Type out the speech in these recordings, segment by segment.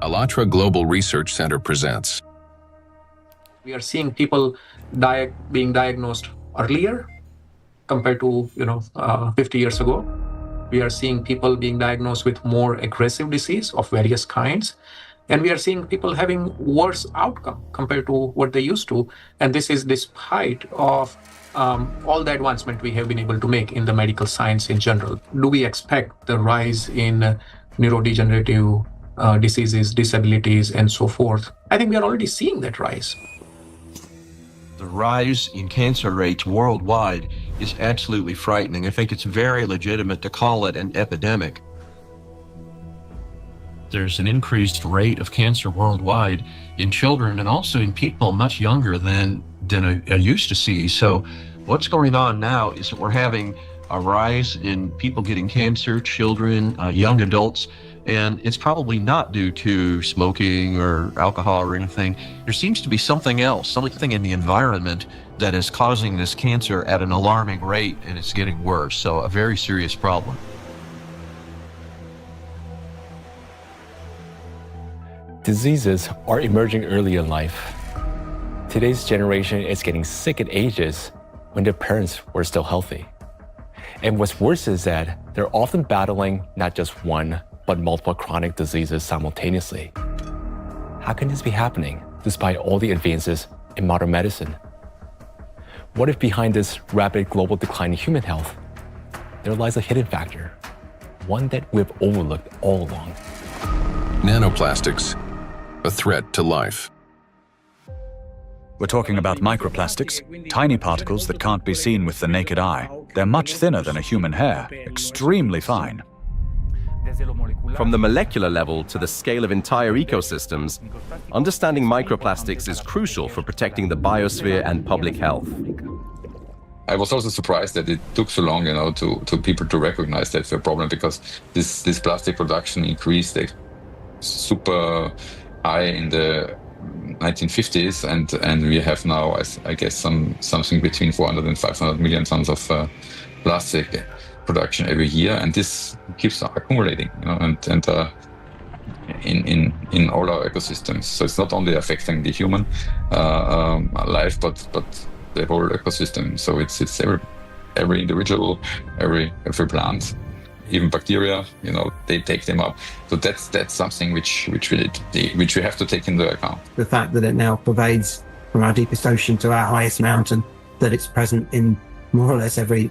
ALLATRA Global Research Center presents. We are seeing people being diagnosed earlier compared to 50 years ago. We are seeing people being diagnosed with more aggressive disease of various kinds. And we are seeing people having worse outcome compared to what they used to. And this is despite of all the advancement we have been able to make in the medical science in general. Do we expect the rise in neurodegenerative diseases, disabilities, and so forth? I think we are already seeing that rise. The rise in cancer rates worldwide is absolutely frightening. I think it's very legitimate to call it an epidemic. There's an increased rate of cancer worldwide in children and also in people much younger than I used to see. So what's going on now is that we're having a rise in people getting cancer, children, young adults, and it's probably not due to smoking or alcohol or anything. There seems to be something else, something in the environment that is causing this cancer at an alarming rate, and it's getting worse. So a very serious problem. Diseases are emerging early in life. Today's generation is getting sick at ages when their parents were still healthy. And what's worse is that they're often battling not just one, but multiple chronic diseases simultaneously. How can this be happening despite all the advances in modern medicine? What if behind this rapid global decline in human health, there lies a hidden factor, one that we've overlooked all along? Nanoplastics, a threat to life. We're talking about microplastics, tiny particles that can't be seen with the naked eye. They're much thinner than a human hair, extremely fine. From the molecular level to the scale of entire ecosystems, understanding microplastics is crucial for protecting the biosphere and public health. I was also surprised that it took so long, to people to recognize that's a problem, because this plastic production increased super high in the 1950s, and we have now, I guess, something between 400 and 500 million tons of plastic production every year, and this keeps accumulating, and in all our ecosystems. So it's not only affecting the human life, but the whole ecosystem. So it's every individual, every plant, even bacteria. They take them up. So that's something which we have to take into account. The fact that it now pervades from our deepest ocean to our highest mountain, that it's present in more or less every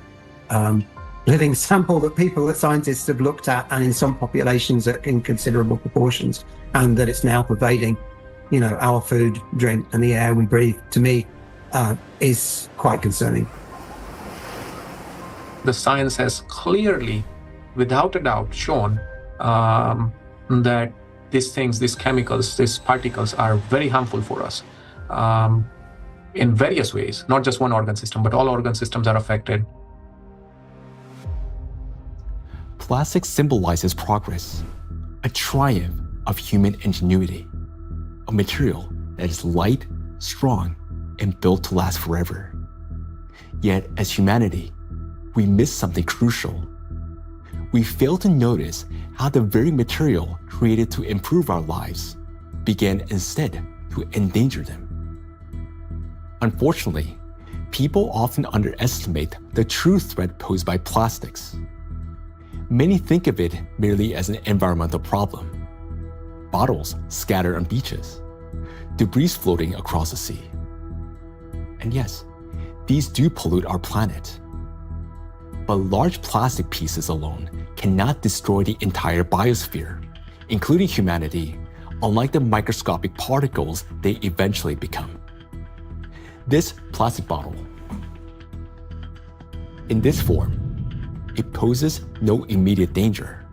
living sample that scientists have looked at, and in some populations in considerable proportions, and that it's now pervading, our food, drink, and the air we breathe, to me, is quite concerning. The science has clearly, without a doubt, shown that these chemicals, these particles are very harmful for us in various ways, not just one organ system, but all organ systems are affected. Plastic symbolizes progress, a triumph of human ingenuity, a material that is light, strong, and built to last forever. Yet, as humanity, we miss something crucial. We fail to notice how the very material created to improve our lives began instead to endanger them. Unfortunately, people often underestimate the true threat posed by plastics. Many think of it merely as an environmental problem. Bottles scattered on beaches, debris floating across the sea. And yes, these do pollute our planet. But large plastic pieces alone cannot destroy the entire biosphere, including humanity, unlike the microscopic particles they eventually become. This plastic bottle. In this form, it poses no immediate danger.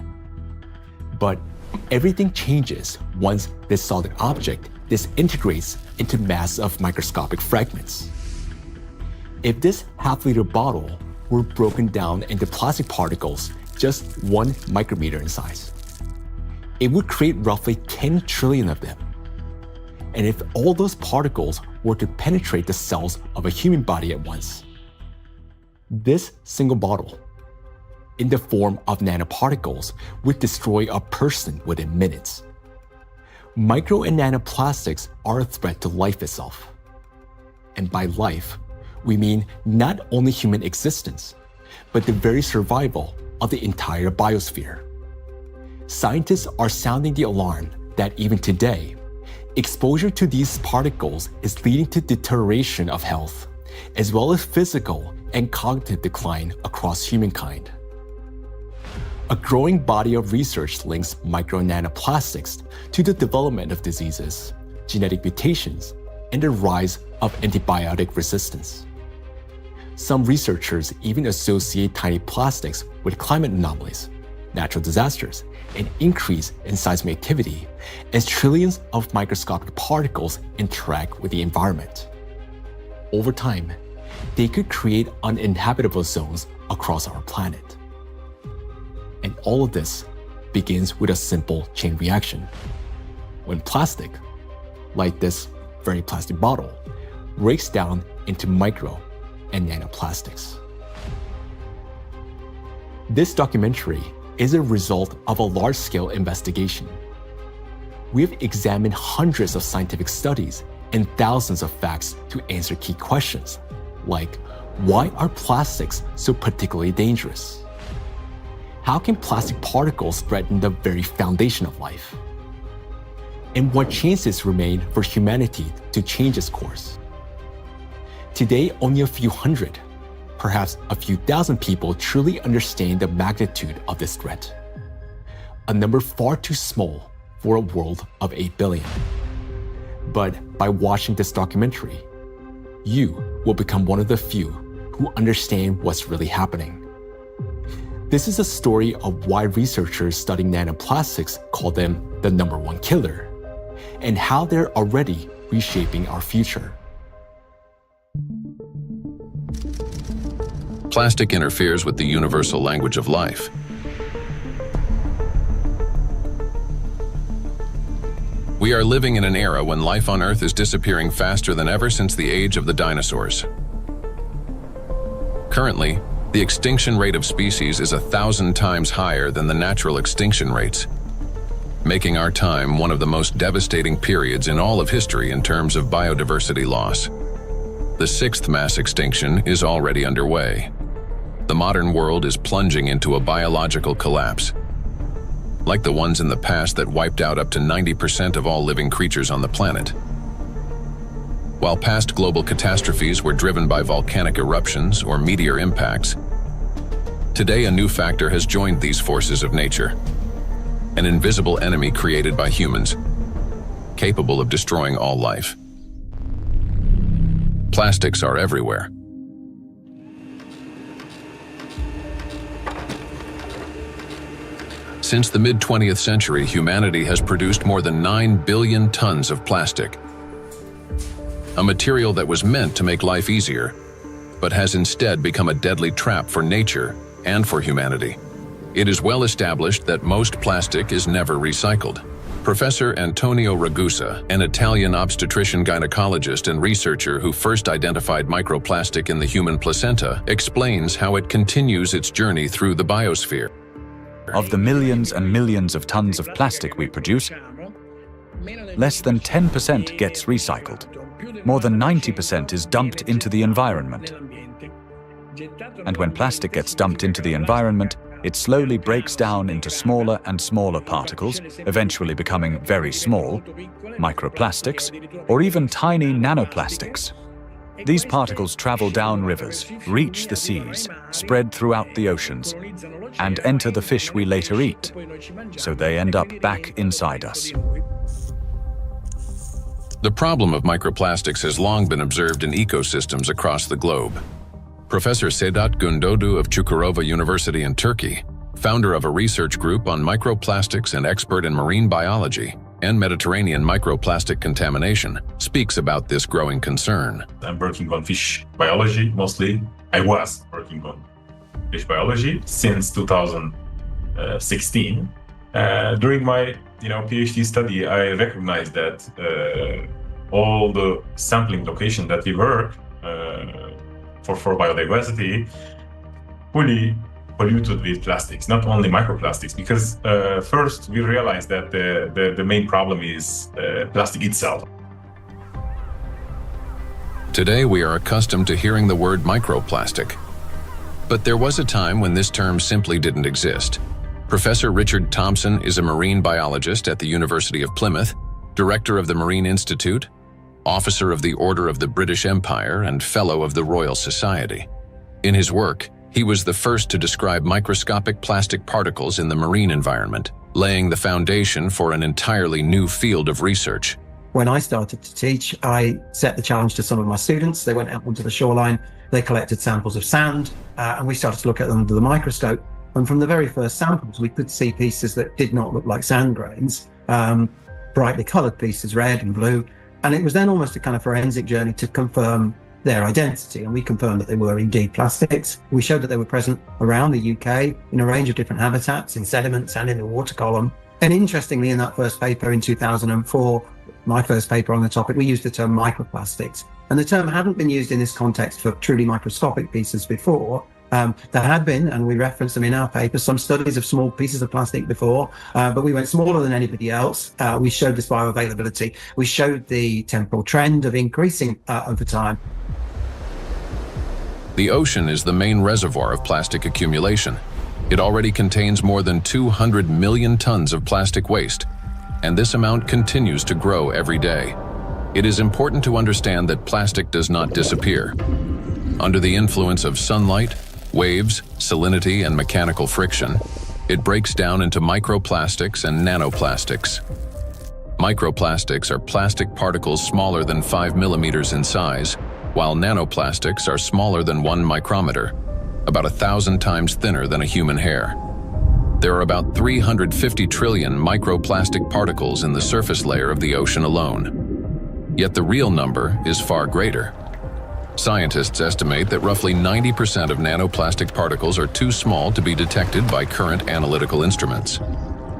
But everything changes once this solid object disintegrates into masses of microscopic fragments. If this half-liter bottle were broken down into plastic particles just 1 micrometer in size, it would create roughly 10 trillion of them. And if all those particles were to penetrate the cells of a human body at once, this single bottle, in the form of nanoparticles, would destroy a person within minutes. Micro and nanoplastics are a threat to life itself. And by life, we mean not only human existence, but the very survival of the entire biosphere. Scientists are sounding the alarm that even today, exposure to these particles is leading to deterioration of health, as well as physical and cognitive decline across humankind. A growing body of research links micro and nanoplastics to the development of diseases, genetic mutations, and the rise of antibiotic resistance. Some researchers even associate tiny plastics with climate anomalies, natural disasters, and increase in seismic activity as trillions of microscopic particles interact with the environment. Over time, they could create uninhabitable zones across our planet. And all of this begins with a simple chain reaction. When plastic, like this very plastic bottle, breaks down into micro and nanoplastics. This documentary is a result of a large-scale investigation. We've examined hundreds of scientific studies and thousands of facts to answer key questions, like why are plastics so particularly dangerous? How can plastic particles threaten the very foundation of life? And what chances remain for humanity to change its course? Today, only a few hundred, perhaps a few thousand people truly understand the magnitude of this threat. A number far too small for a world of 8 billion. But by watching this documentary, you will become one of the few who understand what's really happening. This is a story of why researchers studying nanoplastics call them the #1 killer, and how they're already reshaping our future. Plastic interferes with the universal language of life. We are living in an era when life on Earth is disappearing faster than ever since the age of the dinosaurs. Currently, the extinction rate of species is 1,000 times higher than the natural extinction rates, making our time one of the most devastating periods in all of history in terms of biodiversity loss. The 6th mass extinction is already underway. The modern world is plunging into a biological collapse, like the ones in the past that wiped out up to 90% of all living creatures on the planet. While past global catastrophes were driven by volcanic eruptions or meteor impacts, today a new factor has joined these forces of nature, an invisible enemy created by humans, capable of destroying all life. Plastics are everywhere. Since the mid-20th century, humanity has produced more than 9 billion tons of plastic, a material that was meant to make life easier, but has instead become a deadly trap for nature and for humanity. It is well established that most plastic is never recycled. Professor Antonio Ragusa, an Italian obstetrician gynecologist and researcher who first identified microplastic in the human placenta, explains how it continues its journey through the biosphere. Of the millions and millions of tons of plastic we produce, less than 10% gets recycled. More than 90% is dumped into the environment. And when plastic gets dumped into the environment, it slowly breaks down into smaller and smaller particles, eventually becoming very small, microplastics, or even tiny nanoplastics. These particles travel down rivers, reach the seas, spread throughout the oceans, and enter the fish we later eat, so they end up back inside us. The problem of microplastics has long been observed in ecosystems across the globe. Professor Sedat Gündoğdu of Çukurova University in Turkey, founder of a research group on microplastics and expert in marine biology and Mediterranean microplastic contamination, speaks about this growing concern. I'm working on fish biology mostly. I was working on fish biology since 2016. During my PhD study, I recognized that all the sampling location that we work for biodiversity fully polluted with plastics, not only microplastics, because first we realized that the main problem is plastic itself. Today we are accustomed to hearing the word microplastic. But there was a time when this term simply didn't exist. Professor Richard Thompson is a marine biologist at the University of Plymouth, director of the Marine Institute, officer of the Order of the British Empire, and fellow of the Royal Society. In his work, he was the first to describe microscopic plastic particles in the marine environment, laying the foundation for an entirely new field of research. When I started to teach, I set the challenge to some of my students. They went out onto the shoreline, they collected samples of sand, and we started to look at them under the microscope. And from the very first samples, we could see pieces that did not look like sand grains, brightly colored pieces, red and blue. And it was then almost a kind of forensic journey to confirm their identity. And we confirmed that they were indeed plastics. We showed that they were present around the UK in a range of different habitats, in sediments and in the water column. And interestingly, in that first paper in 2004, my first paper on the topic, we used the term microplastics. And the term hadn't been used in this context for truly microscopic pieces before. There had been, and we referenced them in our paper, some studies of small pieces of plastic before, but we went smaller than anybody else. We showed this bioavailability. We showed the temporal trend of increasing over time. The ocean is the main reservoir of plastic accumulation. It already contains more than 200 million tons of plastic waste, and this amount continues to grow every day. It is important to understand that plastic does not disappear. Under the influence of sunlight, waves, salinity, and mechanical friction, it breaks down into microplastics and nanoplastics. Microplastics are plastic particles smaller than 5 millimeters in size, while nanoplastics are smaller than 1 micrometer, about 1,000 times thinner than a human hair. There are about 350 trillion microplastic particles in the surface layer of the ocean alone. Yet the real number is far greater. Scientists estimate that roughly 90% of nanoplastic particles are too small to be detected by current analytical instruments.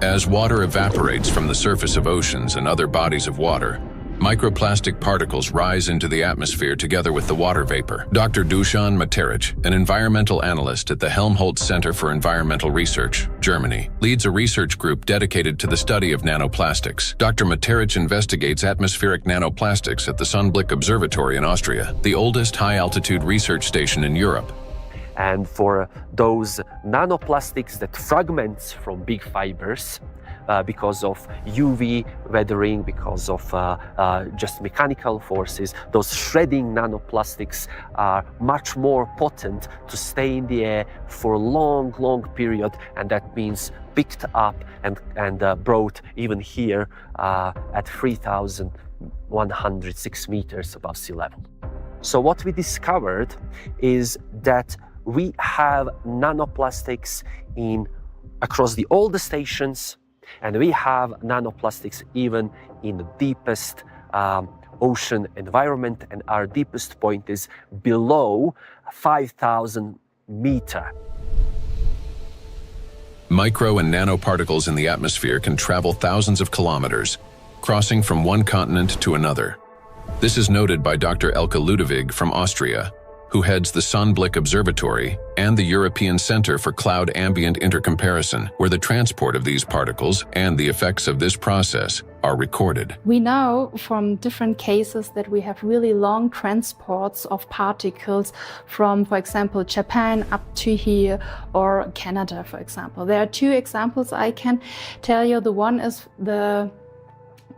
As water evaporates from the surface of oceans and other bodies of water, microplastic particles rise into the atmosphere together with the water vapor. Dr. Dusan Materic, an environmental analyst at the Helmholtz Center for Environmental Research, Germany, leads a research group dedicated to the study of nanoplastics. Dr. Materic investigates atmospheric nanoplastics at the Sonnenblick Observatory in Austria, the oldest high-altitude research station in Europe. And for those nanoplastics that fragments from big fibers, because of UV weathering, because of just mechanical forces, those shredding nanoplastics are much more potent to stay in the air for a long, long period, and that means picked up and brought even here at 3,106 meters above sea level. So what we discovered is that we have nanoplastics across all the stations, and we have nanoplastics even in the deepest ocean environment, and our deepest point is below 5,000 meters. Micro and nanoparticles in the atmosphere can travel thousands of kilometers, crossing from one continent to another. This is noted by Dr. Elke Ludewig from Austria, who heads the Sonnenblick Observatory and the European Center for Cloud Ambient Intercomparison, where the transport of these particles and the effects of this process are recorded. We know from different cases that we have really long transports of particles from, for example, Japan up to here, or Canada, for example. There are two examples I can tell you. The one is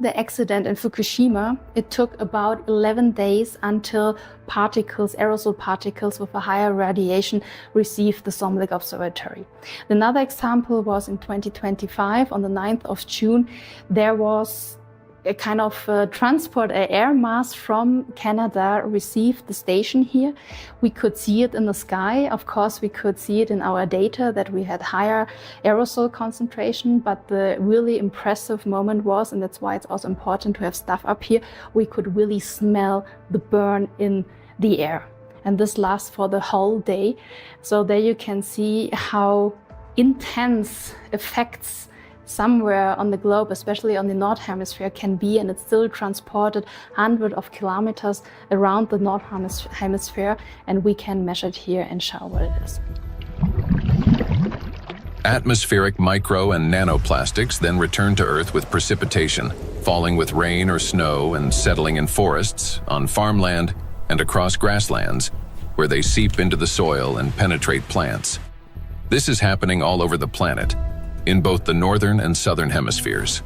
the accident in Fukushima. It took about 11 days until particles, aerosol particles with a higher radiation, received the Sonnenblick Observatory. Another example was in 2025, on the 9th of June, there was a kind of transport, an air mass from Canada received the station here. We could see it in the sky. Of course, we could see it in our data that we had higher aerosol concentration, but the really impressive moment was, and that's why it's also important to have stuff up here, we could really smell the burn in the air. And this lasts for the whole day. So there you can see how intense effects somewhere on the globe, especially on the North Hemisphere, can be, and it's still transported hundreds of kilometers around the North Hemisphere, and we can measure it here and show what it is. Atmospheric micro and nanoplastics then return to Earth with precipitation, falling with rain or snow and settling in forests, on farmland, and across grasslands, where they seep into the soil and penetrate plants. This is happening all over the planet, in both the northern and southern hemispheres.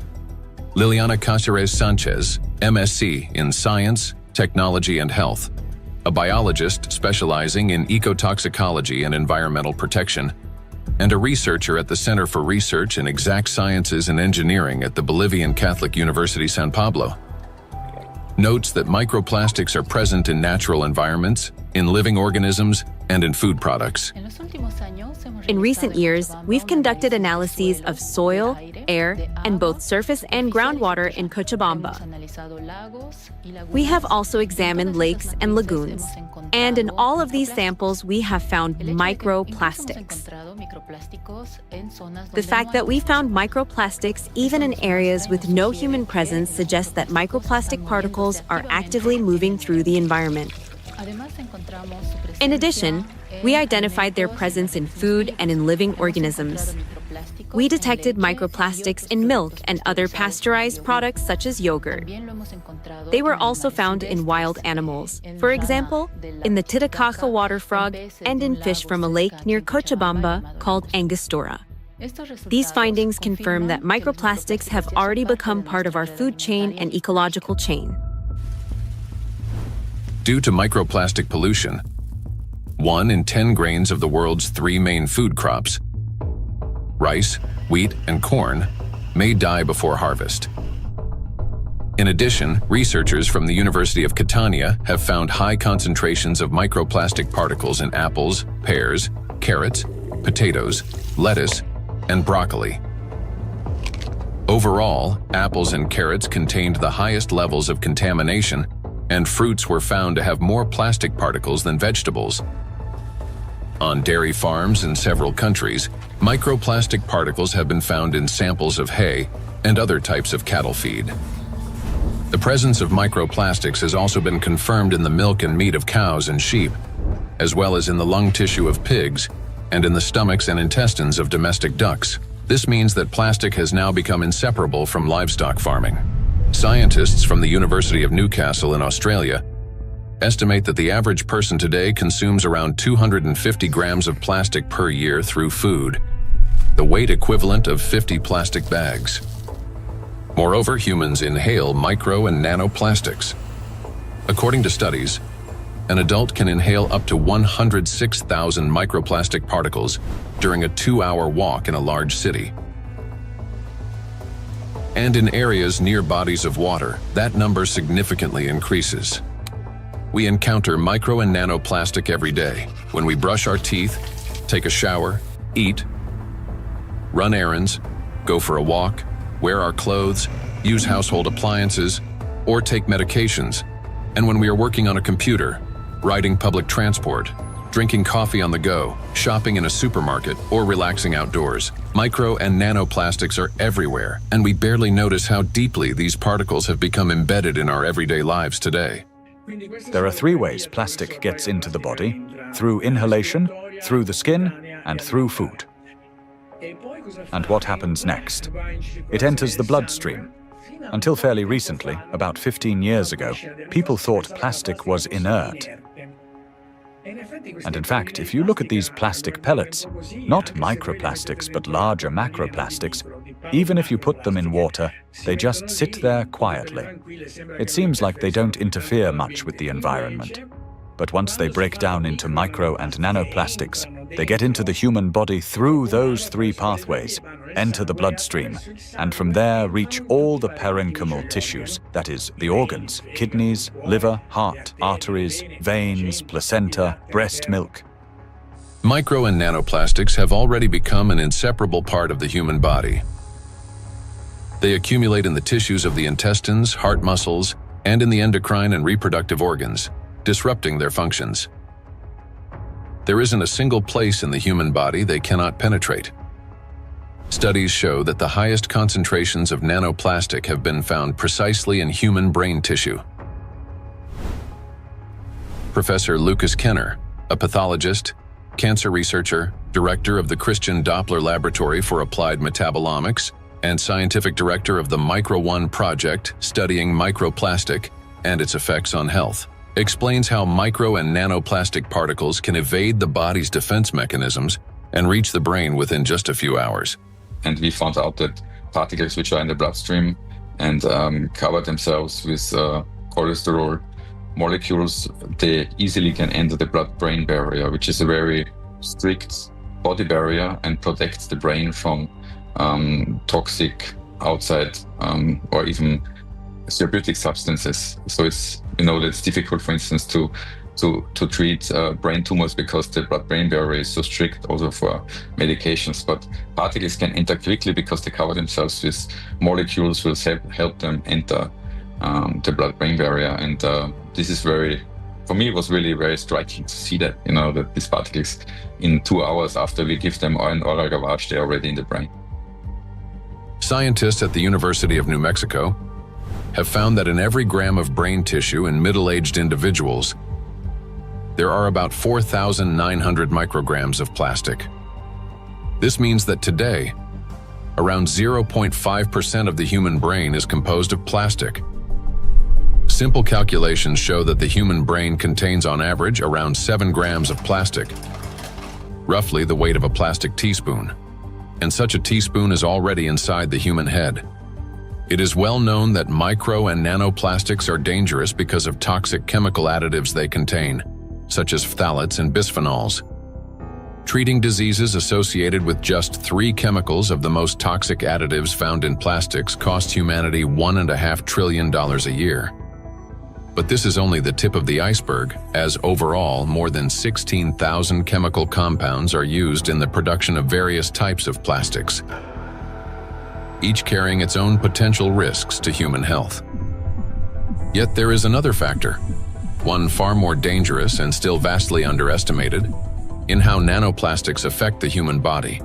Liliana Cáceres Sanchez, MSc in Science, Technology and Health, a biologist specializing in ecotoxicology and environmental protection, and a researcher at the Center for Research in Exact Sciences and Engineering at the Bolivian Catholic University San Pablo, notes that microplastics are present in natural environments, in living organisms, and in food products. In recent years, we've conducted analyses of soil, air, and both surface and groundwater in Cochabamba. We have also examined lakes and lagoons, and in all of these samples, we have found microplastics. The fact that we found microplastics even in areas with no human presence suggests that microplastic particles are actively moving through the environment. In addition, we identified their presence in food and in living organisms. We detected microplastics in milk and other pasteurized products such as yogurt. They were also found in wild animals, for example, in the Titicaca water frog and in fish from a lake near Cochabamba called Angostura. These findings confirm that microplastics have already become part of our food chain and ecological chain. Due to microplastic pollution, 1 in 10 grains of the world's 3 main food crops, rice, wheat, and corn, may die before harvest. In addition, researchers from the University of Catania have found high concentrations of microplastic particles in apples, pears, carrots, potatoes, lettuce, and broccoli. Overall, apples and carrots contained the highest levels of contamination, and fruits were found to have more plastic particles than vegetables. On dairy farms in several countries, microplastic particles have been found in samples of hay and other types of cattle feed. The presence of microplastics has also been confirmed in the milk and meat of cows and sheep, as well as in the lung tissue of pigs and in the stomachs and intestines of domestic ducks. This means that plastic has now become inseparable from livestock farming. Scientists from the University of Newcastle in Australia estimate that the average person today consumes around 250 grams of plastic per year through food, the weight equivalent of 50 plastic bags. Moreover, humans inhale micro and nanoplastics. According to studies, an adult can inhale up to 106,000 microplastic particles during a 2-hour walk in a large city. And in areas near bodies of water, that number significantly increases. We encounter micro and nanoplastic every day when we brush our teeth, take a shower, eat, run errands, go for a walk, wear our clothes, use household appliances, or take medications, and when we are working on a computer, riding public transport, drinking coffee on the go, shopping in a supermarket, or relaxing outdoors. Micro and nanoplastics are everywhere, and we barely notice how deeply these particles have become embedded in our everyday lives today. There are 3 ways plastic gets into the body: through inhalation, through the skin, and through food. And what happens next? It enters the bloodstream. Until fairly recently, about 15 years ago, people thought plastic was inert. And in fact, if you look at these plastic pellets, not microplastics but larger macroplastics, even if you put them in water, they just sit there quietly. It seems like they don't interfere much with the environment. But once they break down into micro and nanoplastics, they get into the human body through those 3 pathways, enter the bloodstream, and from there reach all the parenchymal tissues, that is, the organs, kidneys, liver, heart, arteries, veins, placenta, breast milk. Micro and nanoplastics have already become an inseparable part of the human body. They accumulate in the tissues of the intestines, heart muscles, and in the endocrine and reproductive organs, disrupting their functions. There isn't a single place in the human body they cannot penetrate. Studies show that the highest concentrations of nanoplastic have been found precisely in human brain tissue. Professor Lucas Kenner, a pathologist cancer researcher, director of the Christian Doppler Laboratory for Applied Metabolomics, and scientific director of the Micro One project studying microplastic and its effects on health, explains how micro and nanoplastic particles can evade the body's defense mechanisms and reach the brain within just a few hours. And we found out that particles which are in the bloodstream and cover themselves with cholesterol molecules, they easily can enter the blood-brain barrier, which is a very strict body barrier and protects the brain from toxic outside or even therapeutic substances. So it's, that it's difficult, for instance, to treat brain tumors because the blood-brain barrier is so strict also for medications. But particles can enter quickly because they cover themselves with molecules will help them enter the blood-brain barrier. And this is for me, it was really very striking to see that, that these particles in 2 hours after we give them an oral gavage, they're already in the brain. Scientists at the University of New Mexico have found that in every gram of brain tissue in middle-aged individuals, there are about 4,900 micrograms of plastic. This means that today, around 0.5% of the human brain is composed of plastic. Simple calculations show that the human brain contains on average around 7 grams of plastic, roughly the weight of a plastic teaspoon. And such a teaspoon is already inside the human head. It is well known that micro and nanoplastics are dangerous because of toxic chemical additives they contain, such as phthalates and bisphenols. Treating diseases associated with just 3 chemicals of the most toxic additives found in plastics costs humanity $1.5 trillion a year. But this is only the tip of the iceberg, as overall more than 16,000 chemical compounds are used in the production of various types of plastics, each carrying its own potential risks to human health. Yet there is another factor, one far more dangerous and still vastly underestimated, in how nanoplastics affect the human body.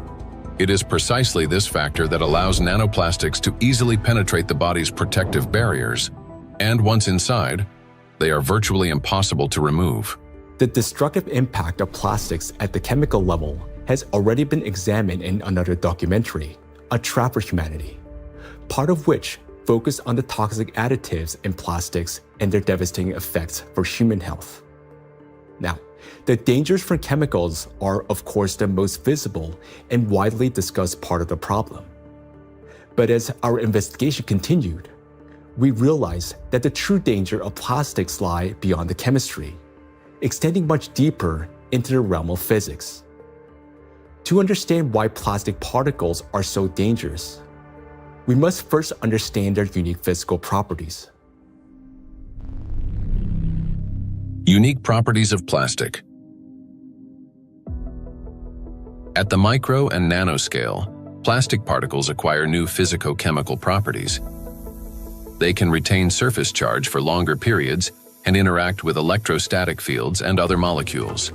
It is precisely this factor that allows nanoplastics to easily penetrate the body's protective barriers, and once inside, they are virtually impossible to remove. The destructive impact of plastics at the chemical level has already been examined in another documentary, A Trap for Humanity, part of which focused on the toxic additives in plastics and their devastating effects for human health. Now, the dangers from chemicals are, of course, the most visible and widely discussed part of the problem. But as our investigation continued, we realized that the true danger of plastics lie beyond the chemistry, extending much deeper into the realm of physics. To understand why plastic particles are so dangerous, we must first understand their unique physical properties. Unique properties of plastic. At the micro and nanoscale, plastic particles acquire new physico-chemical properties. They can retain surface charge for longer periods and interact with electrostatic fields and other molecules.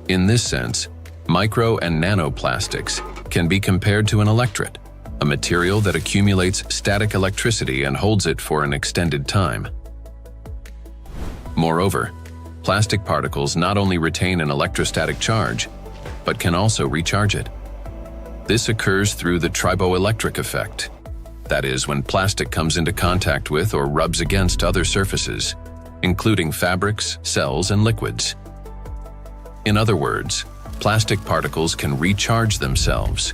In this sense, micro and nanoplastics can be compared to an electret, a material that accumulates static electricity and holds it for an extended time. Moreover, plastic particles not only retain an electrostatic charge, but can also recharge it. This occurs through the triboelectric effect. That is, when plastic comes into contact with or rubs against other surfaces, including fabrics, cells, and liquids. In other words, plastic particles can recharge themselves,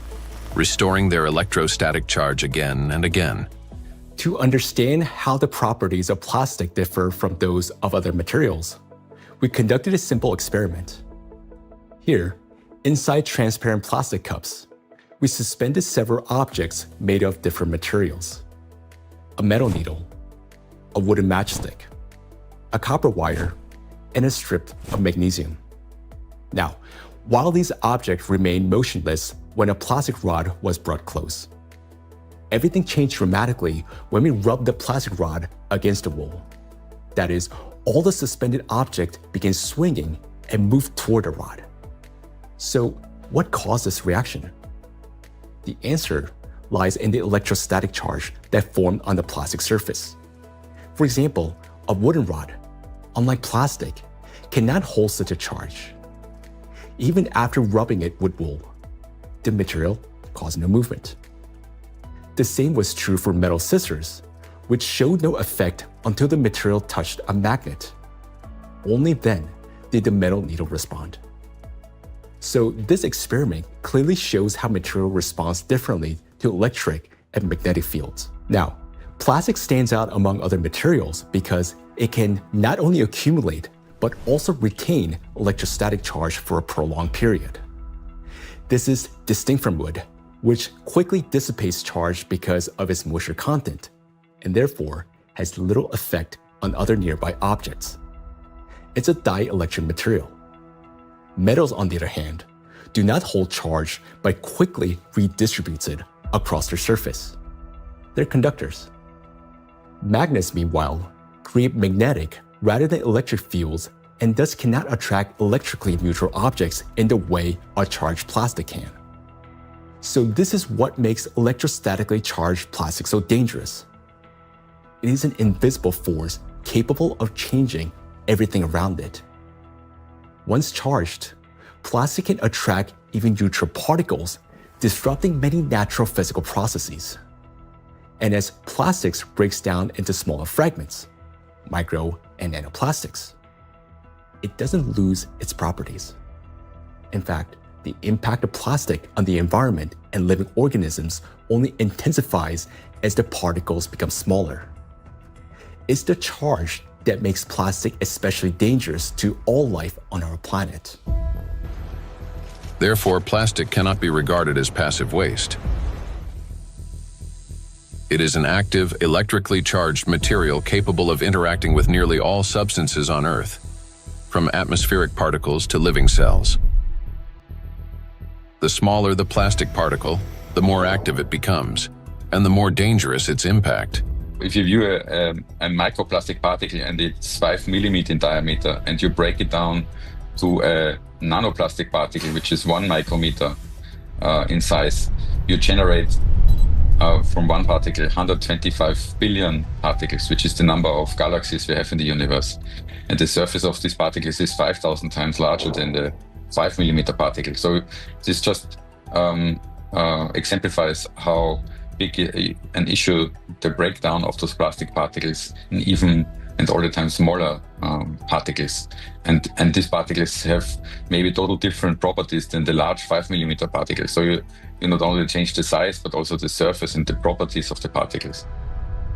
restoring their electrostatic charge again and again. To understand how the properties of plastic differ from those of other materials, we conducted a simple experiment. Here, inside transparent plastic cups, we suspended several objects made of different materials: a metal needle, a wooden matchstick, a copper wire, and a strip of magnesium. Now, while these objects remained motionless when a plastic rod was brought close, everything changed dramatically when we rubbed the plastic rod against the wall. That is, all the suspended object began swinging and moved toward the rod. So, what caused this reaction? The answer lies in the electrostatic charge that formed on the plastic surface. For example, a wooden rod, unlike plastic, cannot hold such a charge. even after rubbing it with wool. The material caused no movement. The same was true for metal scissors, which showed no effect until the material touched a magnet. Only then did the metal needle respond. So this experiment clearly shows how material responds differently to electric and magnetic fields. Now, plastic stands out among other materials because it can not only accumulate, but also retain electrostatic charge for a prolonged period. This is distinct from wood, which quickly dissipates charge because of its moisture content, and therefore has little effect on other nearby objects. It's a dielectric material. Metals, on the other hand, do not hold charge but quickly redistributes it across their surface. They're conductors. Magnets, meanwhile, create magnetic rather than electric fields and thus cannot attract electrically neutral objects in the way a charged plastic can. So this is what makes electrostatically charged plastic so dangerous. It is an invisible force capable of changing everything around it. Once charged, plastic can attract even neutral particles, disrupting many natural physical processes. And as plastics breaks down into smaller fragments, micro and nanoplastics, it doesn't lose its properties. In fact, the impact of plastic on the environment and living organisms only intensifies as the particles become smaller. It's the charge that makes plastic especially dangerous to all life on our planet. Therefore, plastic cannot be regarded as passive waste. It is an active, electrically charged material capable of interacting with nearly all substances on Earth, from atmospheric particles to living cells. The smaller the plastic particle, the more active it becomes, and the more dangerous its impact. If you view a microplastic particle and it's 5 millimeters in diameter, and you break it down to a nanoplastic particle, which is 1 micrometer in size, you generate from one particle 125 billion particles, which is the number of galaxies we have in the universe. And the surface of these particles is 5,000 times larger than the 5 millimeter particle. So this just exemplifies how big an issue the breakdown of those plastic particles in even and all the time smaller particles. And these particles have maybe total different properties than the large 5 millimeter particles. So you not only change the size, but also the surface and the properties of the particles.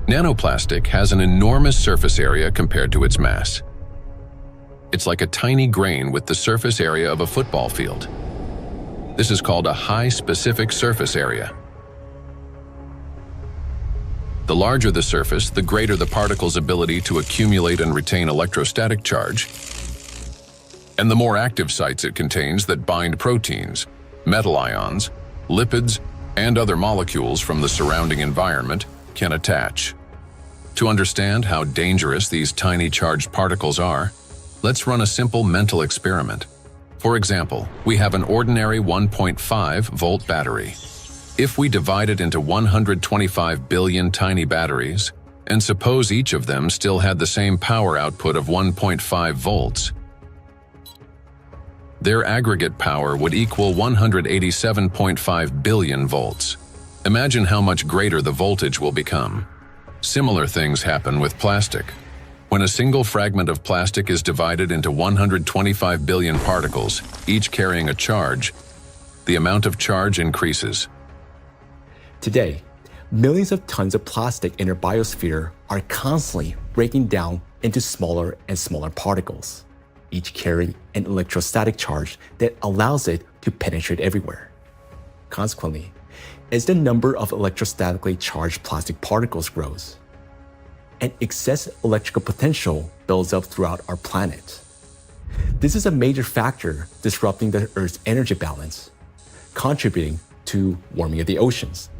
Nanoplastic has an enormous surface area compared to its mass. It's like a tiny grain with the surface area of a football field. This is called a high specific surface area. The larger the surface, the greater the particle's ability to accumulate and retain electrostatic charge, and the more active sites it contains that bind proteins, metal ions, lipids, and other molecules from the surrounding environment can attach. To understand how dangerous these tiny charged particles are, let's run a simple mental experiment. For example, we have an ordinary 1.5 volt battery. If we divide it into 125 billion tiny batteries, and suppose each of them still had the same power output of 1.5 volts, their aggregate power would equal 187.5 billion volts. Imagine how much greater the voltage will become. Similar things happen with plastic. When a single fragment of plastic is divided into 125 billion particles, each carrying a charge, the amount of charge increases. Today, millions of tons of plastic in our biosphere are constantly breaking down into smaller and smaller particles, each carrying an electrostatic charge that allows it to penetrate everywhere. Consequently, as the number of electrostatically charged plastic particles grows, and excess electrical potential builds up throughout our planet. This is a major factor disrupting the Earth's energy balance, contributing to warming of the oceans,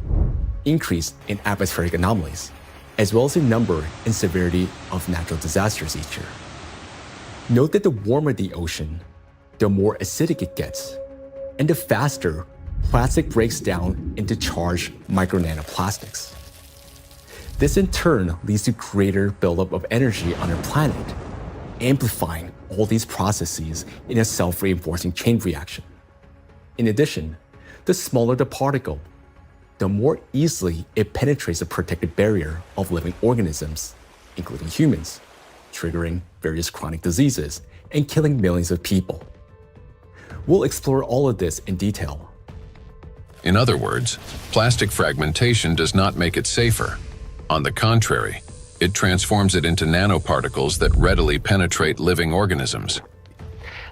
increase in atmospheric anomalies, as well as the number and severity of natural disasters each year. Note that the warmer the ocean, the more acidic it gets, and the faster plastic breaks down into charged micro-nanoplastics. This in turn leads to greater buildup of energy on our planet, amplifying all these processes in a self-reinforcing chain reaction. In addition, the smaller the particle, the more easily it penetrates the protective barrier of living organisms, including humans, triggering various chronic diseases and killing millions of people. We'll explore all of this in detail. In other words, plastic fragmentation does not make it safer. On the contrary, it transforms it into nanoparticles that readily penetrate living organisms.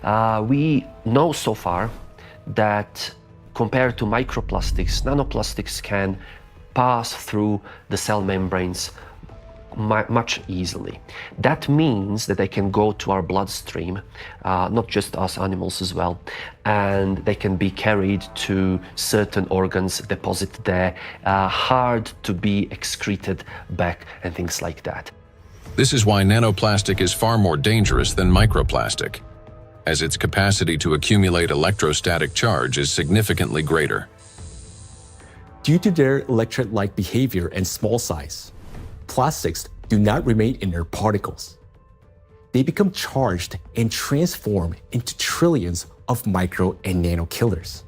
We know so far that compared to microplastics, nanoplastics can pass through the cell membranes much easily. That means that they can go to our bloodstream, not just us animals as well, and they can be carried to certain organs, deposited there, hard to be excreted back and things like that. This is why nanoplastic is far more dangerous than microplastic, as its capacity to accumulate electrostatic charge is significantly greater. Due to their electrolyte behavior and small size, plastics do not remain inert particles. They become charged and transform into trillions of micro and nano killers.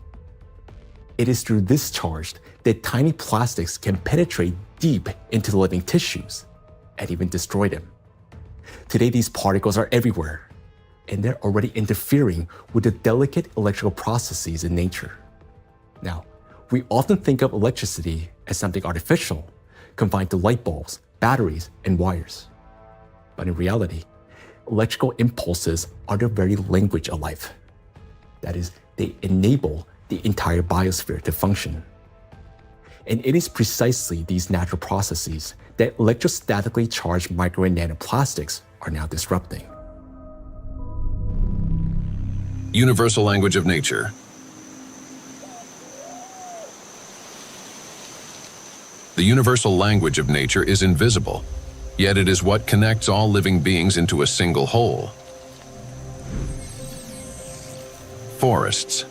It is through this charge that tiny plastics can penetrate deep into the living tissues and even destroy them. Today, these particles are everywhere, and they're already interfering with the delicate electrical processes in nature. Now, we often think of electricity as something artificial, confined to light bulbs, batteries, and wires. But in reality, electrical impulses are the very language of life. That is, they enable the entire biosphere to function. And it is precisely these natural processes that electrostatically charged micro and nanoplastics are now disrupting. Universal language of nature. The universal language of nature is invisible, yet it is what connects all living beings into a single whole. Forests.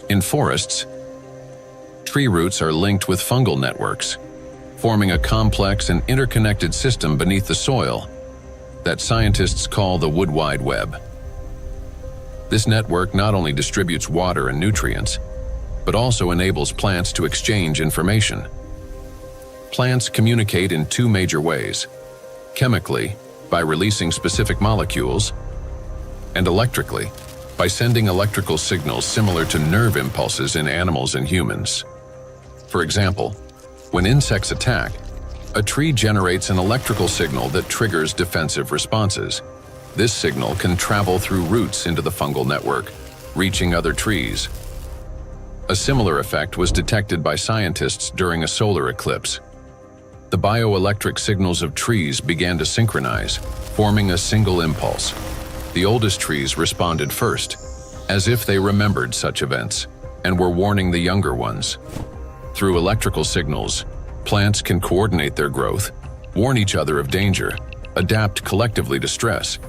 In forests, tree roots are linked with fungal networks, forming a complex and interconnected system beneath the soil that scientists call the wood wide web. This network not only distributes water and nutrients, but also enables plants to exchange information. Plants communicate in two major ways: chemically, by releasing specific molecules, and electrically, by sending electrical signals similar to nerve impulses in animals and humans. For example, when insects attack, a tree generates an electrical signal that triggers defensive responses. This signal can travel through roots into the fungal network, reaching other trees. A similar effect was detected by scientists during a solar eclipse. The bioelectric signals of trees began to synchronize, forming a single impulse. The oldest trees responded first, as if they remembered such events, and were warning the younger ones. Through electrical signals, plants can coordinate their growth, warn each other of danger, adapt collectively to stress,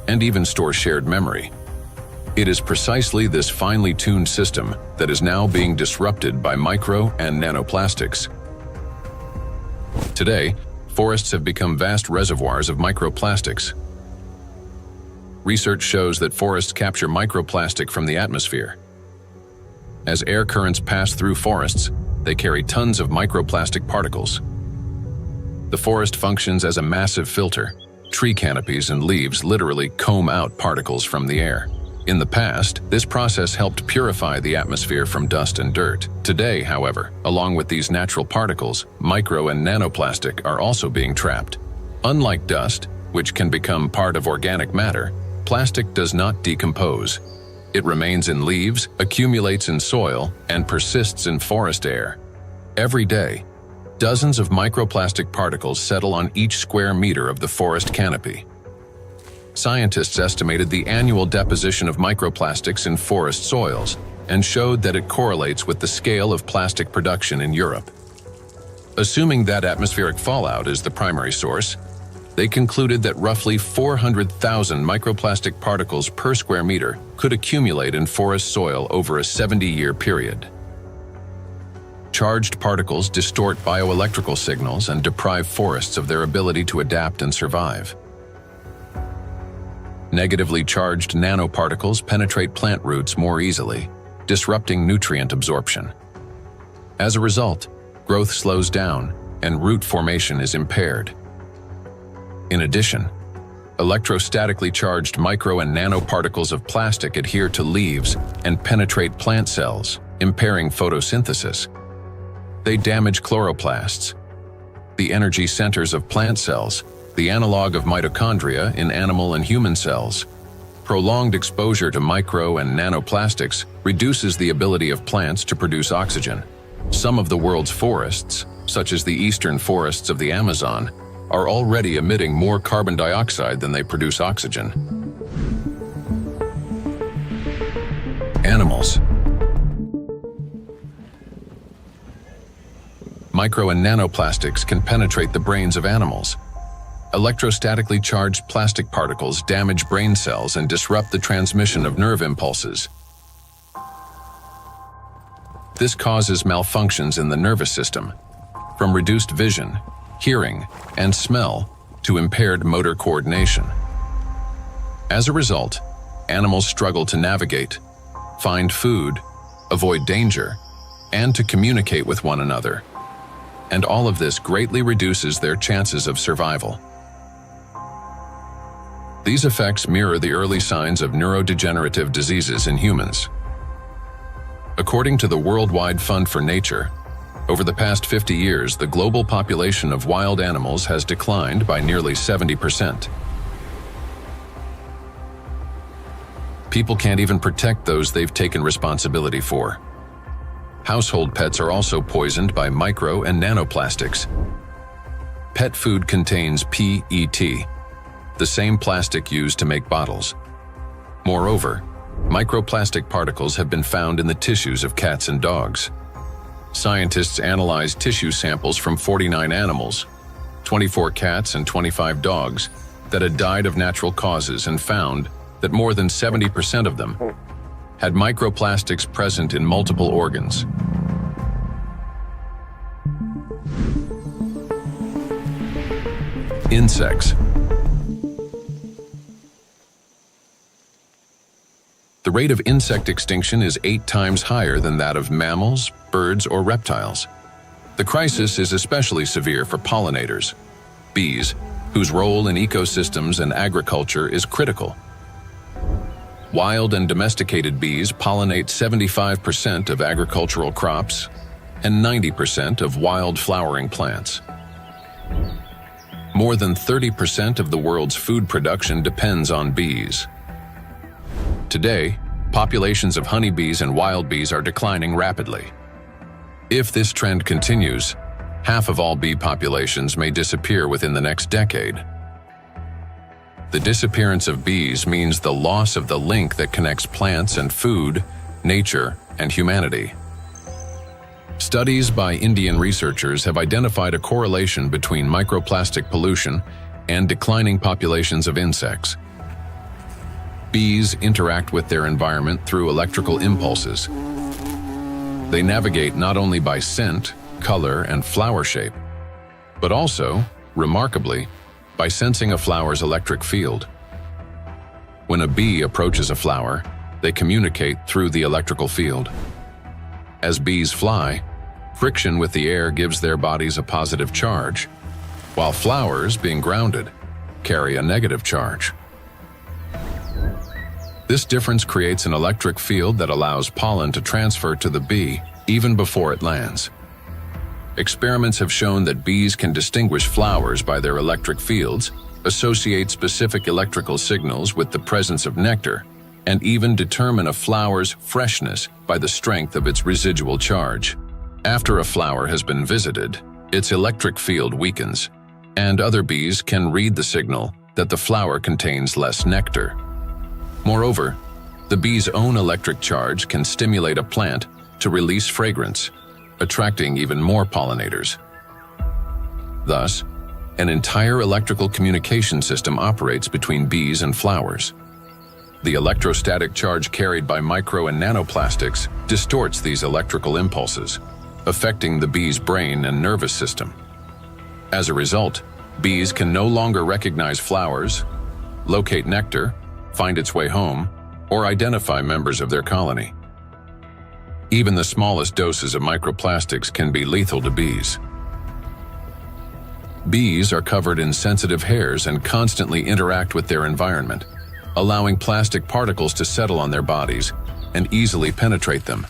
and even store shared memory. It is precisely this finely tuned system that is now being disrupted by micro and nanoplastics. Today, forests have become vast reservoirs of microplastics. Research shows that forests capture microplastic from the atmosphere. As air currents pass through forests, they carry tons of microplastic particles. The forest functions as a massive filter. Tree canopies and leaves literally comb out particles from the air. In the past, this process helped purify the atmosphere from dust and dirt. Today, however, along with these natural particles, micro and nanoplastic are also being trapped. Unlike dust, which can become part of organic matter, plastic does not decompose. It remains in leaves, accumulates in soil, and persists in forest air. Every day, dozens of microplastic particles settle on each square meter of the forest canopy. Scientists estimated the annual deposition of microplastics in forest soils and showed that it correlates with the scale of plastic production in Europe. Assuming that atmospheric fallout is the primary source, they concluded that roughly 400,000 microplastic particles per square meter could accumulate in forest soil over a 70-year period. charged particles distort bioelectrical signals and deprive forests of their ability to adapt and survive. Negatively charged nanoparticles penetrate plant roots more easily, disrupting nutrient absorption. As a result, growth slows down and root formation is impaired. In addition, electrostatically charged micro and nanoparticles of plastic adhere to leaves and penetrate plant cells, impairing photosynthesis. They damage chloroplasts, the energy centers of plant cells, the analog of mitochondria in animal and human cells. Prolonged exposure to micro and nanoplastics reduces the ability of plants to produce oxygen. Some of the world's forests, such as the eastern forests of the Amazon, are already emitting more carbon dioxide than they produce oxygen. Animals. Micro and nanoplastics can penetrate the brains of animals. Electrostatically charged plastic particles damage brain cells and disrupt the transmission of nerve impulses. This causes malfunctions in the nervous system, from reduced vision, hearing, and smell to impaired motor coordination. As a result, animals struggle to navigate, find food, avoid danger, and to communicate with one another. And all of this greatly reduces their chances of survival. These effects mirror the early signs of neurodegenerative diseases in humans. According to the Worldwide Fund for Nature, over the past 50 years, the global population of wild animals has declined by nearly 70%. People can't even protect those they've taken responsibility for. Household pets are also poisoned by micro and nanoplastics. Pet food contains PET, the same plastic used to make bottles. Moreover, microplastic particles have been found in the tissues of cats and dogs. Scientists analyzed tissue samples from 49 animals, 24 cats and 25 dogs, that had died of natural causes and found that more than 70% of them had microplastics present in multiple organs. Insects. The rate of insect extinction is 8 times higher than that of mammals, birds, or reptiles. The crisis is especially severe for pollinators, bees, whose role in ecosystems and agriculture is critical. Wild and domesticated bees pollinate 75% of agricultural crops and 90% of wild flowering plants. More than 30% of the world's food production depends on bees. Today, populations of honeybees and wild bees are declining rapidly. If this trend continues, half of all bee populations may disappear within the next decade. The disappearance of bees means the loss of the link that connects plants and food, nature, and humanity. Studies by Indian researchers have identified a correlation between microplastic pollution and declining populations of insects. Bees interact with their environment through electrical impulses. They navigate not only by scent, color, and flower shape, but also, remarkably, by sensing a flower's electric field. When a bee approaches a flower, they communicate through the electrical field. As bees fly, friction with the air gives their bodies a positive charge, while flowers, being grounded, carry a negative charge. This difference creates an electric field that allows pollen to transfer to the bee even before it lands. Experiments have shown that bees can distinguish flowers by their electric fields, associate specific electrical signals with the presence of nectar, and even determine a flower's freshness by the strength of its residual charge. After a flower has been visited, its electric field weakens, and other bees can read the signal that the flower contains less nectar. Moreover, the bee's own electric charge can stimulate a plant to release fragrance, attracting even more pollinators. Thus, an entire electrical communication system operates between bees and flowers. The electrostatic charge carried by micro and nanoplastics distorts these electrical impulses, affecting the bee's brain and nervous system. As a result, bees can no longer recognize flowers, locate nectar, find its way home, or identify members of their colony. Even the smallest doses of microplastics can be lethal to bees. Bees are covered in sensitive hairs and constantly interact with their environment, allowing plastic particles to settle on their bodies and easily penetrate them.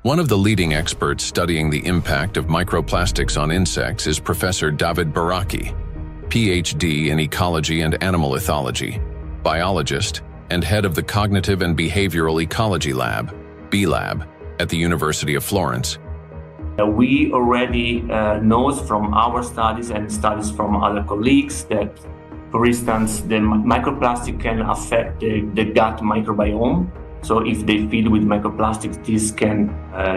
One of the leading experts studying the impact of microplastics on insects is Professor David Baraki, PhD in ecology and animal ethology, biologist, and head of the Cognitive and Behavioral Ecology Lab, B-Lab, at the University of Florence. We already know from our studies and studies from other colleagues that, for instance, the microplastic can affect the gut microbiome. So if they feed with microplastics, this can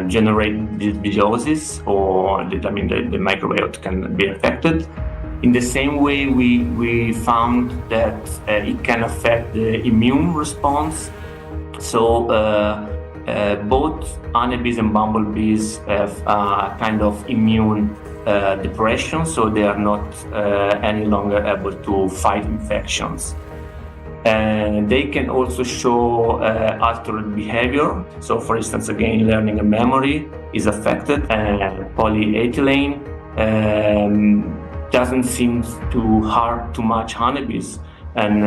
generate dysbiosis, or the microbiota can be affected. In the same way, we found that it can affect the immune response. So both honeybees and bumblebees have a kind of immune depression, so they are not any longer able to fight infections. And they can also show altered behavior. So, for instance, again, learning and memory is affected. Polyethylene doesn't seem to harm too much honeybees, and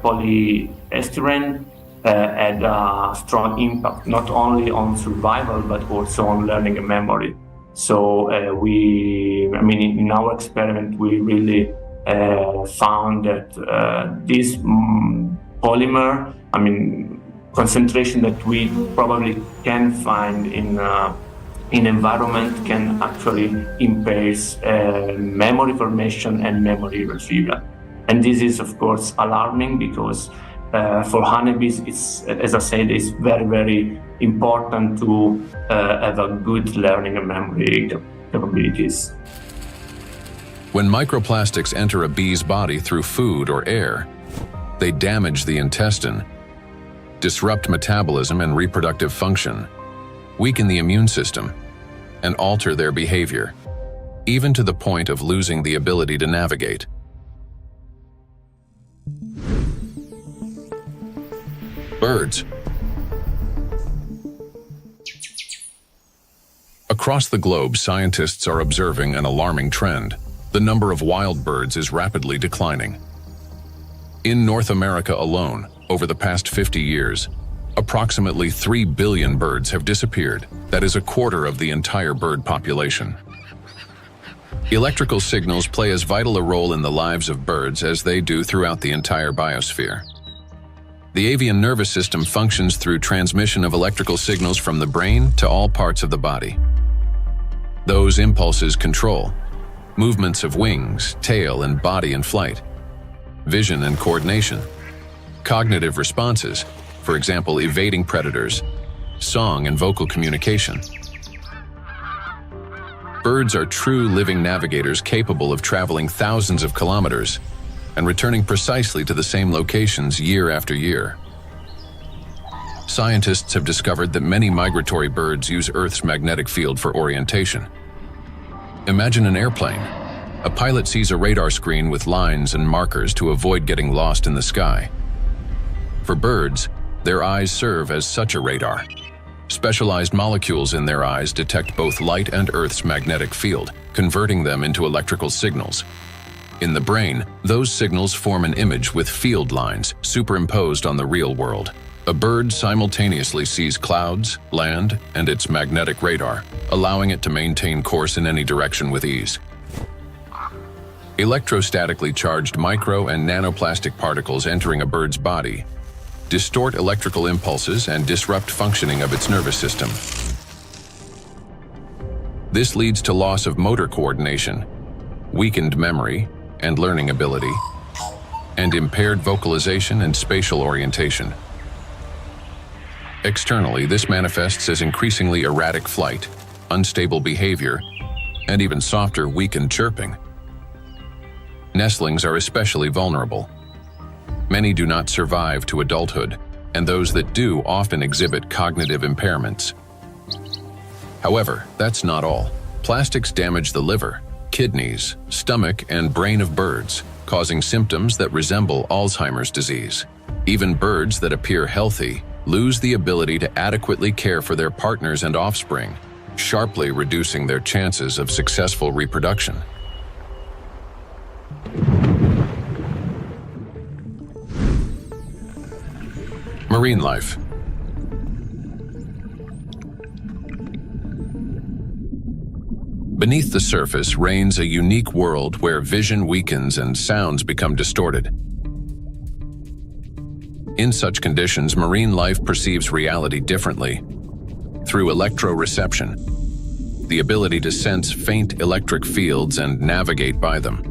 polyestyrene had a strong impact not only on survival but also on learning and memory. So in our experiment, we really found that this polymer, concentration that we probably can find in environment, can actually impair memory formation and memory retrieval. And this is, of course, alarming because for honeybees, it's, as I said, it's very, very important to have a good learning and memory capabilities. When microplastics enter a bee's body through food or air, they damage the intestine, disrupt metabolism and reproductive function, weaken the immune system, and alter their behavior, even to the point of losing the ability to navigate. Birds. Across the globe, scientists are observing an alarming trend. The number of wild birds is rapidly declining. In North America alone, over the past 50 years, approximately 3 billion birds have disappeared. That is a quarter of the entire bird population. Electrical signals play as vital a role in the lives of birds as they do throughout the entire biosphere. The avian nervous system functions through transmission of electrical signals from the brain to all parts of the body. Those impulses control movements of wings, tail, and body in flight, vision and coordination, cognitive responses, for example, evading predators, song and vocal communication. Birds are true living navigators capable of traveling thousands of kilometers and returning precisely to the same locations year after year. Scientists have discovered that many migratory birds use Earth's magnetic field for orientation. Imagine an airplane. A pilot sees a radar screen with lines and markers to avoid getting lost in the sky. For birds, their eyes serve as such a radar. Specialized molecules in their eyes detect both light and Earth's magnetic field, converting them into electrical signals. In the brain, those signals form an image with field lines superimposed on the real world. A bird simultaneously sees clouds, land, and its magnetic radar, allowing it to maintain course in any direction with ease. Electrostatically charged micro and nanoplastic particles entering a bird's body distort electrical impulses and disrupt functioning of its nervous system. This leads to loss of motor coordination, weakened memory and learning ability, and impaired vocalization and spatial orientation. Externally, this manifests as increasingly erratic flight, unstable behavior, and even softer, weakened chirping. Nestlings are especially vulnerable. Many do not survive to adulthood, and those that do often exhibit cognitive impairments. However, that's not all. Plastics damage the liver, kidneys, stomach, and brain of birds, causing symptoms that resemble Alzheimer's disease. Even birds that appear healthy lose the ability to adequately care for their partners and offspring, sharply reducing their chances of successful reproduction. Marine life. Beneath the surface reigns a unique world where vision weakens and sounds become distorted. In such conditions, marine life perceives reality differently. Through electroreception, the ability to sense faint electric fields and navigate by them.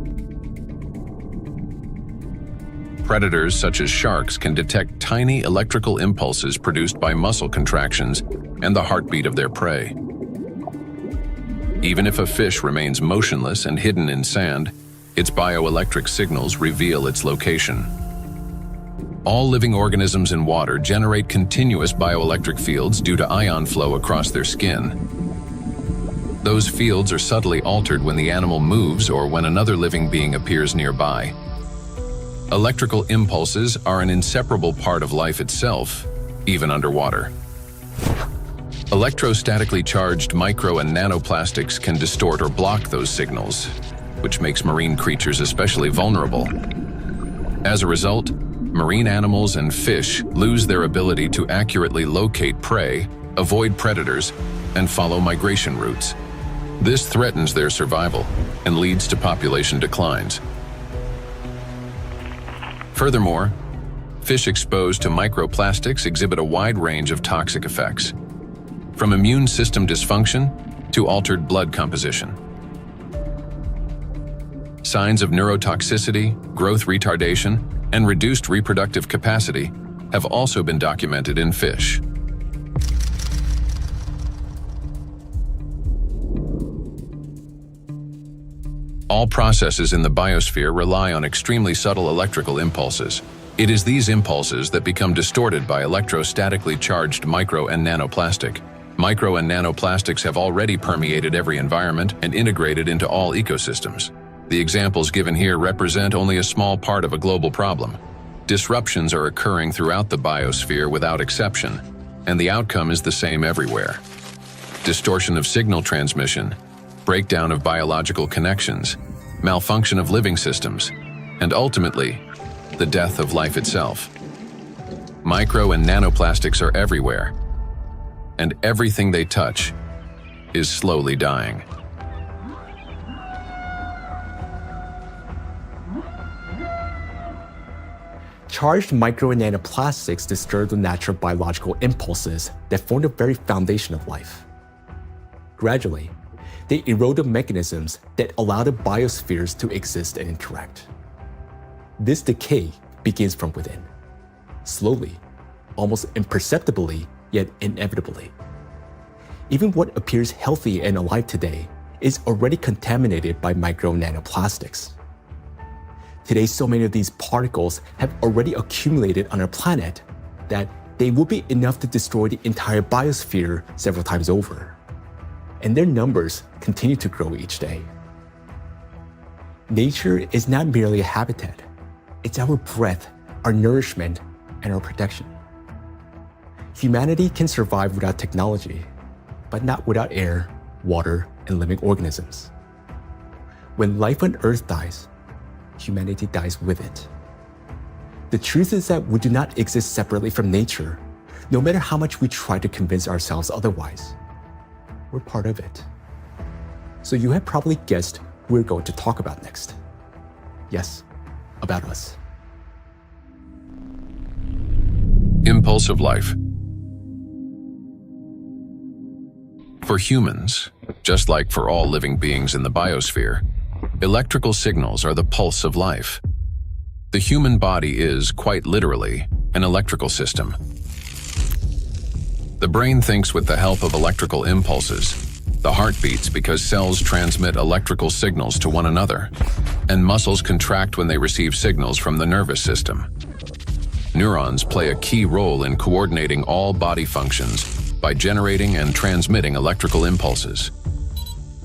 Predators such as sharks can detect tiny electrical impulses produced by muscle contractions and the heartbeat of their prey. Even if a fish remains motionless and hidden in sand, its bioelectric signals reveal its location. All living organisms in water generate continuous bioelectric fields due to ion flow across their skin. Those fields are subtly altered when the animal moves or when another living being appears nearby. Electrical impulses are an inseparable part of life itself, even underwater. Electrostatically charged micro and nanoplastics can distort or block those signals, which makes marine creatures especially vulnerable. As a result, marine animals and fish lose their ability to accurately locate prey, avoid predators, and follow migration routes. This threatens their survival and leads to population declines. Furthermore, fish exposed to microplastics exhibit a wide range of toxic effects, from immune system dysfunction to altered blood composition. Signs of neurotoxicity, growth retardation, and reduced reproductive capacity have also been documented in fish. All processes in the biosphere rely on extremely subtle electrical impulses. It is these impulses that become distorted by electrostatically charged micro and nanoplastic. Micro and nanoplastics have already permeated every environment and integrated into all ecosystems. The examples given here represent only a small part of a global problem. Disruptions are occurring throughout the biosphere without exception, and the outcome is the same everywhere. Distortion of signal transmission, breakdown of biological connections, malfunction of living systems, and ultimately, the death of life itself. Micro and nanoplastics are everywhere, and everything they touch is slowly dying. Charged micro and nanoplastics disturb the natural biological impulses that form the very foundation of life. Gradually, they erode the mechanisms that allow the biospheres to exist and interact. This decay begins from within, slowly, almost imperceptibly, yet inevitably. Even what appears healthy and alive today is already contaminated by micro nanoplastics. Today, so many of these particles have already accumulated on our planet that they will be enough to destroy the entire biosphere several times over. And their numbers continue to grow each day. Nature is not merely a habitat. It's our breath, our nourishment, and our protection. Humanity can survive without technology, but not without air, water, and living organisms. When life on Earth dies, humanity dies with it. The truth is that we do not exist separately from nature, no matter how much we try to convince ourselves otherwise. We're part of it. So you have probably guessed who we're going to talk about next. Yes, about us. Impulse of life. For humans, just like for all living beings in the biosphere, electrical signals are the pulse of life. The human body is, quite literally, an electrical system. The brain thinks with the help of electrical impulses. The heart beats because cells transmit electrical signals to one another, and muscles contract when they receive signals from the nervous system. Neurons play a key role in coordinating all body functions by generating and transmitting electrical impulses.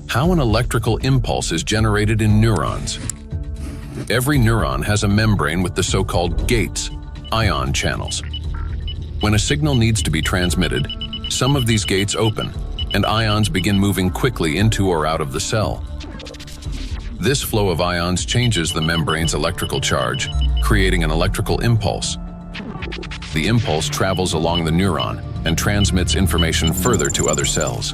How an electrical impulse is generated in neurons. Every neuron has a membrane with the so-called gates, ion channels. When a signal needs to be transmitted, some of these gates open, and ions begin moving quickly into or out of the cell. This flow of ions changes the membrane's electrical charge, creating an electrical impulse. The impulse travels along the neuron and transmits information further to other cells.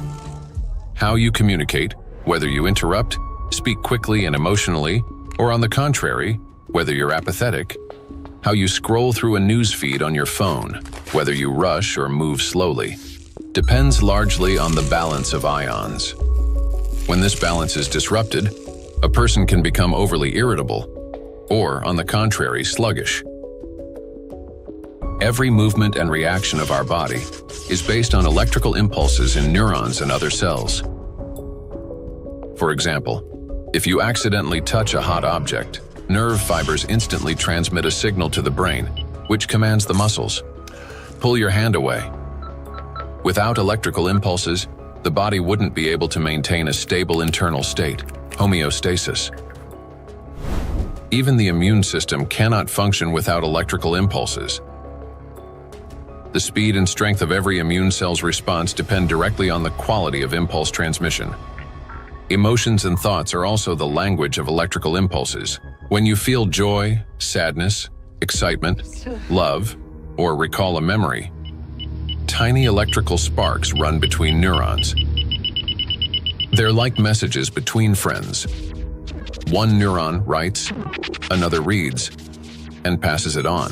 How you communicate, whether you interrupt, speak quickly and emotionally, or on the contrary, whether you're apathetic, how you scroll through a news feed on your phone, whether you rush or move slowly, depends largely on the balance of ions. When this balance is disrupted, a person can become overly irritable, or, on the contrary, sluggish. Every movement and reaction of our body is based on electrical impulses in neurons and other cells. For example, if you accidentally touch a hot object, nerve fibers instantly transmit a signal to the brain, which commands the muscles. Pull your hand away. Without electrical impulses, the body wouldn't be able to maintain a stable internal state, homeostasis. Even the immune system cannot function without electrical impulses. The speed and strength of every immune cell's response depend directly on the quality of impulse transmission. Emotions and thoughts are also the language of electrical impulses. When you feel joy, sadness, excitement, love, or recall a memory, tiny electrical sparks run between neurons. They're like messages between friends. One neuron writes, another reads, and passes it on.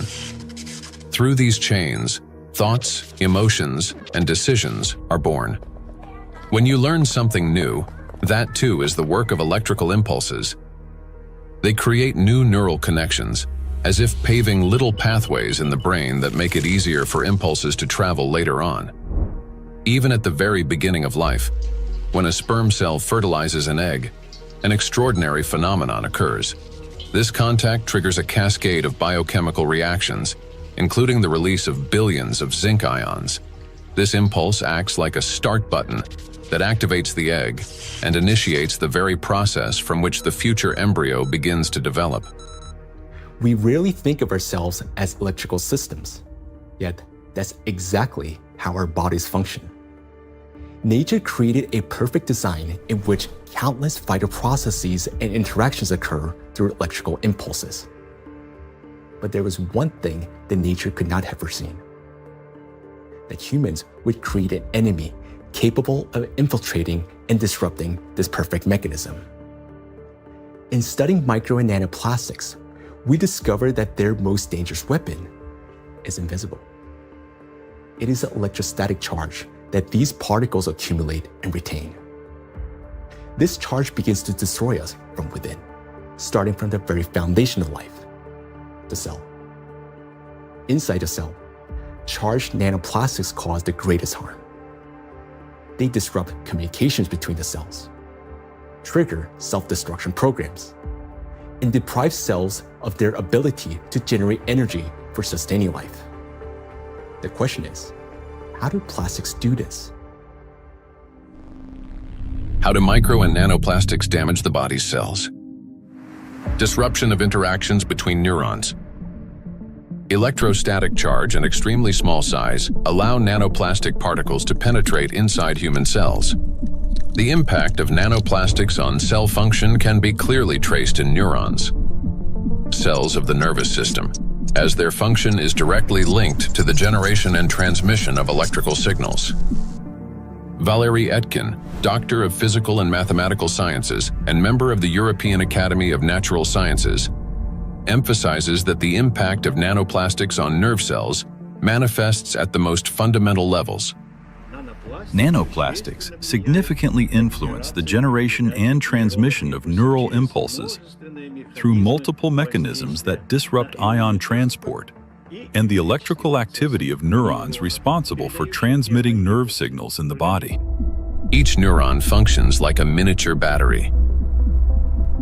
Through these chains, thoughts, emotions, and decisions are born. When you learn something new, that too is the work of electrical impulses. They create new neural connections, as if paving little pathways in the brain that make it easier for impulses to travel later on. Even at the very beginning of life, when a sperm cell fertilizes an egg, an extraordinary phenomenon occurs. This contact triggers a cascade of biochemical reactions, including the release of billions of zinc ions. This impulse acts like a start button that activates the egg and initiates the very process from which the future embryo begins to develop. We rarely think of ourselves as electrical systems, yet that's exactly how our bodies function. Nature created a perfect design in which countless vital processes and interactions occur through electrical impulses. But there was one thing that nature could not have foreseen: that humans would create an enemy capable of infiltrating and disrupting this perfect mechanism. In studying micro and nanoplastics, we discovered that their most dangerous weapon is invisible. It is the electrostatic charge that these particles accumulate and retain. This charge begins to destroy us from within, starting from the very foundation of life, the cell. Inside the cell, charged nanoplastics cause the greatest harm. They disrupt communications between the cells, trigger self-destruction programs, and deprive cells of their ability to generate energy for sustaining life. The question is, how do plastics do this? How do micro and nanoplastics damage the body's cells? Disruption of interactions between neurons. Electrostatic charge and extremely small size allow nanoplastic particles to penetrate inside human cells. The impact of nanoplastics on cell function can be clearly traced in neurons, cells of the nervous system, as their function is directly linked to the generation and transmission of electrical signals. Valérie Etkin, Doctor of Physical and Mathematical Sciences and member of the European Academy of Natural Sciences, emphasizes that the impact of nanoplastics on nerve cells manifests at the most fundamental levels. Nanoplastics significantly influence the generation and transmission of neural impulses through multiple mechanisms that disrupt ion transport and the electrical activity of neurons responsible for transmitting nerve signals in the body. Each neuron functions like a miniature battery.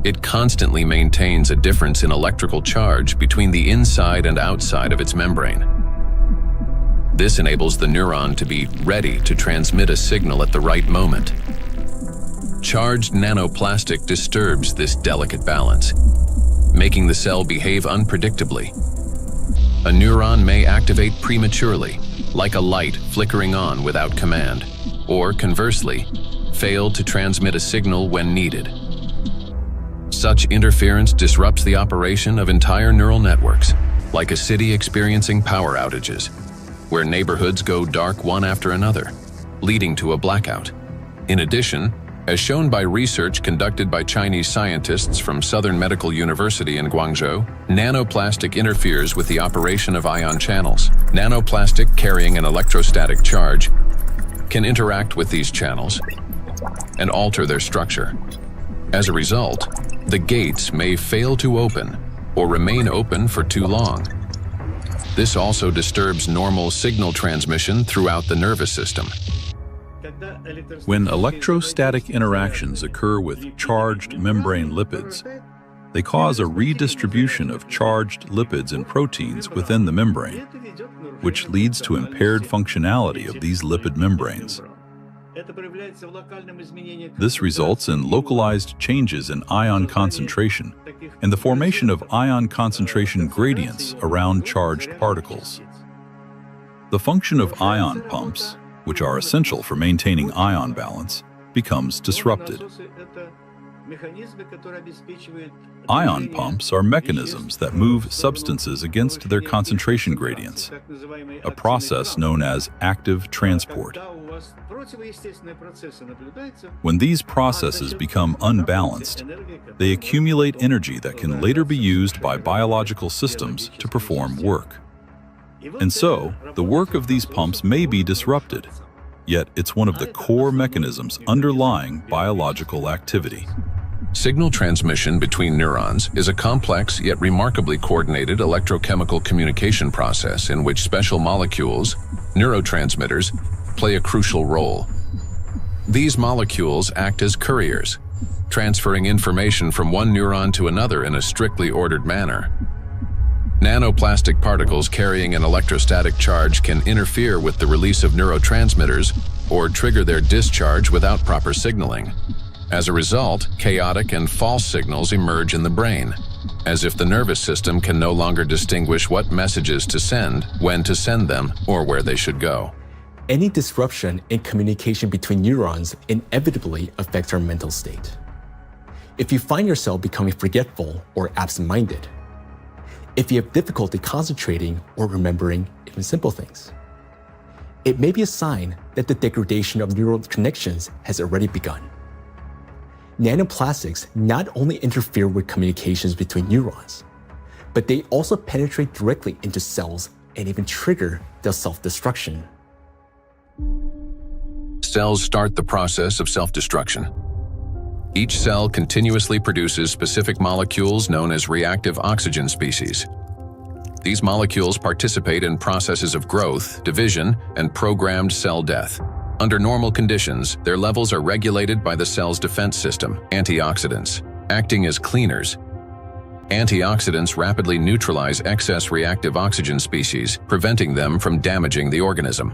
It constantly maintains a difference in electrical charge between the inside and outside of its membrane. This enables the neuron to be ready to transmit a signal at the right moment. Charged nanoplastic disturbs this delicate balance, making the cell behave unpredictably. A neuron may activate prematurely, like a light flickering on without command, or conversely, fail to transmit a signal when needed. Such interference disrupts the operation of entire neural networks, like a city experiencing power outages, where neighborhoods go dark one after another, leading to a blackout. In addition, as shown by research conducted by Chinese scientists from Southern Medical University in Guangzhou, nanoplastic interferes with the operation of ion channels. Nanoplastic carrying an electrostatic charge can interact with these channels and alter their structure. As a result, the gates may fail to open or remain open for too long. This also disturbs normal signal transmission throughout the nervous system. When electrostatic interactions occur with charged membrane lipids, they cause a redistribution of charged lipids and proteins within the membrane, which leads to impaired functionality of these lipid membranes. This results in localized changes in ion concentration and the formation of ion concentration gradients around charged particles. The function of ion pumps, which are essential for maintaining ion balance, becomes disrupted. Ion pumps are mechanisms that move substances against their concentration gradients, a process known as active transport. When these processes become unbalanced, they accumulate energy that can later be used by biological systems to perform work. And so, the work of these pumps may be disrupted, yet it's one of the core mechanisms underlying biological activity. Signal transmission between neurons is a complex yet remarkably coordinated electrochemical communication process in which special molecules, neurotransmitters, play a crucial role. These molecules act as couriers, transferring information from one neuron to another in a strictly ordered manner. Nanoplastic particles carrying an electrostatic charge can interfere with the release of neurotransmitters or trigger their discharge without proper signaling. As a result, chaotic and false signals emerge in the brain, as if the nervous system can no longer distinguish what messages to send, when to send them, or where they should go. Any disruption in communication between neurons inevitably affects our mental state. If you find yourself becoming forgetful or absent-minded, if you have difficulty concentrating or remembering even simple things, it may be a sign that the degradation of neural connections has already begun. Nanoplastics not only interfere with communications between neurons, but they also penetrate directly into cells and even trigger their self-destruction. Cells start the process of self-destruction. Each cell continuously produces specific molecules known as reactive oxygen species. These molecules participate in processes of growth, division, and programmed cell death. Under normal conditions, their levels are regulated by the cell's defense system, antioxidants, acting as cleaners. Antioxidants rapidly neutralize excess reactive oxygen species, preventing them from damaging the organism.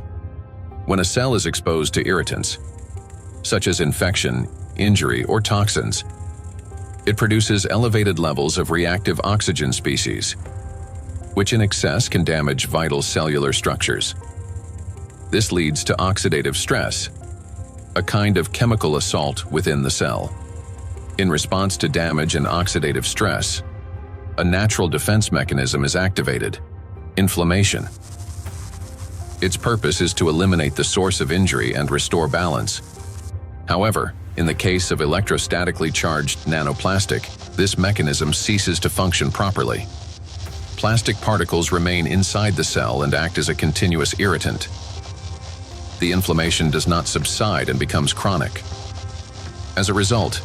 When a cell is exposed to irritants, such as infection, injury, or toxins, it produces elevated levels of reactive oxygen species, which in excess can damage vital cellular structures. This leads to oxidative stress, a kind of chemical assault within the cell. In response to damage and oxidative stress, a natural defense mechanism is activated: inflammation. Its purpose is to eliminate the source of injury and restore balance. However, in the case of electrostatically charged nanoplastic, this mechanism ceases to function properly. Plastic particles remain inside the cell and act as a continuous irritant. The inflammation does not subside and becomes chronic. As a result,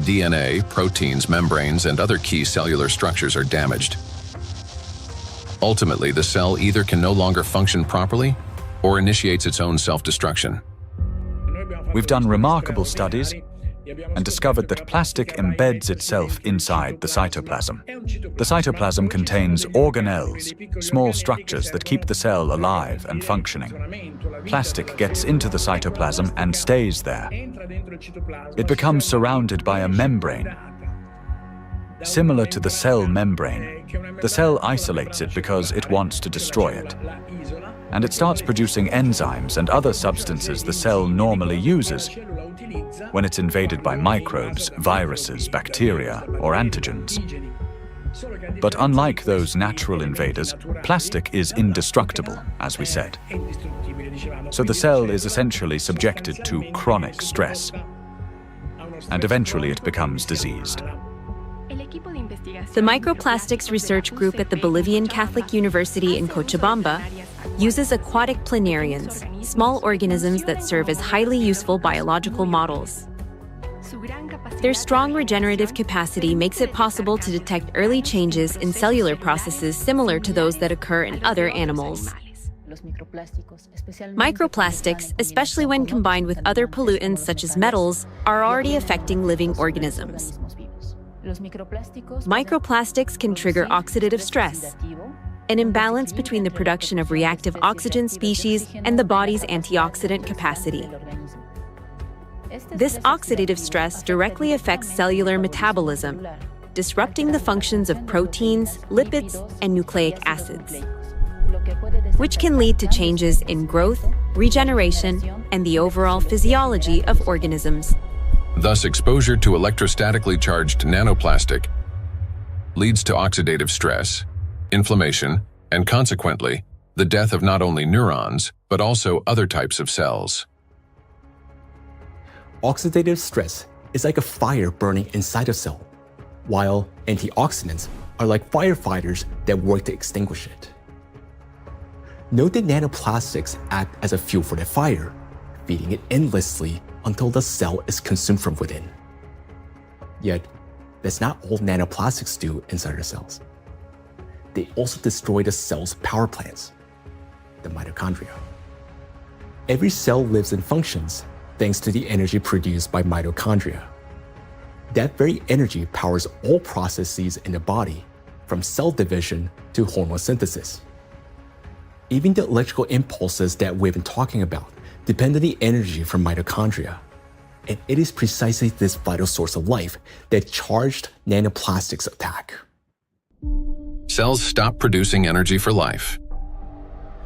DNA, proteins, membranes, and other key cellular structures are damaged. Ultimately, the cell either can no longer function properly or initiates its own self-destruction. We've done remarkable studies and discovered that plastic embeds itself inside the cytoplasm. The cytoplasm contains organelles, small structures that keep the cell alive and functioning. Plastic gets into the cytoplasm and stays there. It becomes surrounded by a membrane. Similar to the cell membrane, the cell isolates it because it wants to destroy it. And it starts producing enzymes and other substances the cell normally uses when it's invaded by microbes, viruses, bacteria, or antigens. But unlike those natural invaders, plastic is indestructible, as we said. So the cell is essentially subjected to chronic stress, and eventually it becomes diseased. The Microplastics Research Group at the Bolivian Catholic University in Cochabamba uses aquatic planarians, small organisms that serve as highly useful biological models. Their strong regenerative capacity makes it possible to detect early changes in cellular processes similar to those that occur in other animals. Microplastics, especially when combined with other pollutants such as metals, are already affecting living organisms. Microplastics can trigger oxidative stress, an imbalance between the production of reactive oxygen species and the body's antioxidant capacity. This oxidative stress directly affects cellular metabolism, disrupting the functions of proteins, lipids, and nucleic acids, which can lead to changes in growth, regeneration, and the overall physiology of organisms. Thus, exposure to electrostatically charged nanoplastic leads to oxidative stress, inflammation, and consequently, the death of not only neurons, but also other types of cells. Oxidative stress is like a fire burning inside a cell, while antioxidants are like firefighters that work to extinguish it. Note that nanoplastics act as a fuel for the fire, feeding it endlessly until the cell is consumed from within. Yet, that's not all nanoplastics do inside our cells. They also destroy the cell's power plants, the mitochondria. Every cell lives and functions thanks to the energy produced by mitochondria. That very energy powers all processes in the body, from cell division to hormone synthesis. Even the electrical impulses that we've been talking about depend on the energy from mitochondria. And it is precisely this vital source of life that charged nanoplastics attack. Cells stop producing energy for life.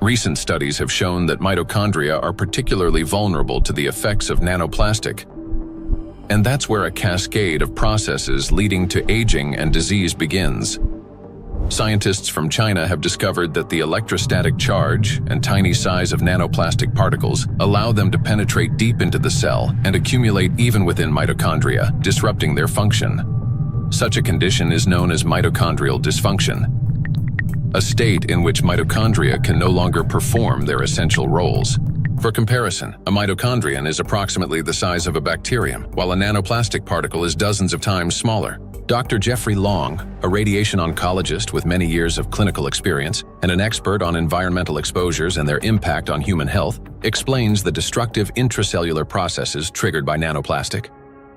Recent studies have shown that mitochondria are particularly vulnerable to the effects of nanoplastic. And that's where a cascade of processes leading to aging and disease begins. Scientists from China have discovered that the electrostatic charge and tiny size of nanoplastic particles allow them to penetrate deep into the cell and accumulate even within mitochondria, disrupting their function. Such a condition is known as mitochondrial dysfunction, a state in which mitochondria can no longer perform their essential roles. For comparison, a mitochondrion is approximately the size of a bacterium, while a nanoplastic particle is dozens of times smaller. Dr. Jeffrey Long, a radiation oncologist with many years of clinical experience and an expert on environmental exposures and their impact on human health, explains the destructive intracellular processes triggered by nanoplastic.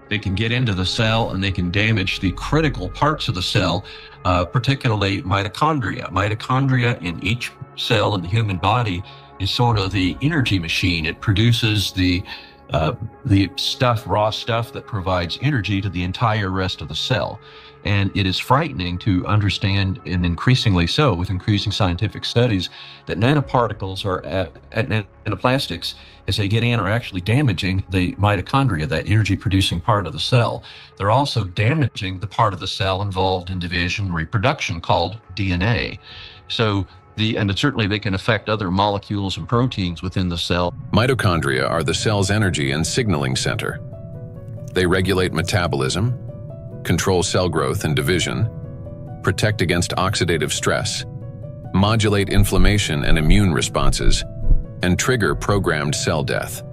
They can get into the cell and they can damage the critical parts of the cell, particularly mitochondria. Mitochondria in each cell in the human body is sort of the energy machine. It produces the stuff, raw stuff that provides energy to the entire rest of the cell. And it is frightening to understand, and increasingly so with increasing scientific studies, that nanoparticles nanoplastics, as they get in, are actually damaging the mitochondria, that energy-producing part of the cell. They're also damaging the part of the cell involved in division and reproduction called DNA. And certainly they can affect other molecules and proteins within the cell. Mitochondria are the cell's energy and signaling center. They regulate metabolism, control cell growth and division, protect against oxidative stress, modulate inflammation and immune responses, and trigger programmed cell death.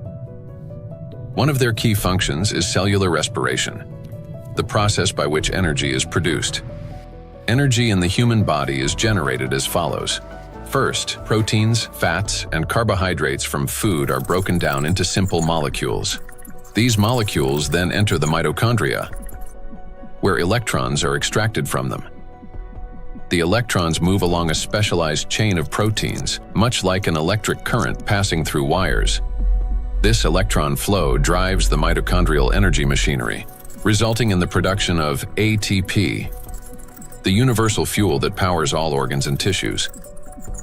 One of their key functions is cellular respiration, the process by which energy is produced. Energy in the human body is generated as follows. First, proteins, fats, and carbohydrates from food are broken down into simple molecules. These molecules then enter the mitochondria, where electrons are extracted from them. The electrons move along a specialized chain of proteins, much like an electric current passing through wires. This electron flow drives the mitochondrial energy machinery, resulting in the production of ATP, the universal fuel that powers all organs and tissues.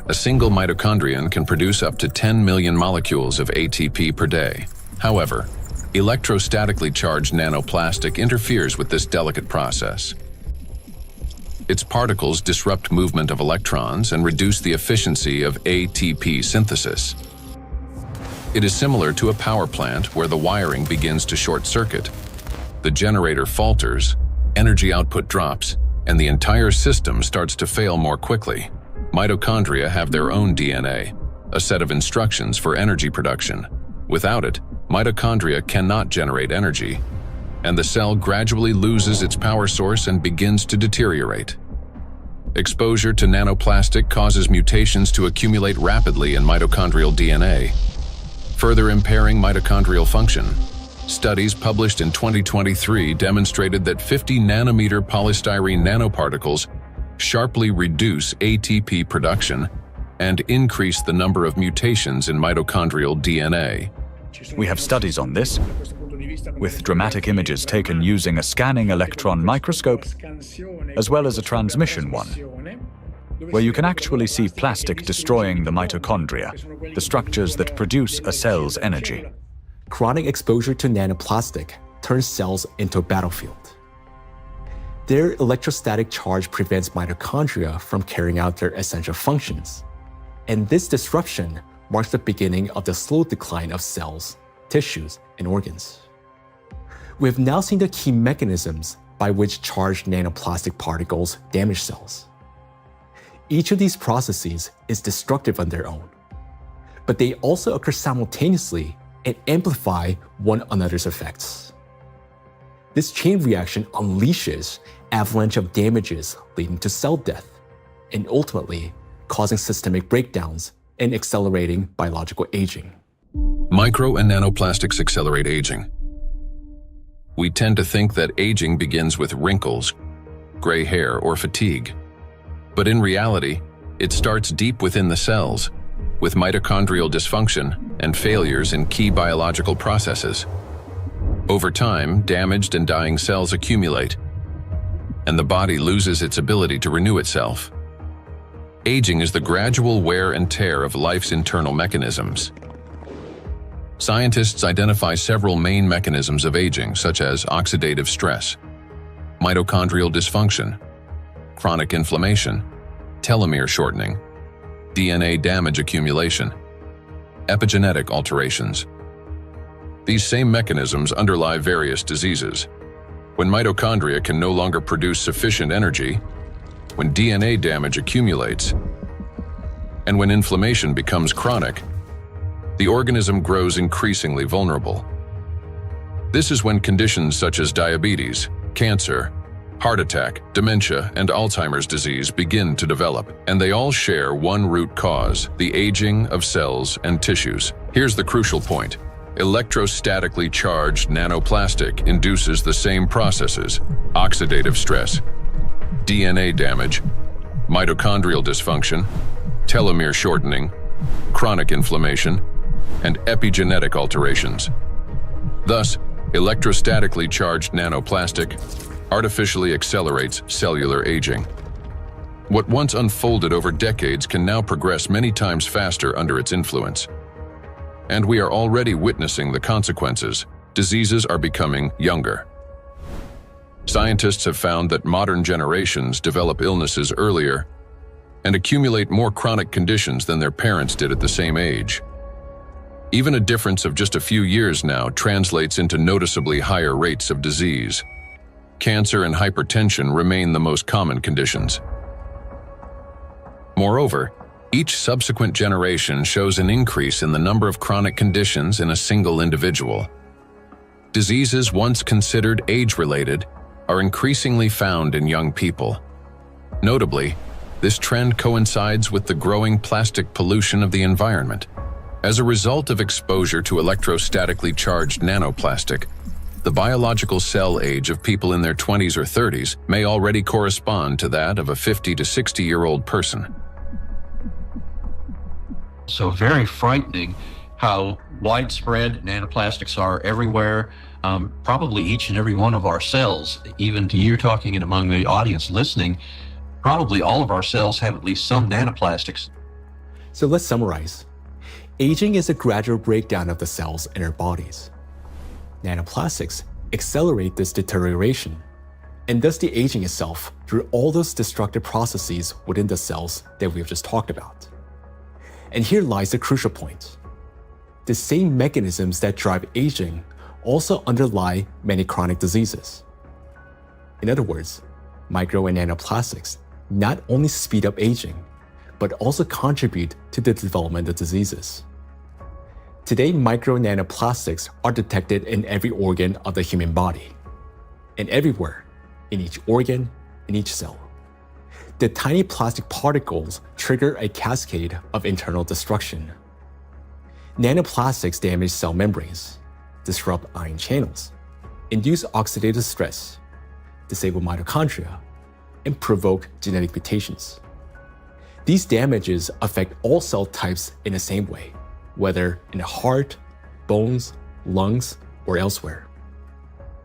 A single mitochondrion can produce up to 10 million molecules of ATP per day. However, electrostatically charged nanoplastic interferes with this delicate process. Its particles disrupt movement of electrons and reduce the efficiency of ATP synthesis. It is similar to a power plant where the wiring begins to short circuit. The generator falters, energy output drops, and the entire system starts to fail more quickly. Mitochondria have their own DNA, a set of instructions for energy production. Without it, mitochondria cannot generate energy, and the cell gradually loses its power source and begins to deteriorate. Exposure to nanoplastic causes mutations to accumulate rapidly in mitochondrial DNA, further impairing mitochondrial function. Studies published in 2023 demonstrated that 50 nanometer polystyrene nanoparticles sharply reduce ATP production and increase the number of mutations in mitochondrial DNA. We have studies on this, with dramatic images taken using a scanning electron microscope, as well as a transmission one, where you can actually see plastic destroying the mitochondria, the structures that produce a cell's energy. Chronic exposure to nanoplastic turns cells into a battlefield. Their electrostatic charge prevents mitochondria from carrying out their essential functions. And this disruption marks the beginning of the slow decline of cells, tissues, and organs. We have now seen the key mechanisms by which charged nanoplastic particles damage cells. Each of these processes is destructive on their own, but they also occur simultaneously and amplify one another's effects. This chain reaction unleashes avalanche of damages leading to cell death, and ultimately causing systemic breakdowns and accelerating biological aging. Micro and nanoplastics accelerate aging. We tend to think that aging begins with wrinkles, gray hair, or fatigue. But in reality, it starts deep within the cells, with mitochondrial dysfunction and failures in key biological processes. Over time, damaged and dying cells accumulate, and the body loses its ability to renew itself. Aging is the gradual wear and tear of life's internal mechanisms. Scientists identify several main mechanisms of aging, such as oxidative stress, mitochondrial dysfunction, chronic inflammation, telomere shortening, DNA damage accumulation, epigenetic alterations. These same mechanisms underlie various diseases. When mitochondria can no longer produce sufficient energy, when DNA damage accumulates, and when inflammation becomes chronic, the organism grows increasingly vulnerable. This is when conditions such as diabetes, cancer, heart attack, dementia, and Alzheimer's disease begin to develop, and they all share one root cause: the aging of cells and tissues. Here's the crucial point. Electrostatically charged nanoplastic induces the same processes: oxidative stress, DNA damage, mitochondrial dysfunction, telomere shortening, chronic inflammation, and epigenetic alterations. Thus, electrostatically charged nanoplastic artificially accelerates cellular aging. What once unfolded over decades can now progress many times faster under its influence. And we are already witnessing the consequences. Diseases are becoming younger. Scientists have found that modern generations develop illnesses earlier and accumulate more chronic conditions than their parents did at the same age. Even a difference of just a few years now translates into noticeably higher rates of disease. Cancer and hypertension remain the most common conditions. Moreover, each subsequent generation shows an increase in the number of chronic conditions in a single individual. Diseases once considered age-related are increasingly found in young people. Notably, this trend coincides with the growing plastic pollution of the environment. As a result of exposure to electrostatically charged nanoplastic, the biological cell age of people in their 20s or 30s may already correspond to that of a 50 to 60-year-old person. So very frightening how widespread nanoplastics are everywhere. Probably each and every one of our cells, even to you talking and among the audience listening, probably all of our cells have at least some nanoplastics. So let's summarize. Aging is a gradual breakdown of the cells in our bodies. Nanoplastics accelerate this deterioration, and thus the aging itself through all those destructive processes within the cells that we've just talked about. And here lies the crucial point. The same mechanisms that drive aging also underlie many chronic diseases. In other words, micro and nanoplastics not only speed up aging, but also contribute to the development of diseases. Today, micro and nanoplastics are detected in every organ of the human body, and everywhere, in each organ, in each cell. The tiny plastic particles trigger a cascade of internal destruction. Nanoplastics damage cell membranes, disrupt ion channels, induce oxidative stress, disable mitochondria, and provoke genetic mutations. These damages affect all cell types in the same way, whether in the heart, bones, lungs, or elsewhere.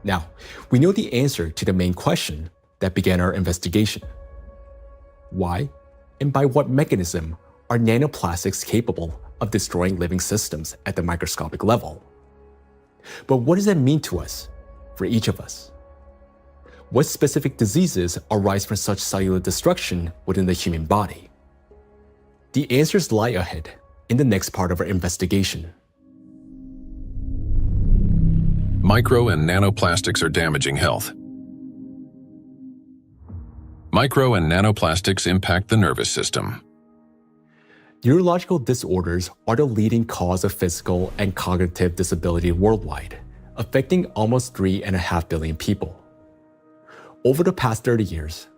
Now, we know the answer to the main question that began our investigation. Why and by what mechanism are nanoplastics capable of destroying living systems at the microscopic level? But what does that mean to us, for each of us? What specific diseases arise from such cellular destruction within the human body? The answers lie ahead in the next part of our investigation. Micro and nanoplastics are damaging health. Micro and nanoplastics impact the nervous system. Neurological disorders are the leading cause of physical and cognitive disability worldwide, affecting almost 3.5 billion people. Over the past 30 years,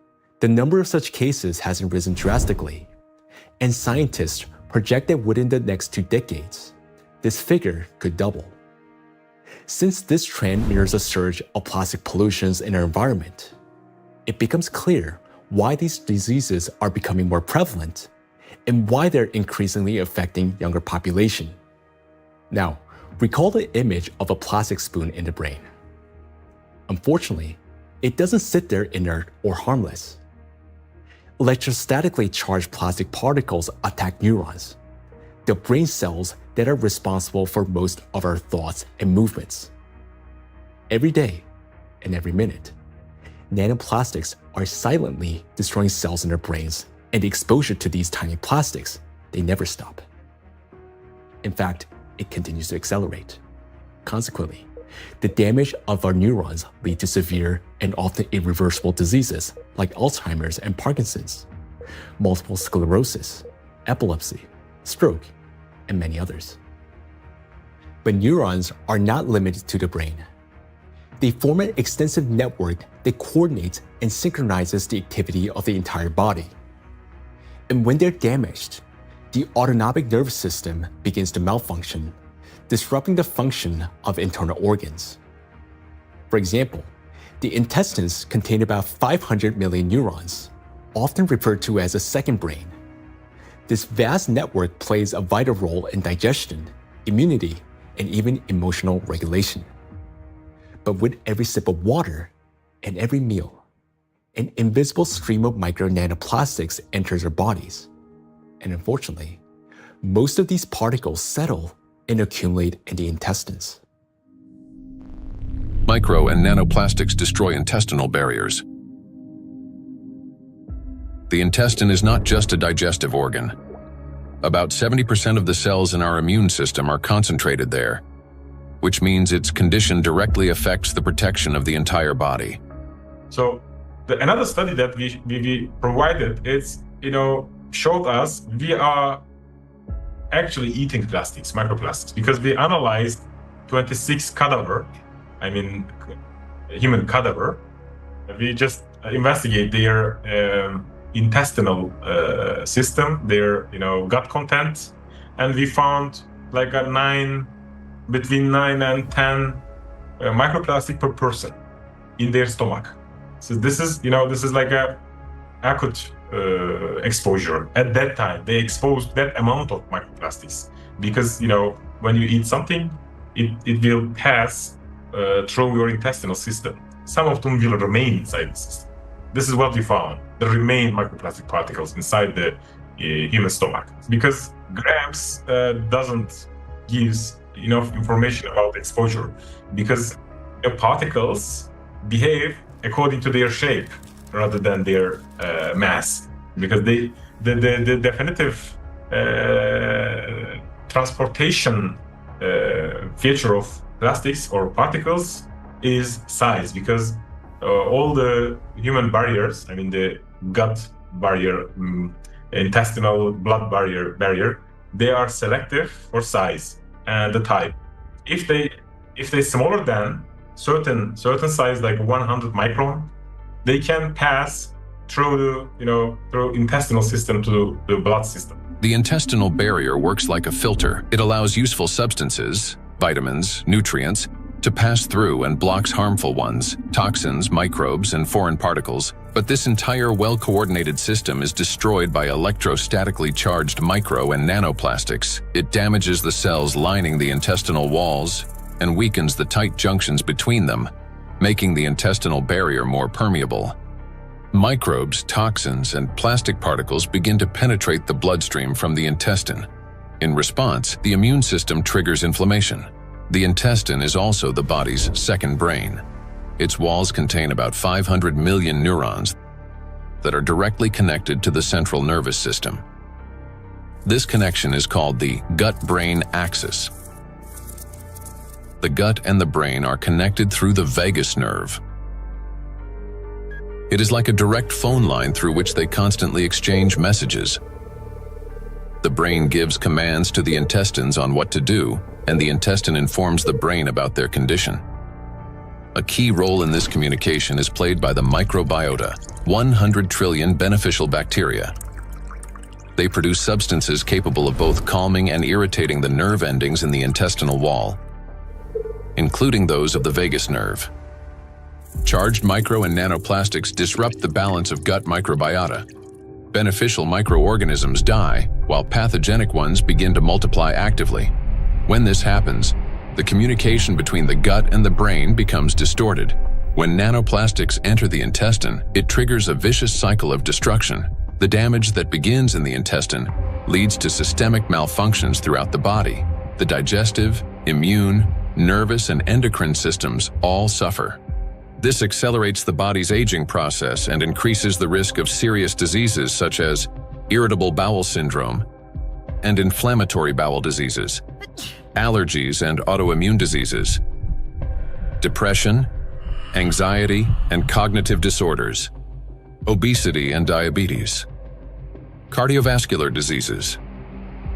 the number of such cases has risen drastically, and scientists project that within the next 2 decades, this figure could double. Since this trend mirrors a surge of plastic pollutions in our environment, it becomes clear why these diseases are becoming more prevalent and why they're increasingly affecting younger population. Now, recall the image of a plastic spoon in the brain. Unfortunately, it doesn't sit there inert or harmless. Electrostatically charged plastic particles attack neurons, the brain cells that are responsible for most of our thoughts and movements. Every day and every minute, nanoplastics are silently destroying cells in our brains, and the exposure to these tiny plastics, they never stop. In fact, it continues to accelerate. Consequently, the damage of our neurons lead to severe and often irreversible diseases like Alzheimer's and Parkinson's, multiple sclerosis, epilepsy, stroke, and many others. But neurons are not limited to the brain. They form an extensive network that coordinates and synchronizes the activity of the entire body. And when they're damaged, the autonomic nervous system begins to malfunction, disrupting the function of internal organs. For example, the intestines contain about 500 million neurons, often referred to as a second brain. This vast network plays a vital role in digestion, immunity, and even emotional regulation. But with every sip of water and every meal, an invisible stream of micro nanoplastics enters our bodies. And unfortunately, most of these particles settle and accumulate in the intestines. Micro and nanoplastics destroy intestinal barriers. The intestine is not just a digestive organ. About 70% of the cells in our immune system are concentrated there, which means its condition directly affects the protection of the entire body. So another study that we provided showed us we are actually eating plastics, microplastics, because we analyzed 26 human cadaver. We just investigate their intestinal system, their gut content, and we found like between 9 and 10 microplastic per person in their stomach. So this is like a acute exposure. At that time, they exposed that amount of microplastics because, when you eat something, it will pass through your intestinal system. Some of them will remain inside the system. This is what we found. There remain microplastic particles inside the human stomach because grams doesn't give enough information about exposure because the particles behave according to their shape rather than their mass, because the definitive transportation feature of plastics or particles is size, because all the human barriers, the gut barrier, intestinal blood barrier, they are selective for size and the type. If they smaller than certain size, like 100 micron, they can pass through through intestinal system to the blood system. The intestinal barrier works like a filter. It allows useful substances, vitamins, nutrients, to pass through and blocks harmful ones, toxins, microbes, and foreign particles. But this entire well-coordinated system is destroyed by electrostatically charged micro and nanoplastics. It damages the cells lining the intestinal walls and weakens the tight junctions between them, making the intestinal barrier more permeable. Microbes, toxins, and plastic particles begin to penetrate the bloodstream from the intestine. In response, the immune system triggers inflammation. The intestine is also the body's second brain. Its walls contain about 500 million neurons that are directly connected to the central nervous system. This connection is called the gut-brain axis. The gut and the brain are connected through the vagus nerve. It is like a direct phone line through which they constantly exchange messages. The brain gives commands to the intestines on what to do, and the intestine informs the brain about their condition. A key role in this communication is played by the microbiota, 100 trillion beneficial bacteria. They produce substances capable of both calming and irritating the nerve endings in the intestinal wall, including those of the vagus nerve. Charged micro and nanoplastics disrupt the balance of gut microbiota. Beneficial microorganisms die, while pathogenic ones begin to multiply actively. When this happens, the communication between the gut and the brain becomes distorted. When nanoplastics enter the intestine, it triggers a vicious cycle of destruction. The damage that begins in the intestine leads to systemic malfunctions throughout the body. The digestive, immune, nervous, and endocrine systems all suffer. This accelerates the body's aging process and increases the risk of serious diseases such as irritable bowel syndrome and inflammatory bowel diseases, allergies and autoimmune diseases, depression, anxiety and cognitive disorders, obesity and diabetes, cardiovascular diseases,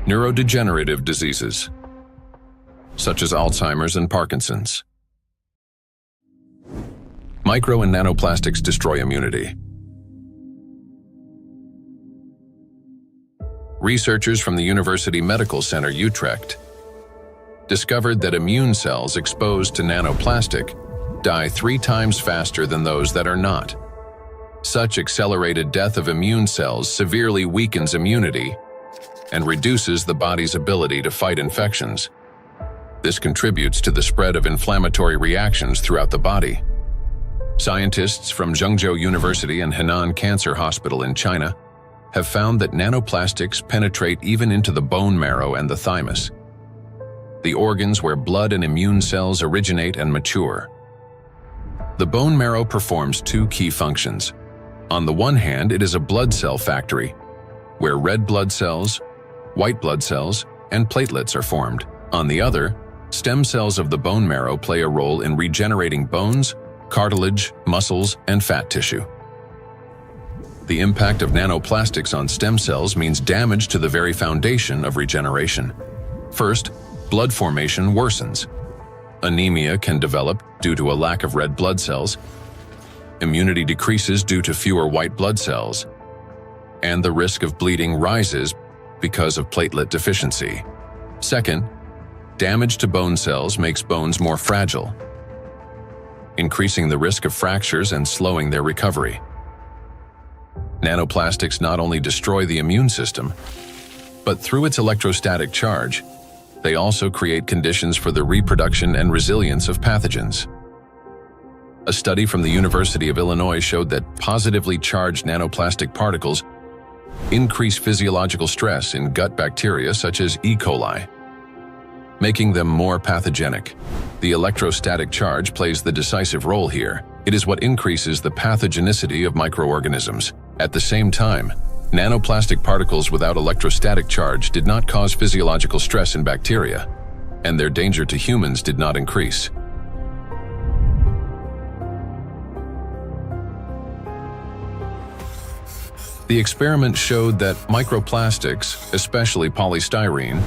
neurodegenerative diseases, such as Alzheimer's and Parkinson's. Micro and nanoplastics destroy immunity. Researchers from the University Medical Center Utrecht discovered that immune cells exposed to nanoplastic die 3 times faster than those that are not. Such accelerated death of immune cells severely weakens immunity and reduces the body's ability to fight infections. This contributes to the spread of inflammatory reactions throughout the body. Scientists from Zhengzhou University and Henan Cancer Hospital in China have found that nanoplastics penetrate even into the bone marrow and the thymus, the organs where blood and immune cells originate and mature. The bone marrow performs 2 key functions. On the one hand, it is a blood cell factory, where red blood cells, white blood cells, and platelets are formed. On the other, stem cells of the bone marrow play a role in regenerating bones, cartilage, muscles, and fat tissue. The impact of nanoplastics on stem cells means damage to the very foundation of regeneration. First, blood formation worsens. Anemia can develop due to a lack of red blood cells. Immunity decreases due to fewer white blood cells. And the risk of bleeding rises because of platelet deficiency. Second, Damage to bone cells makes bones more fragile, increasing the risk of fractures and slowing their recovery. Nanoplastics not only destroy the immune system, but through its electrostatic charge, they also create conditions for the reproduction and resilience of pathogens. A study from the University of Illinois showed that positively charged nanoplastic particles increase physiological stress in gut bacteria such as E. coli, making them more pathogenic. The electrostatic charge plays the decisive role here. It is what increases the pathogenicity of microorganisms. At the same time, nanoplastic particles without electrostatic charge did not cause physiological stress in bacteria, and their danger to humans did not increase. The experiment showed that microplastics, especially polystyrene,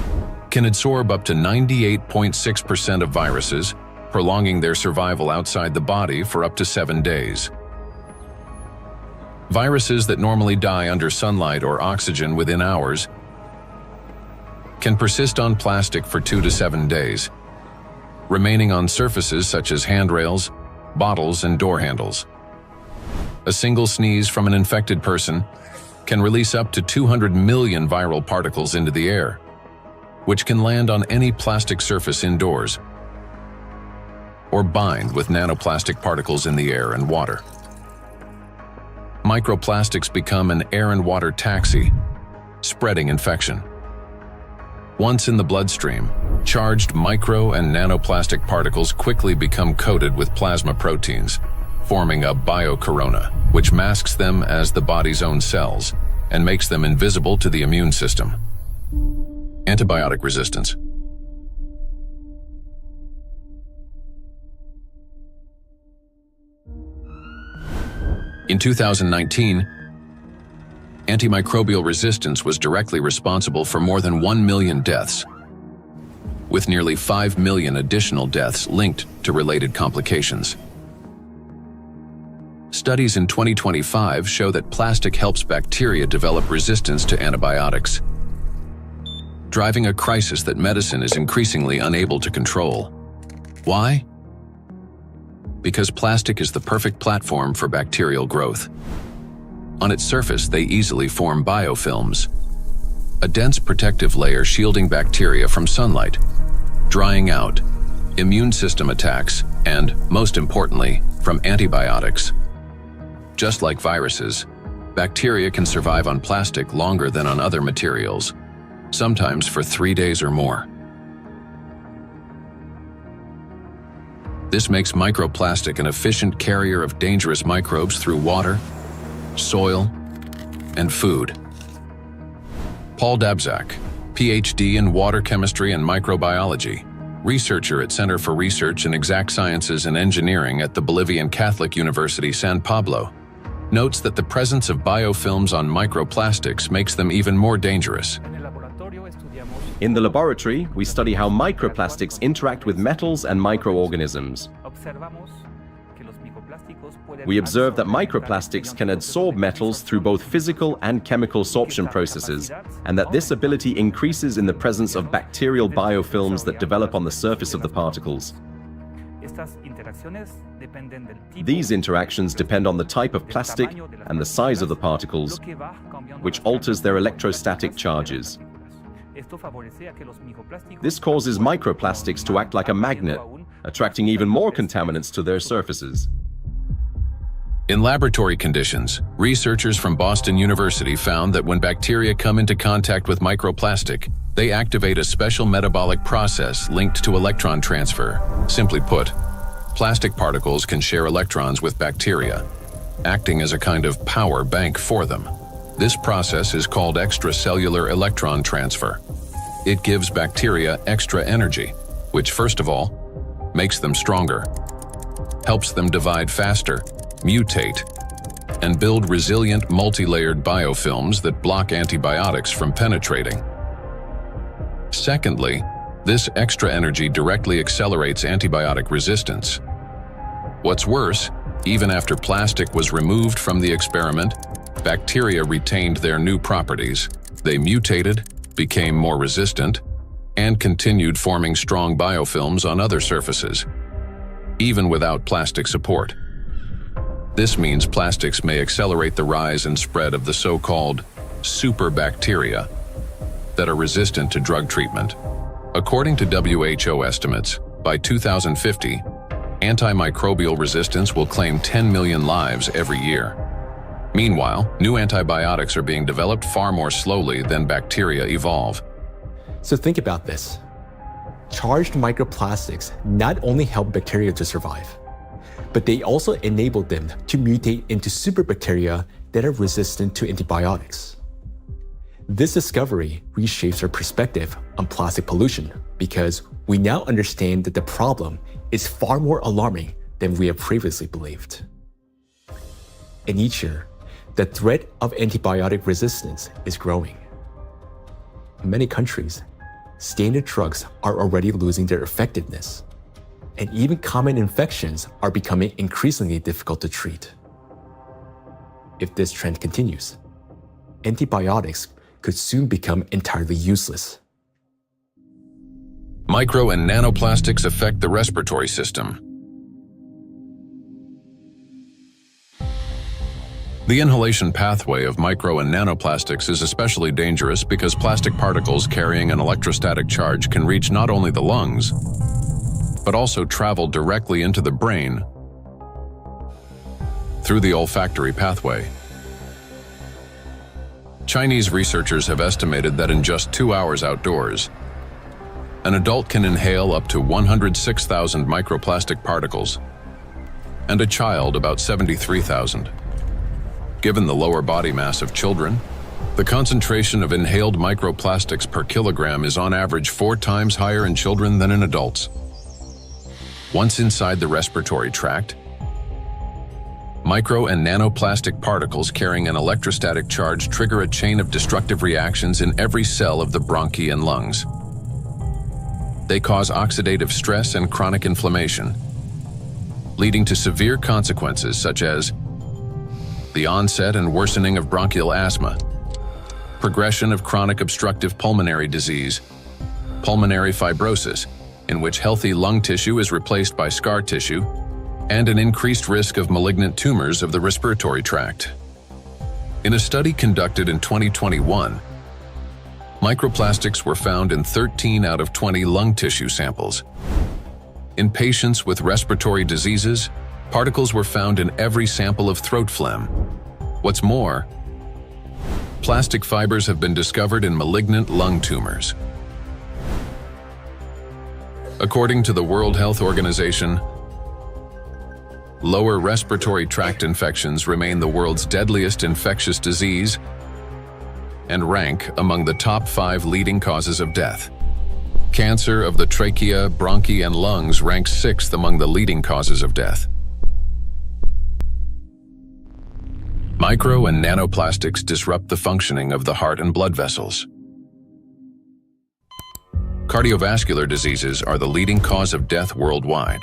can absorb up to 98.6% of viruses, prolonging their survival outside the body for up to 7 days. Viruses that normally die under sunlight or oxygen within hours can persist on plastic for 2 to 7 days, remaining on surfaces such as handrails, bottles, and door handles. A single sneeze from an infected person can release up to 200 million viral particles into the air, which can land on any plastic surface indoors or bind with nanoplastic particles in the air and water. Microplastics become an air and water taxi, spreading infection. Once in the bloodstream, charged micro and nanoplastic particles quickly become coated with plasma proteins, forming a biocorona, which masks them as the body's own cells and makes them invisible to the immune system. Antibiotic resistance. In 2019, antimicrobial resistance was directly responsible for more than 1 million deaths, with nearly 5 million additional deaths linked to related complications. Studies in 2025 show that plastic helps bacteria develop resistance to antibiotics, driving a crisis that medicine is increasingly unable to control. Why? Because plastic is the perfect platform for bacterial growth. On its surface, they easily form biofilms, a dense protective layer shielding bacteria from sunlight, drying out, immune system attacks, and, most importantly, from antibiotics. Just like viruses, bacteria can survive on plastic longer than on other materials, sometimes for 3 days or more. This makes microplastic an efficient carrier of dangerous microbes through water, soil, and food. Paul Dabzak, PhD in water chemistry and microbiology, researcher at Center for Research in Exact Sciences and Engineering at the Bolivian Catholic University San Pablo, notes that the presence of biofilms on microplastics makes them even more dangerous. In the laboratory, we study how microplastics interact with metals and microorganisms. We observe that microplastics can adsorb metals through both physical and chemical sorption processes, and that this ability increases in the presence of bacterial biofilms that develop on the surface of the particles. These interactions depend on the type of plastic and the size of the particles, which alters their electrostatic charges. This causes microplastics to act like a magnet, attracting even more contaminants to their surfaces. In laboratory conditions, researchers from Boston University found that when bacteria come into contact with microplastic, they activate a special metabolic process linked to electron transfer. Simply put, plastic particles can share electrons with bacteria, acting as a kind of power bank for them. This process is called extracellular electron transfer. It gives bacteria extra energy, which first of all, makes them stronger, helps them divide faster, mutate, and build resilient multi-layered biofilms that block antibiotics from penetrating. Secondly, this extra energy directly accelerates antibiotic resistance. What's worse, even after plastic was removed from the experiment, bacteria retained their new properties. They mutated, became more resistant, and continued forming strong biofilms on other surfaces, even without plastic support. This means plastics may accelerate the rise and spread of the so-called superbacteria that are resistant to drug treatment. According to WHO estimates, by 2050, antimicrobial resistance will claim 10 million lives every year. Meanwhile, new antibiotics are being developed far more slowly than bacteria evolve. So think about this. Charged microplastics not only help bacteria to survive, but they also enable them to mutate into superbacteria that are resistant to antibiotics. This discovery reshapes our perspective on plastic pollution because we now understand that the problem is far more alarming than we have previously believed. And each year, the threat of antibiotic resistance is growing. In many countries, standard drugs are already losing their effectiveness, and even common infections are becoming increasingly difficult to treat. If this trend continues, antibiotics could soon become entirely useless. Micro and nanoplastics affect the respiratory system. The inhalation pathway of micro and nanoplastics is especially dangerous because plastic particles carrying an electrostatic charge can reach not only the lungs, but also travel directly into the brain through the olfactory pathway. Chinese researchers have estimated that in just 2 hours outdoors, an adult can inhale up to 106,000 microplastic particles, and a child about 73,000. Given the lower body mass of children, the concentration of inhaled microplastics per kilogram is on average 4 times higher in children than in adults. Once inside the respiratory tract, micro and nanoplastic particles carrying an electrostatic charge trigger a chain of destructive reactions in every cell of the bronchi and lungs. They cause oxidative stress and chronic inflammation, leading to severe consequences such as the onset and worsening of bronchial asthma, progression of chronic obstructive pulmonary disease, pulmonary fibrosis, in which healthy lung tissue is replaced by scar tissue, and an increased risk of malignant tumors of the respiratory tract. In a study conducted in 2021, microplastics were found in 13 out of 20 lung tissue samples. In patients with respiratory diseases, particles were found in every sample of throat phlegm. What's more, plastic fibers have been discovered in malignant lung tumors. According to the World Health Organization, lower respiratory tract infections remain the world's deadliest infectious disease and rank among the top 5 leading causes of death. Cancer of the trachea, bronchi, and lungs ranks 6th among the leading causes of death. Micro and nanoplastics disrupt the functioning of the heart and blood vessels. Cardiovascular diseases are the leading cause of death worldwide.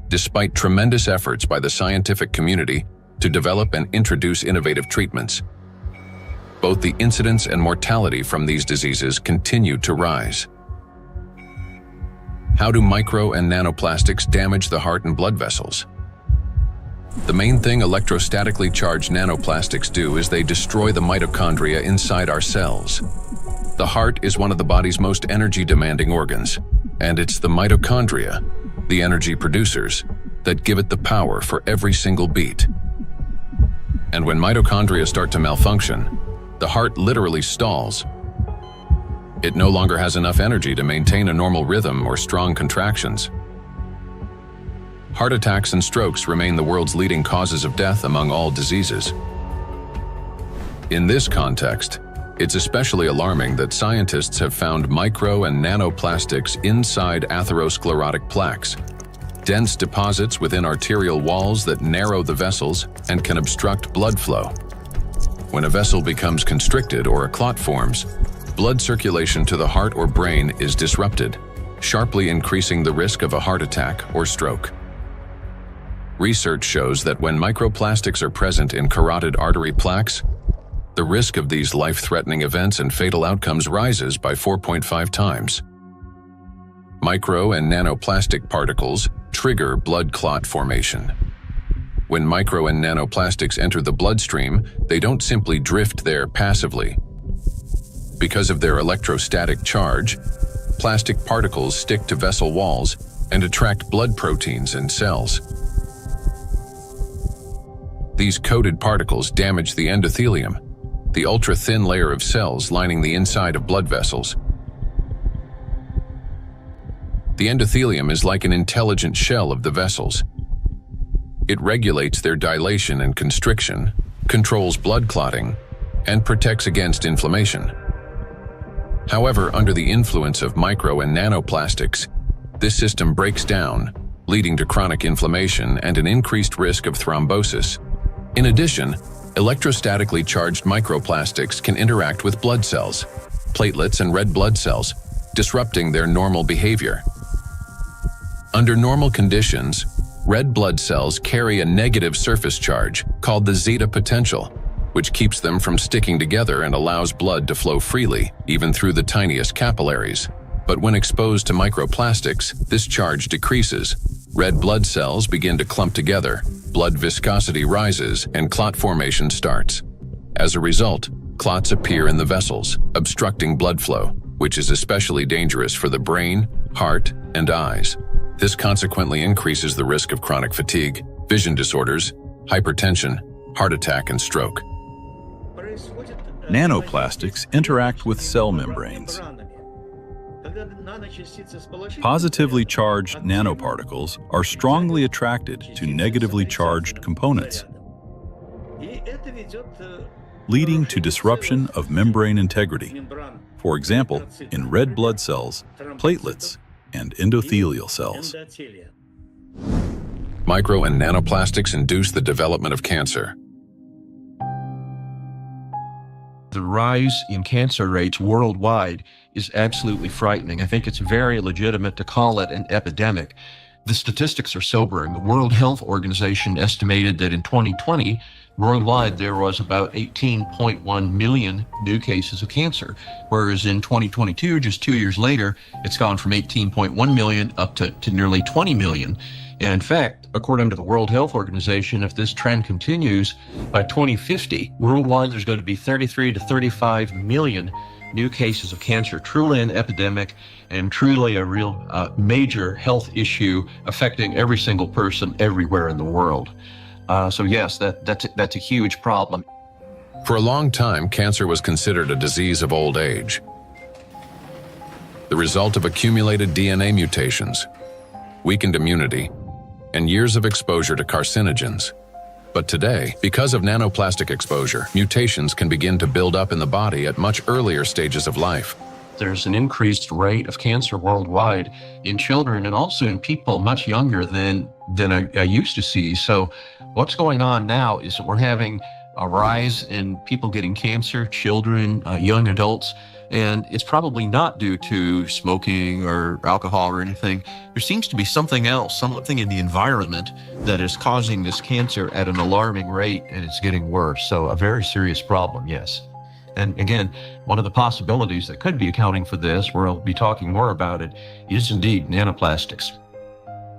Despite tremendous efforts by the scientific community to develop and introduce innovative treatments, both the incidence and mortality from these diseases continue to rise. How do micro and nanoplastics damage the heart and blood vessels? The main thing electrostatically charged nanoplastics do is they destroy the mitochondria inside our cells. The heart is one of the body's most energy-demanding organs, and it's the mitochondria, the energy producers, that give it the power for every single beat. And when mitochondria start to malfunction, the heart literally stalls. It no longer has enough energy to maintain a normal rhythm or strong contractions. Heart attacks and strokes remain the world's leading causes of death among all diseases. In this context, it's especially alarming that scientists have found micro and nanoplastics inside atherosclerotic plaques, dense deposits within arterial walls that narrow the vessels and can obstruct blood flow. When a vessel becomes constricted or a clot forms, blood circulation to the heart or brain is disrupted, sharply increasing the risk of a heart attack or stroke. Research shows that when microplastics are present in carotid artery plaques, the risk of these life-threatening events and fatal outcomes rises by 4.5 times. Micro and nanoplastic particles trigger blood clot formation. When micro and nanoplastics enter the bloodstream, they don't simply drift there passively. Because of their electrostatic charge, plastic particles stick to vessel walls and attract blood proteins and cells. These coated particles damage the endothelium, the ultra-thin layer of cells lining the inside of blood vessels. The endothelium is like an intelligent shell of the vessels. It regulates their dilation and constriction, controls blood clotting, and protects against inflammation. However, under the influence of micro and nanoplastics, this system breaks down, leading to chronic inflammation and an increased risk of thrombosis. In addition, electrostatically charged microplastics can interact with blood cells, platelets and red blood cells, disrupting their normal behavior. Under normal conditions, red blood cells carry a negative surface charge called the zeta potential, which keeps them from sticking together and allows blood to flow freely, even through the tiniest capillaries. But when exposed to microplastics, this charge decreases. Red blood cells begin to clump together, blood viscosity rises, and clot formation starts. As a result, clots appear in the vessels, obstructing blood flow, which is especially dangerous for the brain, heart, and eyes. This consequently increases the risk of chronic fatigue, vision disorders, hypertension, heart attack, and stroke. Nanoplastics interact with cell membranes. Positively charged nanoparticles are strongly attracted to negatively charged components, leading to disruption of membrane integrity, for example, in red blood cells, platelets, and endothelial cells. Micro and nanoplastics induce the development of cancer. The rise in cancer rates worldwide is absolutely frightening. I think it's very legitimate to call it an epidemic. The statistics are sobering. The World Health Organization estimated that in 2020, worldwide there was about 18.1 million new cases of cancer, whereas in 2022, just 2 years later, it's gone from 18.1 million up to nearly 20 million. And in fact, according to the World Health Organization, if this trend continues, by 2050, worldwide there's going to be 33 to 35 million new cases of cancer, truly an epidemic and truly a real major health issue affecting every single person everywhere in the world. So yes, that's a huge problem. For a long time, cancer was considered a disease of old age, the result of accumulated DNA mutations, weakened immunity, and years of exposure to carcinogens. But today, because of nanoplastic exposure, mutations can begin to build up in the body at much earlier stages of life. There's an increased rate of cancer worldwide in children and also in people much younger than I used to see. So what's going on now is that we're having a rise in people getting cancer, children, young adults, and it's probably not due to smoking or alcohol or anything. There seems to be something else, something in the environment that is causing this cancer at an alarming rate, and it's getting worse. So a very serious problem, yes. And again, one of the possibilities that could be accounting for this, where I'll be talking more about it, is indeed nanoplastics.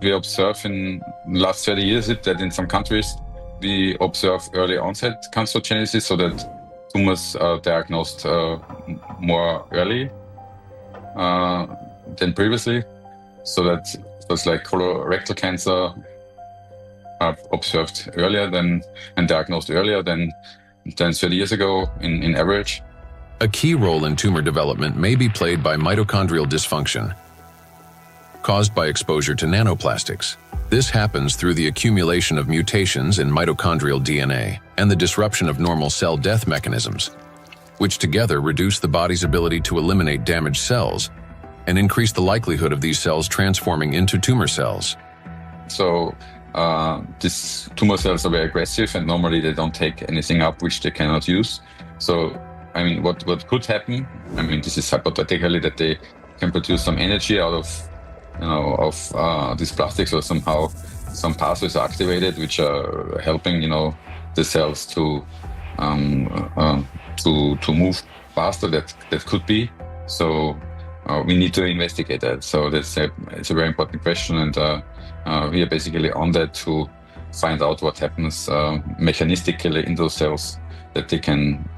We observe in the last 30 years that in some countries we observe early onset cancerogenesis, so that tumors are diagnosed more early than previously. So that was like colorectal cancer observed earlier than and diagnosed earlier than 30 years ago in average. A key role in tumor development may be played by mitochondrial dysfunction, caused by exposure to nanoplastics. This happens through the accumulation of mutations in mitochondrial DNA and the disruption of normal cell death mechanisms, which together reduce the body's ability to eliminate damaged cells and increase the likelihood of these cells transforming into tumor cells. So these tumor cells are very aggressive, and normally they don't take anything up which they cannot use. So, I mean, what could happen? I mean, this is hypothetically that they can produce some energy out of these plastics, or somehow some pathways are activated which are helping the cells to to move faster. That could be. So we need to investigate that. So it's a very important question, and we are basically on that to find out what happens mechanistically in those cells, that they can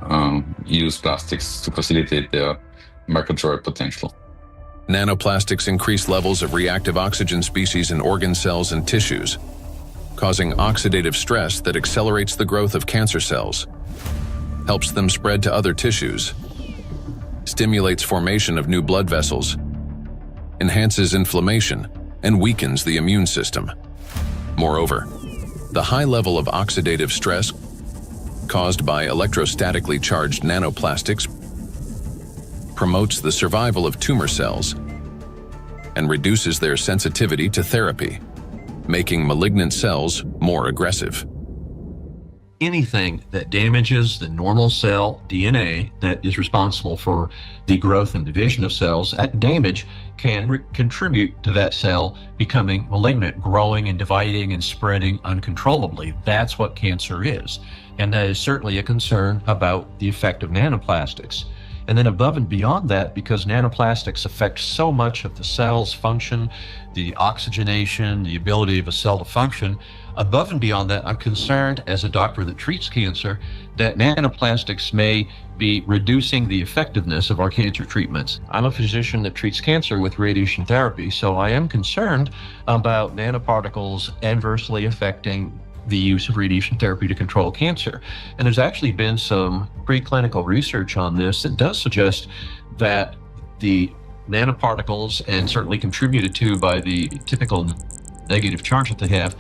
use plastics to facilitate their migratory potential. Nanoplastics increase levels of reactive oxygen species in organ cells and tissues, causing oxidative stress that accelerates the growth of cancer cells, helps them spread to other tissues, stimulates formation of new blood vessels, enhances inflammation, and weakens the immune system. Moreover, the high level of oxidative stress caused by electrostatically charged nanoplastics promotes the survival of tumor cells and reduces their sensitivity to therapy, making malignant cells more aggressive. Anything that damages the normal cell DNA that is responsible for the growth and division of cells, that damage can contribute to that cell becoming malignant, growing and dividing and spreading uncontrollably. That's what cancer is. And that is certainly a concern about the effect of nanoplastics. And then above and beyond that, because nanoplastics affect so much of the cell's function, the oxygenation, the ability of a cell to function, above and beyond that, I'm concerned as a doctor that treats cancer that nanoplastics may be reducing the effectiveness of our cancer treatments. I'm a physician that treats cancer with radiation therapy, so I am concerned about nanoparticles adversely affecting the use of radiation therapy to control cancer. And there's actually been some preclinical research on this that does suggest that the nanoparticles, and certainly contributed to by the typical negative charge that they have,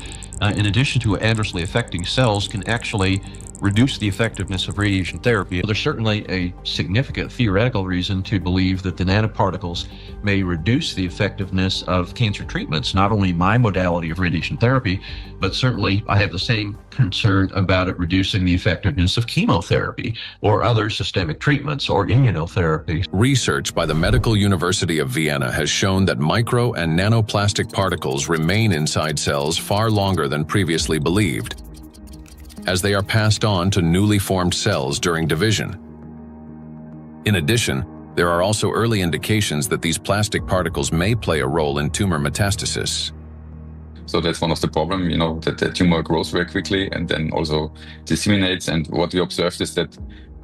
in addition to adversely affecting cells, can actually reduce the effectiveness of radiation therapy. There's certainly a significant theoretical reason to believe that the nanoparticles may reduce the effectiveness of cancer treatments, not only my modality of radiation therapy, but certainly I have the same concern about it reducing the effectiveness of chemotherapy or other systemic treatments or immunotherapy. Research by the Medical University of Vienna has shown that micro and nanoplastic particles remain inside cells far longer than previously believed, as they are passed on to newly formed cells during division. In addition, there are also early indications that these plastic particles may play a role in tumor metastasis. So that's one of the problems, that the tumor grows very quickly and then also disseminates. And what we observed is that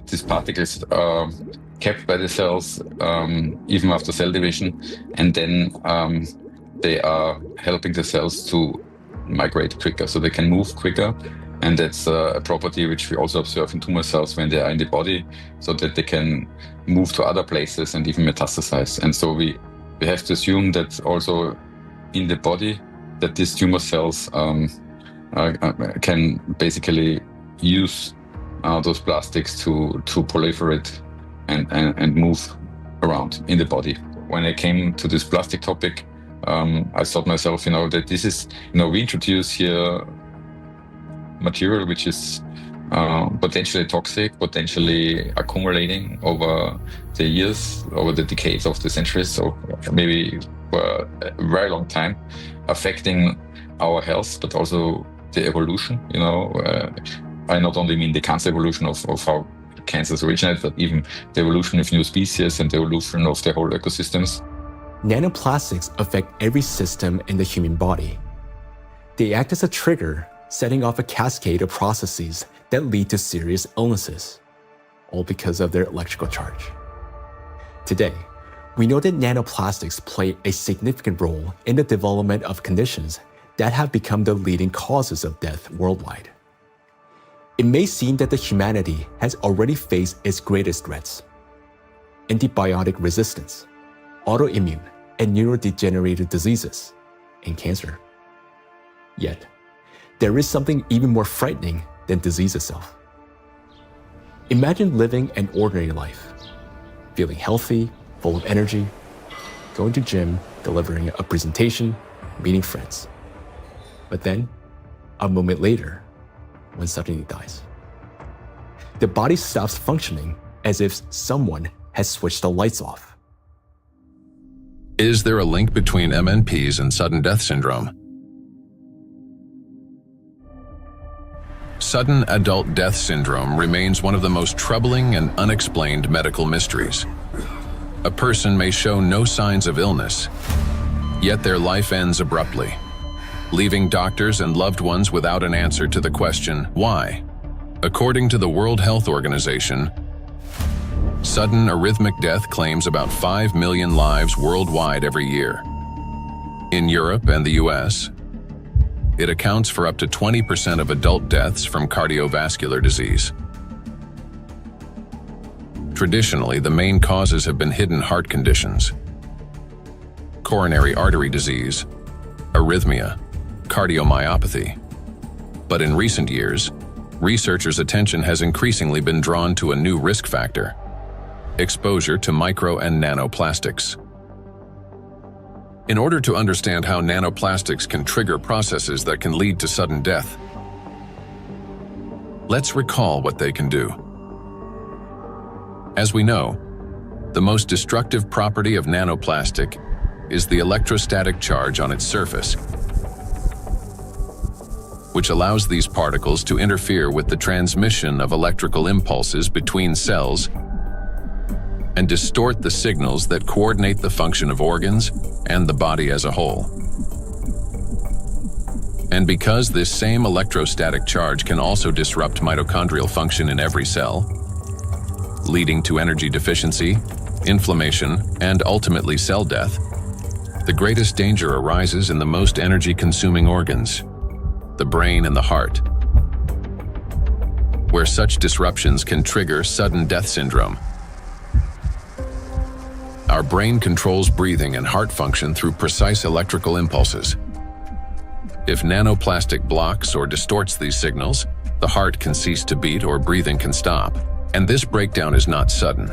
these particles are kept by the cells even after cell division, and then they are helping the cells to migrate quicker, so they can move quicker. And that's a property which we also observe in tumor cells when they are in the body, so that they can move to other places and even metastasize. And so we have to assume that also in the body, that these tumor cells can basically use those plastics to proliferate and move around in the body. When I came to this plastic topic, I thought myself, that this is, we introduce here material which is potentially toxic, potentially accumulating over the years, over the decades of the centuries, so maybe for a very long time, affecting our health, but also the evolution. I not only mean the cancer evolution of how cancers originate, but even the evolution of new species and the evolution of the whole ecosystems. Nanoplastics affect every system in the human body. They act as a trigger, setting off a cascade of processes that lead to serious illnesses, all because of their electrical charge. Today, we know that nanoplastics play a significant role in the development of conditions that have become the leading causes of death worldwide. It may seem that the humanity has already faced its greatest threats: antibiotic resistance, autoimmune and neurodegenerative diseases, and cancer. Yet, there is something even more frightening than disease itself. Imagine living an ordinary life, feeling healthy, full of energy, going to gym, delivering a presentation, meeting friends. But then, a moment later, one suddenly dies. The body stops functioning as if someone has switched the lights off. Is there a link between MNPs and sudden death syndrome? Sudden adult death syndrome remains one of the most troubling and unexplained medical mysteries. A person may show no signs of illness, yet their life ends abruptly, leaving doctors and loved ones without an answer to the question, why? According to the World Health Organization, sudden arrhythmic death claims about 5 million lives worldwide every year. In Europe and the US, it accounts for up to 20% of adult deaths from cardiovascular disease. Traditionally, the main causes have been hidden heart conditions, coronary artery disease, arrhythmia, cardiomyopathy. But in recent years, researchers' attention has increasingly been drawn to a new risk factor: exposure to micro and nanoplastics. In order to understand how nanoplastics can trigger processes that can lead to sudden death, let's recall what they can do. As we know, the most destructive property of nanoplastic is the electrostatic charge on its surface, which allows these particles to interfere with the transmission of electrical impulses between cells and distort the signals that coordinate the function of organs and the body as a whole. And because this same electrostatic charge can also disrupt mitochondrial function in every cell, leading to energy deficiency, inflammation, and ultimately cell death, the greatest danger arises in the most energy-consuming organs, the brain and the heart, where such disruptions can trigger sudden death syndrome. Our brain controls breathing and heart function through precise electrical impulses. If nanoplastic blocks or distorts these signals, the heart can cease to beat or breathing can stop. And this breakdown is not sudden.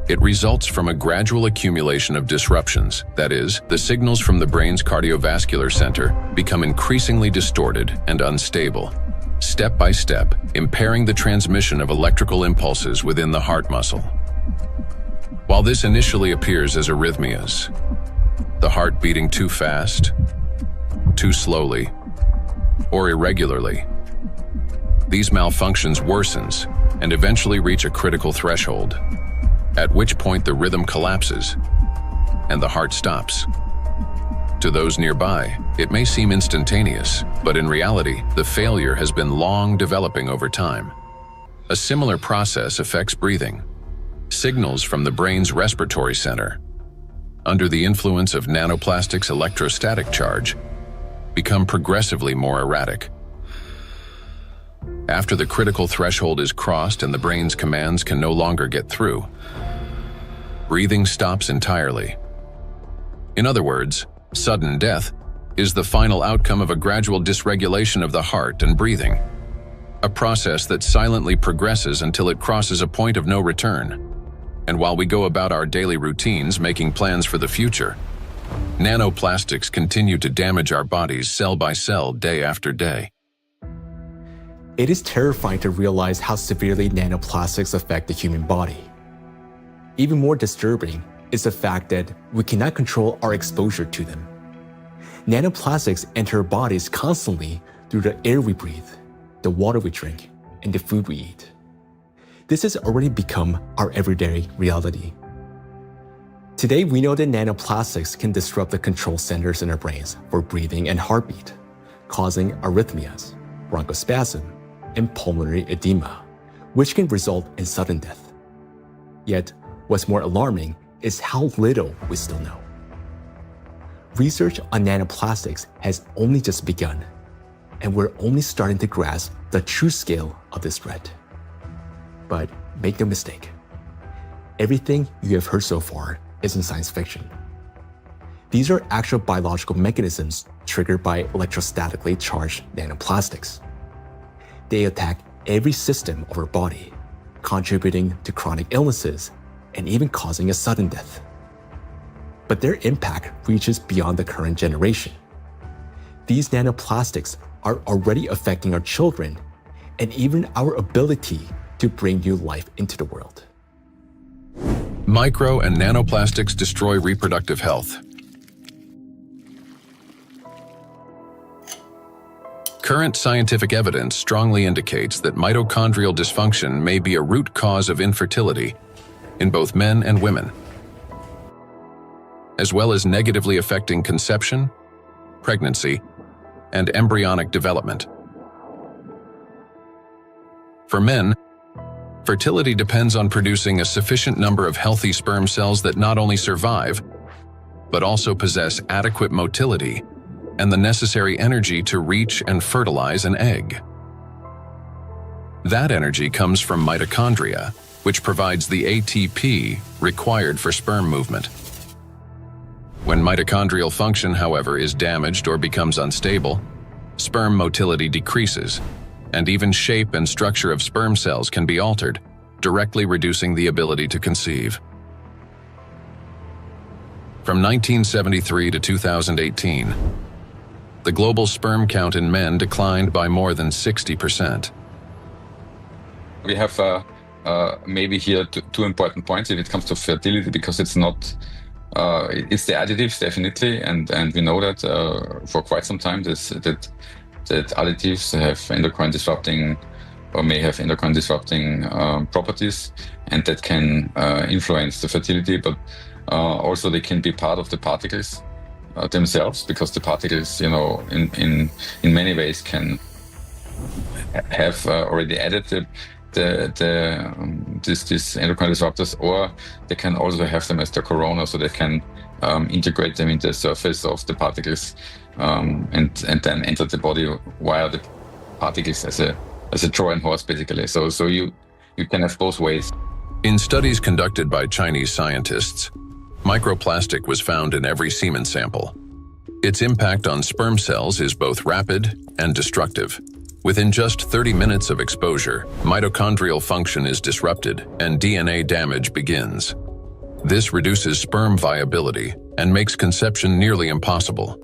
It results from a gradual accumulation of disruptions. That is, the signals from the brain's cardiovascular center become increasingly distorted and unstable, step by step, impairing the transmission of electrical impulses within the heart muscle. While this initially appears as arrhythmias, the heart beating too fast, too slowly, or irregularly, these malfunctions worsens and eventually reach a critical threshold, at which point the rhythm collapses and the heart stops. To those nearby, it may seem instantaneous, but in reality, the failure has been long developing over time. A similar process affects breathing. Signals from the brain's respiratory center, under the influence of nanoplastic's electrostatic charge, become progressively more erratic. After the critical threshold is crossed and the brain's commands can no longer get through, breathing stops entirely. In other words, sudden death is the final outcome of a gradual dysregulation of the heart and breathing, a process that silently progresses until it crosses a point of no return. And while we go about our daily routines making plans for the future, nanoplastics continue to damage our bodies cell by cell, day after day. It is terrifying to realize how severely nanoplastics affect the human body. Even more disturbing is the fact that we cannot control our exposure to them. Nanoplastics enter our bodies constantly through the air we breathe, the water we drink, and the food we eat. This has already become our everyday reality. Today, we know that nanoplastics can disrupt the control centers in our brains for breathing and heartbeat, causing arrhythmias, bronchospasm, and pulmonary edema, which can result in sudden death. Yet, what's more alarming is how little we still know. Research on nanoplastics has only just begun, and we're only starting to grasp the true scale of this threat. But make no mistake, everything you have heard so far isn't science fiction. These are actual biological mechanisms triggered by electrostatically charged nanoplastics. They attack every system of our body, contributing to chronic illnesses and even causing a sudden death. But their impact reaches beyond the current generation. These nanoplastics are already affecting our children and even our ability to bring new life into the world. Micro and nanoplastics destroy reproductive health. Current scientific evidence strongly indicates that mitochondrial dysfunction may be a root cause of infertility in both men and women, as well as negatively affecting conception, pregnancy, and embryonic development. For men, fertility depends on producing a sufficient number of healthy sperm cells that not only survive, but also possess adequate motility and the necessary energy to reach and fertilize an egg. That energy comes from mitochondria, which provides the ATP required for sperm movement. When mitochondrial function, however, is damaged or becomes unstable, sperm motility decreases, and even shape and structure of sperm cells can be altered, directly reducing the ability to conceive. From 1973 to 2018, the global sperm count in men declined by more than 60%. We have maybe here two important points if it comes to fertility, because it's not, it's the additives definitely, and we know that for quite some time that additives have endocrine disrupting or may have endocrine disrupting properties, and that can influence the fertility, but also they can be part of the particles themselves, because the particles, in many ways can have already added these endocrine disruptors, or they can also have them as the corona, so they can integrate them into the surface of the particles and then enter the body via the particles as a Trojan horse, basically. So you can have both ways. In studies conducted by Chinese scientists, microplastic was found in every semen sample. Its impact on sperm cells is both rapid and destructive. Within just 30 minutes of exposure, mitochondrial function is disrupted and DNA damage begins. This reduces sperm viability and makes conception nearly impossible.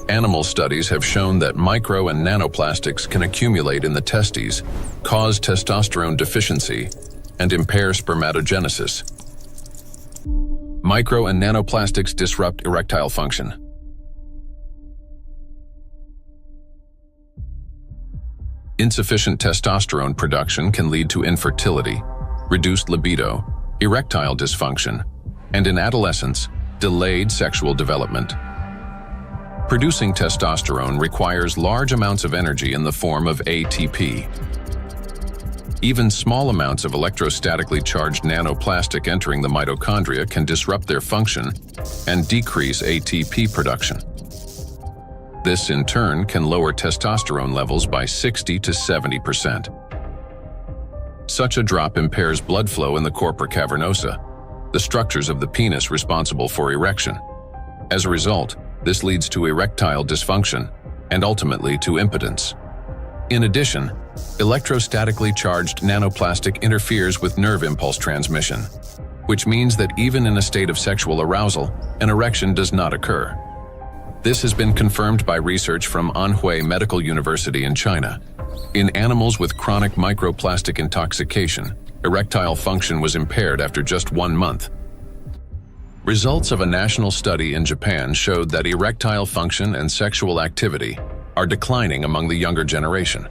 Animal studies have shown that micro and nanoplastics can accumulate in the testes, cause testosterone deficiency, and impair spermatogenesis. Micro and nanoplastics disrupt erectile function. Insufficient testosterone production can lead to infertility, reduced libido, erectile dysfunction, and in adolescence, delayed sexual development. Producing testosterone requires large amounts of energy in the form of ATP. Even small amounts of electrostatically charged nanoplastic entering the mitochondria can disrupt their function and decrease ATP production. This, in turn, can lower testosterone levels by 60 to 70%. Such a drop impairs blood flow in the corpora cavernosa, the structures of the penis responsible for erection. As a result, this leads to erectile dysfunction and ultimately to impotence. In addition, electrostatically charged nanoplastic interferes with nerve impulse transmission, which means that even in a state of sexual arousal, an erection does not occur. This has been confirmed by research from Anhui Medical University in China. In animals with chronic microplastic intoxication, erectile function was impaired after just 1 month. Results of a national study in Japan showed that erectile function and sexual activity are declining among the younger generation.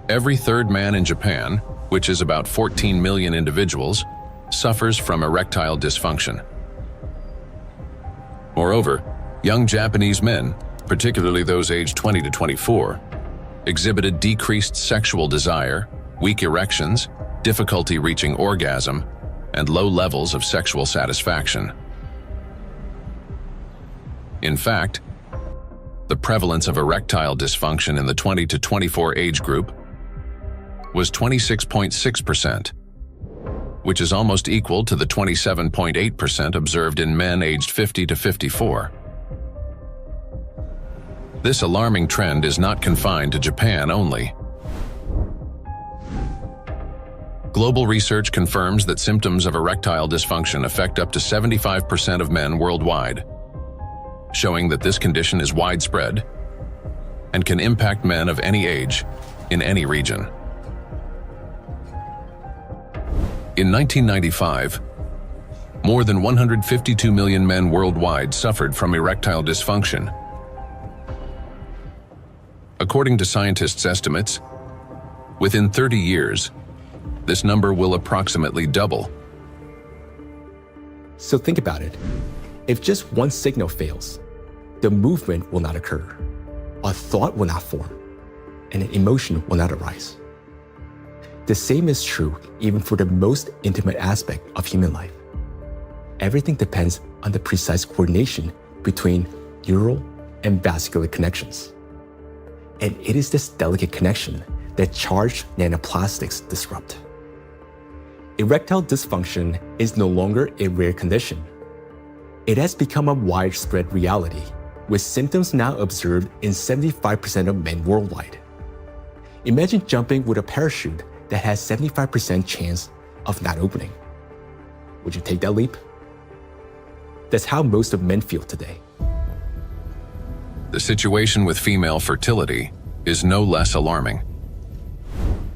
Every third man in Japan, which is about 14 million individuals, suffers from erectile dysfunction. Moreover, young Japanese men, particularly those aged 20 to 24, exhibited decreased sexual desire, weak erections, difficulty reaching orgasm, and low levels of sexual satisfaction. In fact, the prevalence of erectile dysfunction in the 20 to 24 age group was 26.6%, which is almost equal to the 27.8% observed in men aged 50 to 54. This alarming trend is not confined to Japan only. Global research confirms that symptoms of erectile dysfunction affect up to 75% of men worldwide, showing that this condition is widespread and can impact men of any age in any region. In 1995, more than 152 million men worldwide suffered from erectile dysfunction. According to scientists' estimates, within 30 years, this number will approximately double. So think about it. If just one signal fails, the movement will not occur, a thought will not form, and an emotion will not arise. The same is true even for the most intimate aspect of human life. Everything depends on the precise coordination between neural and vascular connections. And it is this delicate connection that charged nanoplastics disrupt. Erectile dysfunction is no longer a rare condition. It has become a widespread reality, with symptoms now observed in 75% of men worldwide. Imagine jumping with a parachute that has 75% chance of not opening. Would you take that leap? That's how most of men feel today. The situation with female fertility is no less alarming.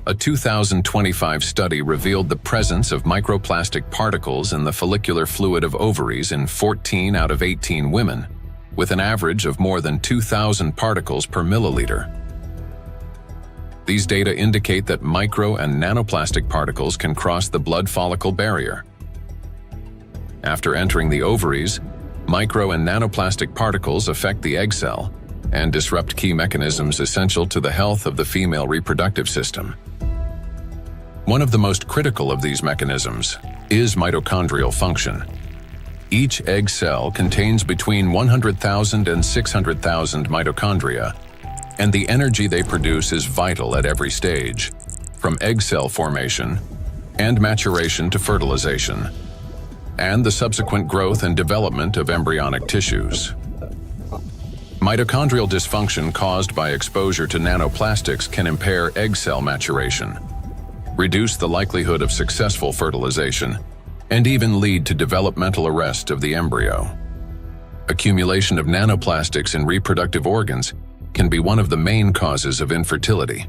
A 2025 study revealed the presence of microplastic particles in the follicular fluid of ovaries in 14 out of 18 women, with an average of more than 2,000 particles per milliliter. These data indicate that micro and nanoplastic particles can cross the blood follicle barrier. After entering the ovaries, micro and nanoplastic particles affect the egg cell and disrupt key mechanisms essential to the health of the female reproductive system. One of the most critical of these mechanisms is mitochondrial function. Each egg cell contains between 100,000 and 600,000 mitochondria, and the energy they produce is vital at every stage, from egg cell formation and maturation to fertilization, and the subsequent growth and development of embryonic tissues. Mitochondrial dysfunction caused by exposure to nanoplastics can impair egg cell maturation, reduce the likelihood of successful fertilization, and even lead to developmental arrest of the embryo. Accumulation of nanoplastics in reproductive organs can be one of the main causes of infertility.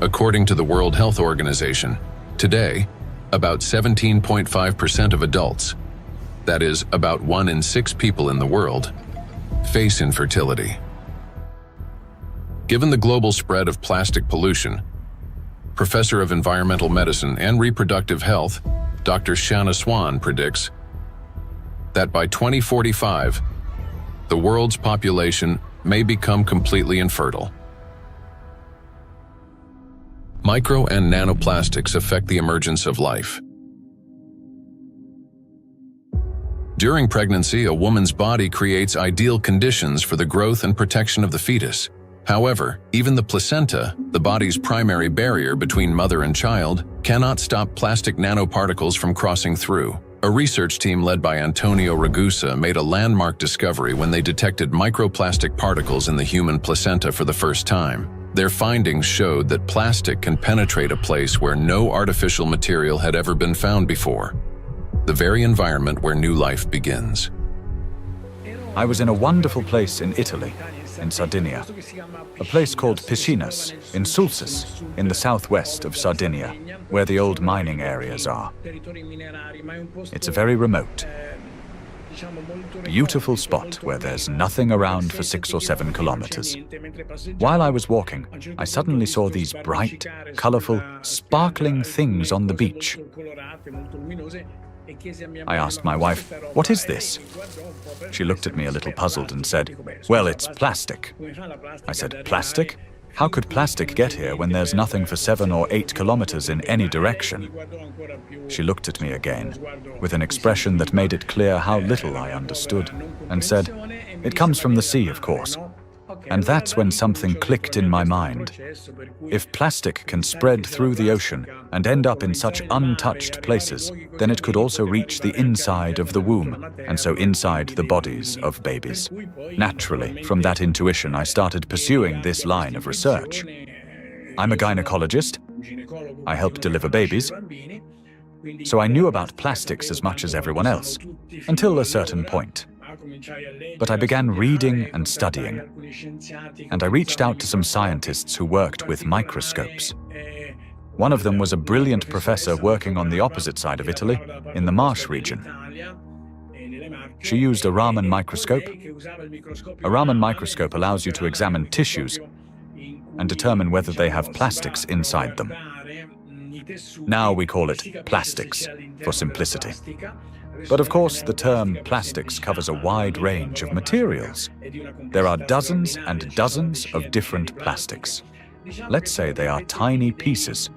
According to the World Health Organization, today, about 17.5% of adults, that is, about 1 in 6 people in the world, face infertility. Given the global spread of plastic pollution, Professor of Environmental Medicine and Reproductive Health, Dr. Shanna Swan predicts that by 2045, the world's population may become completely infertile. Micro and nanoplastics affect the emergence of life. During pregnancy, a woman's body creates ideal conditions for the growth and protection of the fetus. However, even the placenta, the body's primary barrier between mother and child, cannot stop plastic nanoparticles from crossing through. A research team led by Antonio Ragusa made a landmark discovery when they detected microplastic particles in the human placenta for the first time. Their findings showed that plastic can penetrate a place where no artificial material had ever been found before, the very environment where new life begins. I was in a wonderful place in Italy, in Sardinia, a place called Piscinas, in Sulcis, in the southwest of Sardinia, where the old mining areas are. It's a very remote, beautiful spot where there's nothing around for 6 or 7 kilometers. While I was walking, I suddenly saw these bright, colorful, sparkling things on the beach. I asked my wife, "What is this?" She looked at me a little puzzled and said, "Well, it's plastic." I said, "Plastic? How could plastic get here when there's nothing for 7 or 8 kilometers in any direction?" She looked at me again, with an expression that made it clear how little I understood, and said, "It comes from the sea, of course." And that's when something clicked in my mind. If plastic can spread through the ocean and end up in such untouched places, then it could also reach the inside of the womb, and so inside the bodies of babies. Naturally, from that intuition, I started pursuing this line of research. I'm a gynecologist. I help deliver babies. So I knew about plastics as much as everyone else, until a certain point. But I began reading and studying, and I reached out to some scientists who worked with microscopes. One of them was a brilliant professor working on the opposite side of Italy, in the Marsh region. She used a Raman microscope. A Raman microscope allows you to examine tissues and determine whether they have plastics inside them. Now we call it plastics, for simplicity. But of course, the term plastics covers a wide range of materials. There are dozens and dozens of different plastics. Let's say they are tiny pieces,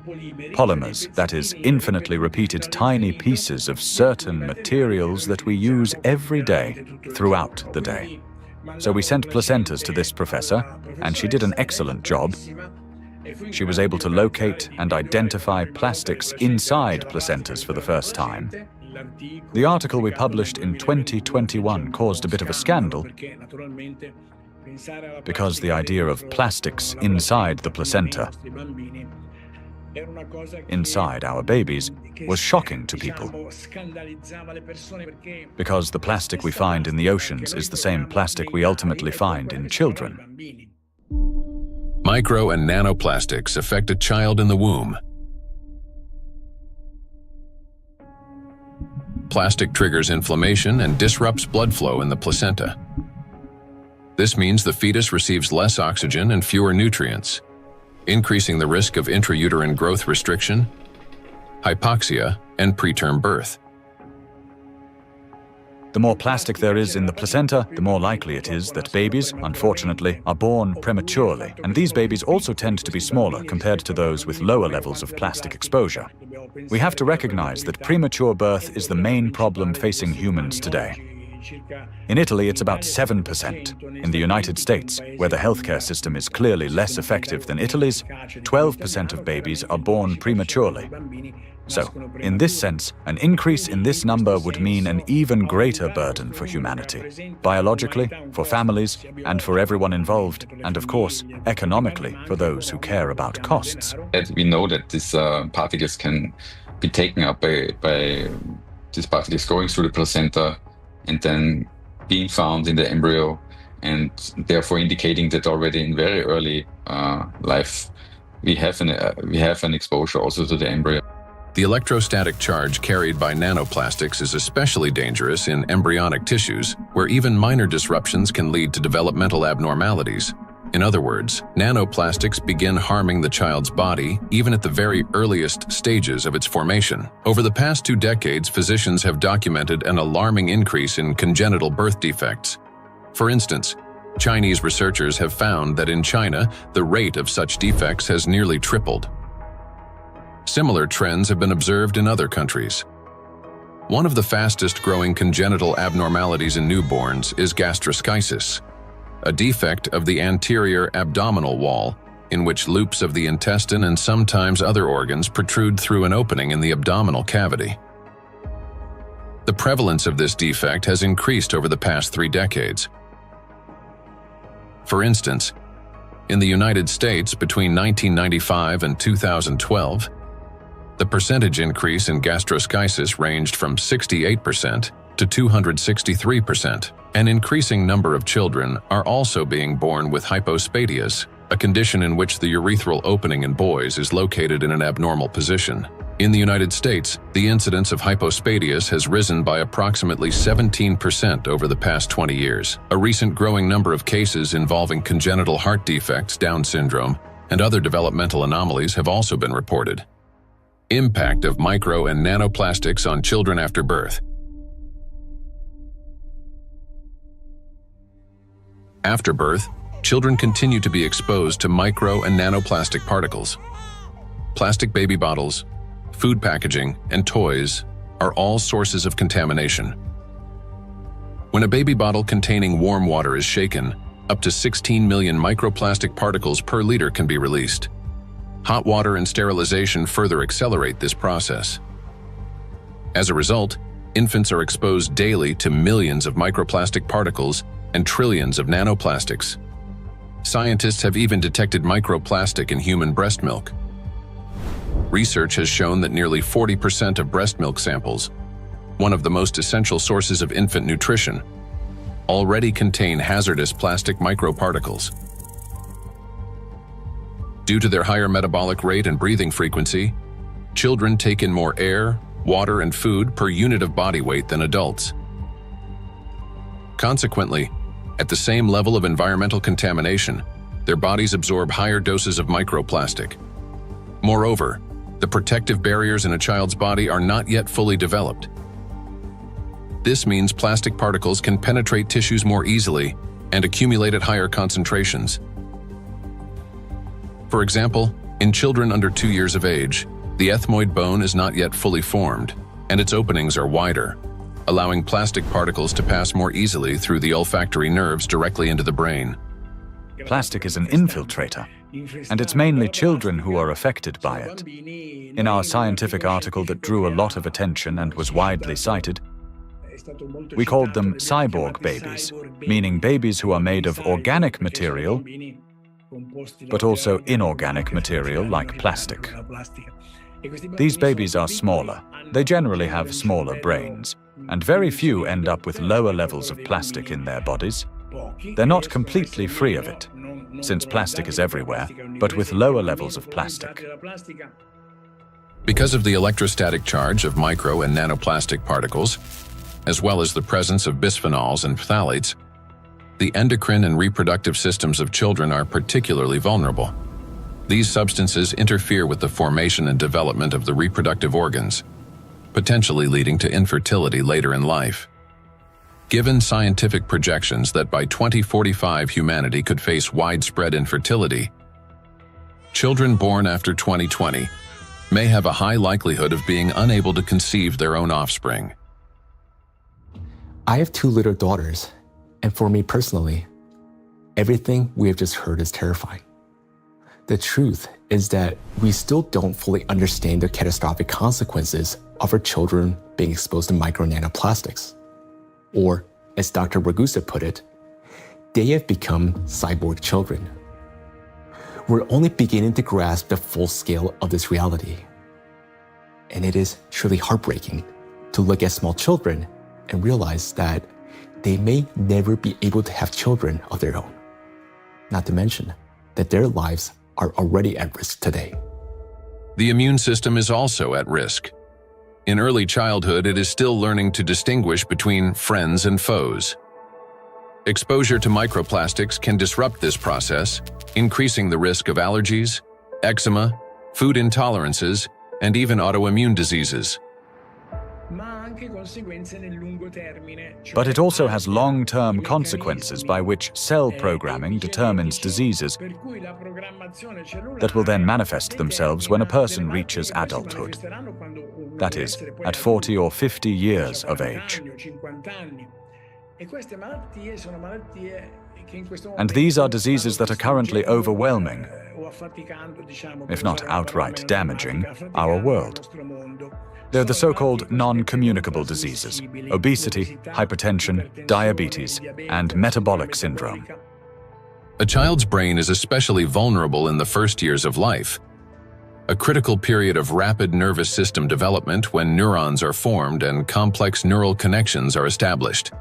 polymers, that is, infinitely repeated tiny pieces of certain materials that we use every day, throughout the day. So we sent placentas to this professor, and she did an excellent job. She was able to locate and identify plastics inside placentas for the first time. The article we published in 2021 caused a bit of a scandal because the idea of plastics inside the placenta, inside our babies, was shocking to people. Because the plastic we find in the oceans is the same plastic we ultimately find in children. Micro and nanoplastics affect a child in the womb. Plastic triggers inflammation and disrupts blood flow in the placenta. This means the fetus receives less oxygen and fewer nutrients, increasing the risk of intrauterine growth restriction, hypoxia, and preterm birth. The more plastic there is in the placenta, the more likely it is that babies, unfortunately, are born prematurely. And these babies also tend to be smaller compared to those with lower levels of plastic exposure. We have to recognize that premature birth is the main problem facing humans today. In Italy, it's about 7%. In the United States, where the healthcare system is clearly less effective than Italy's, 12% of babies are born prematurely. So, in this sense, an increase in this number would mean an even greater burden for humanity, biologically, for families, and for everyone involved, and of course, economically, for those who care about costs. We know that these particles can be taken up by these particles going through the placenta and then being found in the embryo, and therefore indicating that already in very early life we have an exposure also to the embryo. The electrostatic charge carried by nanoplastics is especially dangerous in embryonic tissues, where even minor disruptions can lead to developmental abnormalities. In other words, nanoplastics begin harming the child's body even at the very earliest stages of its formation. Over the past 2 decades, physicians have documented an alarming increase in congenital birth defects. For instance, Chinese researchers have found that in China, the rate of such defects has nearly tripled. Similar trends have been observed in other countries. One of the fastest-growing congenital abnormalities in newborns is gastroschisis, a defect of the anterior abdominal wall in which loops of the intestine and sometimes other organs protrude through an opening in the abdominal cavity. The prevalence of this defect has increased over the past 3 decades. For instance, in the United States between 1995 and 2012, the percentage increase in gastroschisis ranged from 68% to 263%. An increasing number of children are also being born with hypospadias, a condition in which the urethral opening in boys is located in an abnormal position. In the United States, the incidence of hypospadias has risen by approximately 17% over the past 20 years. A recent growing number of cases involving congenital heart defects, Down syndrome, and other developmental anomalies have also been reported. Impact of micro and nanoplastics on children after birth. After birth, children continue to be exposed to micro and nanoplastic particles. Plastic baby bottles, food packaging, and toys are all sources of contamination. When a baby bottle containing warm water is shaken, up to 16 million microplastic particles per liter can be released. Hot water and sterilization further accelerate this process. As a result, infants are exposed daily to millions of microplastic particles and trillions of nanoplastics. Scientists have even detected microplastic in human breast milk. Research has shown that nearly 40% of breast milk samples, one of the most essential sources of infant nutrition, already contain hazardous plastic microparticles. Due to their higher metabolic rate and breathing frequency, children take in more air, water, and food per unit of body weight than adults. Consequently, at the same level of environmental contamination, their bodies absorb higher doses of microplastic. Moreover, the protective barriers in a child's body are not yet fully developed. This means plastic particles can penetrate tissues more easily and accumulate at higher concentrations. For example, in children under 2 years of age, the ethmoid bone is not yet fully formed, and its openings are wider, allowing plastic particles to pass more easily through the olfactory nerves directly into the brain. Plastic is an infiltrator, and it's mainly children who are affected by it. In our scientific article that drew a lot of attention and was widely cited, we called them cyborg babies, meaning babies who are made of organic material, but also inorganic material like plastic. These babies are smaller. They generally have smaller brains, and very few end up with lower levels of plastic in their bodies. They're not completely free of it, since plastic is everywhere, but with lower levels of plastic. Because of the electrostatic charge of micro and nanoplastic particles, as well as the presence of bisphenols and phthalates, the endocrine and reproductive systems of children are particularly vulnerable. These substances interfere with the formation and development of the reproductive organs, potentially leading to infertility later in life. Given scientific projections that by 2045 humanity could face widespread infertility, children born after 2020 may have a high likelihood of being unable to conceive their own offspring. I have 2 little daughters, and for me personally, everything we have just heard is terrifying. The truth is that we still don't fully understand the catastrophic consequences of our children being exposed to micro and nanoplastics. Or, as Dr. Ragusa put it, they have become cyborg children. We're only beginning to grasp the full scale of this reality. And it is truly heartbreaking to look at small children and realize that they may never be able to have children of their own. Not to mention that their lives are already at risk today. The immune system is also at risk. In early childhood, it is still learning to distinguish between friends and foes. Exposure to microplastics can disrupt this process, increasing the risk of allergies, eczema, food intolerances, and even autoimmune diseases. But it also has long-term consequences by which cell programming determines diseases that will then manifest themselves when a person reaches adulthood. That is, at 40 or 50 years of age. And these are diseases that are currently overwhelming, if not outright damaging, our world. They're the so-called non-communicable diseases: obesity, hypertension, diabetes, and metabolic syndrome. A child's brain is especially vulnerable in the first years of life, a critical period of rapid nervous system development when neurons are formed and complex neural connections are established.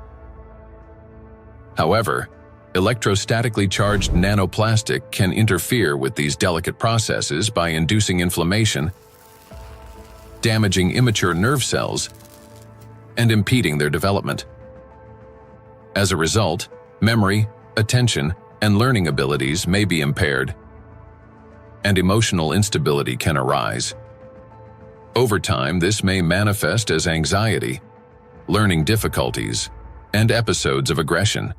However, electrostatically charged nanoplastic can interfere with these delicate processes by inducing inflammation, damaging immature nerve cells, and impeding their development. As a result, memory, attention, and learning abilities may be impaired, and emotional instability can arise. Over time, this may manifest as anxiety, learning difficulties, and episodes of aggression.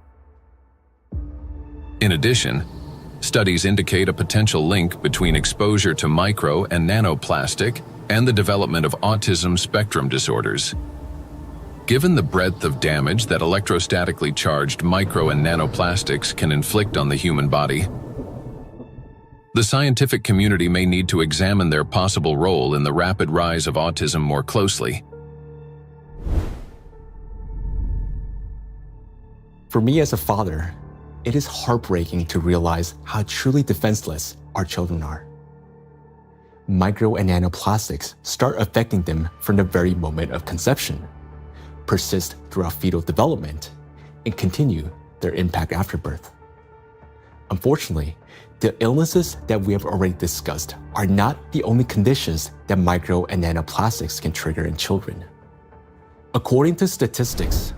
In addition, studies indicate a potential link between exposure to micro and nanoplastic and the development of autism spectrum disorders. Given the breadth of damage that electrostatically charged micro and nanoplastics can inflict on the human body, the scientific community may need to examine their possible role in the rapid rise of autism more closely. For me as a father, it is heartbreaking to realize how truly defenseless our children are. Micro and nanoplastics start affecting them from the very moment of conception, persist throughout fetal development, and continue their impact after birth. Unfortunately, the illnesses that we have already discussed are not the only conditions that micro and nanoplastics can trigger in children. According to statistics,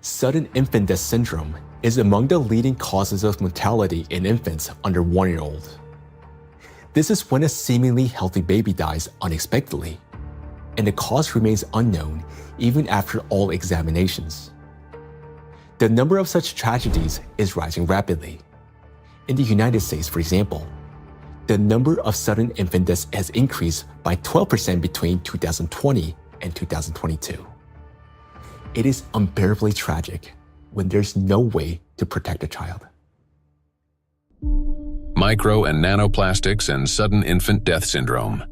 Sudden infant death syndrome is among the leading causes of mortality in infants under 1 year old. This is when a seemingly healthy baby dies unexpectedly, and the cause remains unknown even after all examinations. The number of such tragedies is rising rapidly. In the United States, for example, the number of sudden infant deaths has increased by 12% between 2020 and 2022. It is unbearably tragic when there's no way to protect a child. Micro and nanoplastics and sudden infant death syndrome.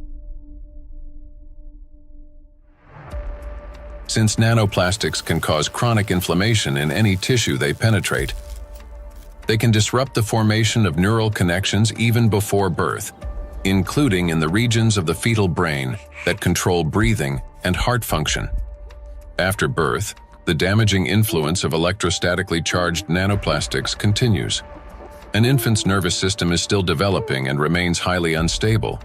Since nanoplastics can cause chronic inflammation in any tissue they penetrate, they can disrupt the formation of neural connections even before birth, including in the regions of the fetal brain that control breathing and heart function. After birth, the damaging influence of electrostatically charged nanoplastics continues. An infant's nervous system is still developing and remains highly unstable.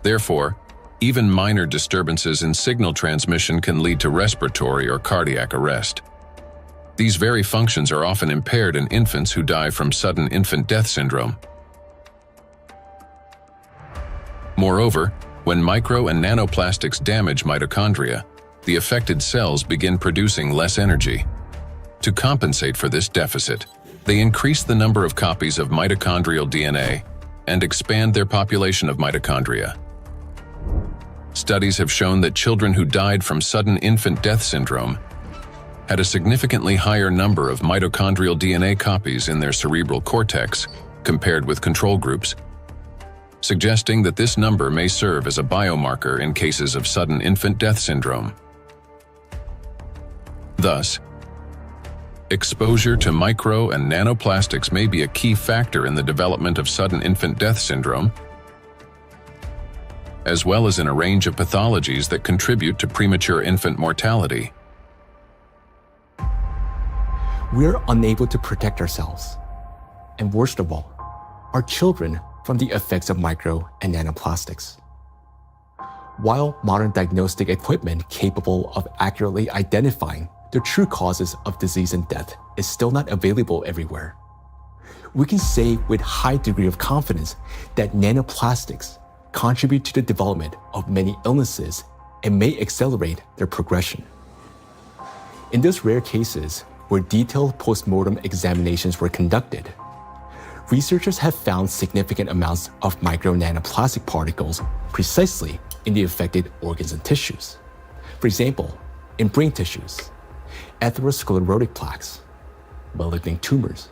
Therefore, even minor disturbances in signal transmission can lead to respiratory or cardiac arrest. These very functions are often impaired in infants who die from sudden infant death syndrome. Moreover, when micro and nanoplastics damage mitochondria, the affected cells begin producing less energy. To compensate for this deficit, they increase the number of copies of mitochondrial DNA and expand their population of mitochondria. Studies have shown that children who died from sudden infant death syndrome had a significantly higher number of mitochondrial DNA copies in their cerebral cortex compared with control groups, suggesting that this number may serve as a biomarker in cases of sudden infant death syndrome. Thus, exposure to micro and nanoplastics may be a key factor in the development of sudden infant death syndrome, as well as in a range of pathologies that contribute to premature infant mortality. We are unable to protect ourselves, and worst of all, our children from the effects of micro and nanoplastics. While modern diagnostic equipment capable of accurately identifying the true causes of disease and death is still not available everywhere, we can say with high degree of confidence that nanoplastics contribute to the development of many illnesses and may accelerate their progression. In those rare cases where detailed postmortem examinations were conducted, researchers have found significant amounts of micro nanoplastic particles precisely in the affected organs and tissues. For example, in brain tissues, atherosclerotic plaques, malignant tumors,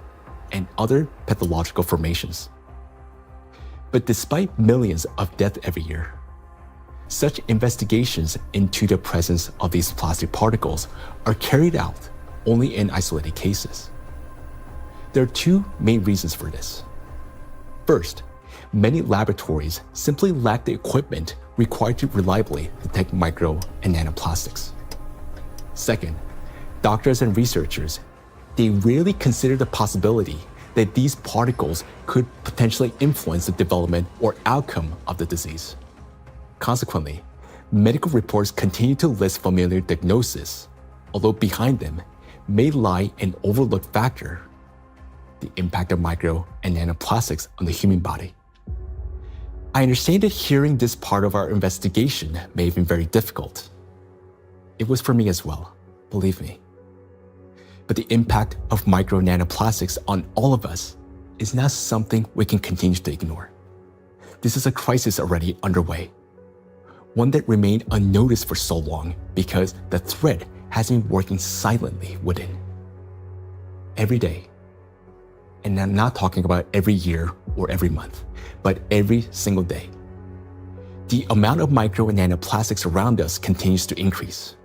and other pathological formations. But despite millions of deaths every year, such investigations into the presence of these plastic particles are carried out only in isolated cases. There are two main reasons for this. First, many laboratories simply lack the equipment required to reliably detect micro and nanoplastics. Second, doctors and researchers, they rarely consider the possibility that these particles could potentially influence the development or outcome of the disease. Consequently, medical reports continue to list familiar diagnoses, although behind them may lie an overlooked factor: the impact of micro and nanoplastics on the human body. I understand that hearing this part of our investigation may have been very difficult. It was for me as well, believe me. But the impact of micro nanoplastics on all of us is not something we can continue to ignore. This is a crisis already underway, one that remained unnoticed for so long because the threat has been working silently within. Every day, and I'm not talking about every year or every month, but every single day, the amount of micro and nanoplastics around us continues to increase.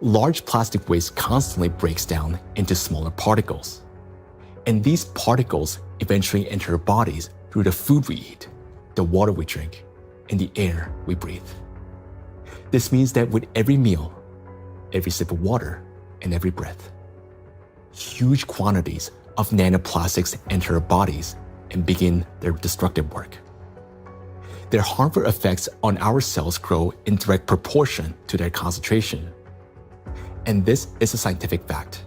Large plastic waste constantly breaks down into smaller particles, and these particles eventually enter our bodies through the food we eat, the water we drink, and the air we breathe. This means that with every meal, every sip of water, and every breath, huge quantities of nanoplastics enter our bodies and begin their destructive work. Their harmful effects on our cells grow in direct proportion to their concentration. And this is a scientific fact.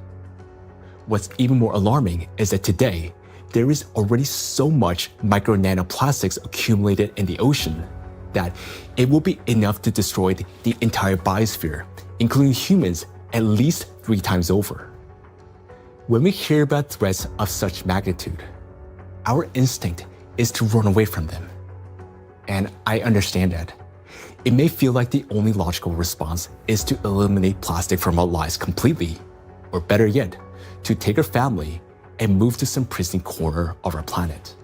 What's even more alarming is that today, there is already so much micro nanoplastics accumulated in the ocean that it will be enough to destroy the entire biosphere, including humans, at least 3 times over. When we hear about threats of such magnitude, our instinct is to run away from them. And I understand that. It may feel like the only logical response is to eliminate plastic from our lives completely, or better yet, to take our family and move to some pristine corner of our planet.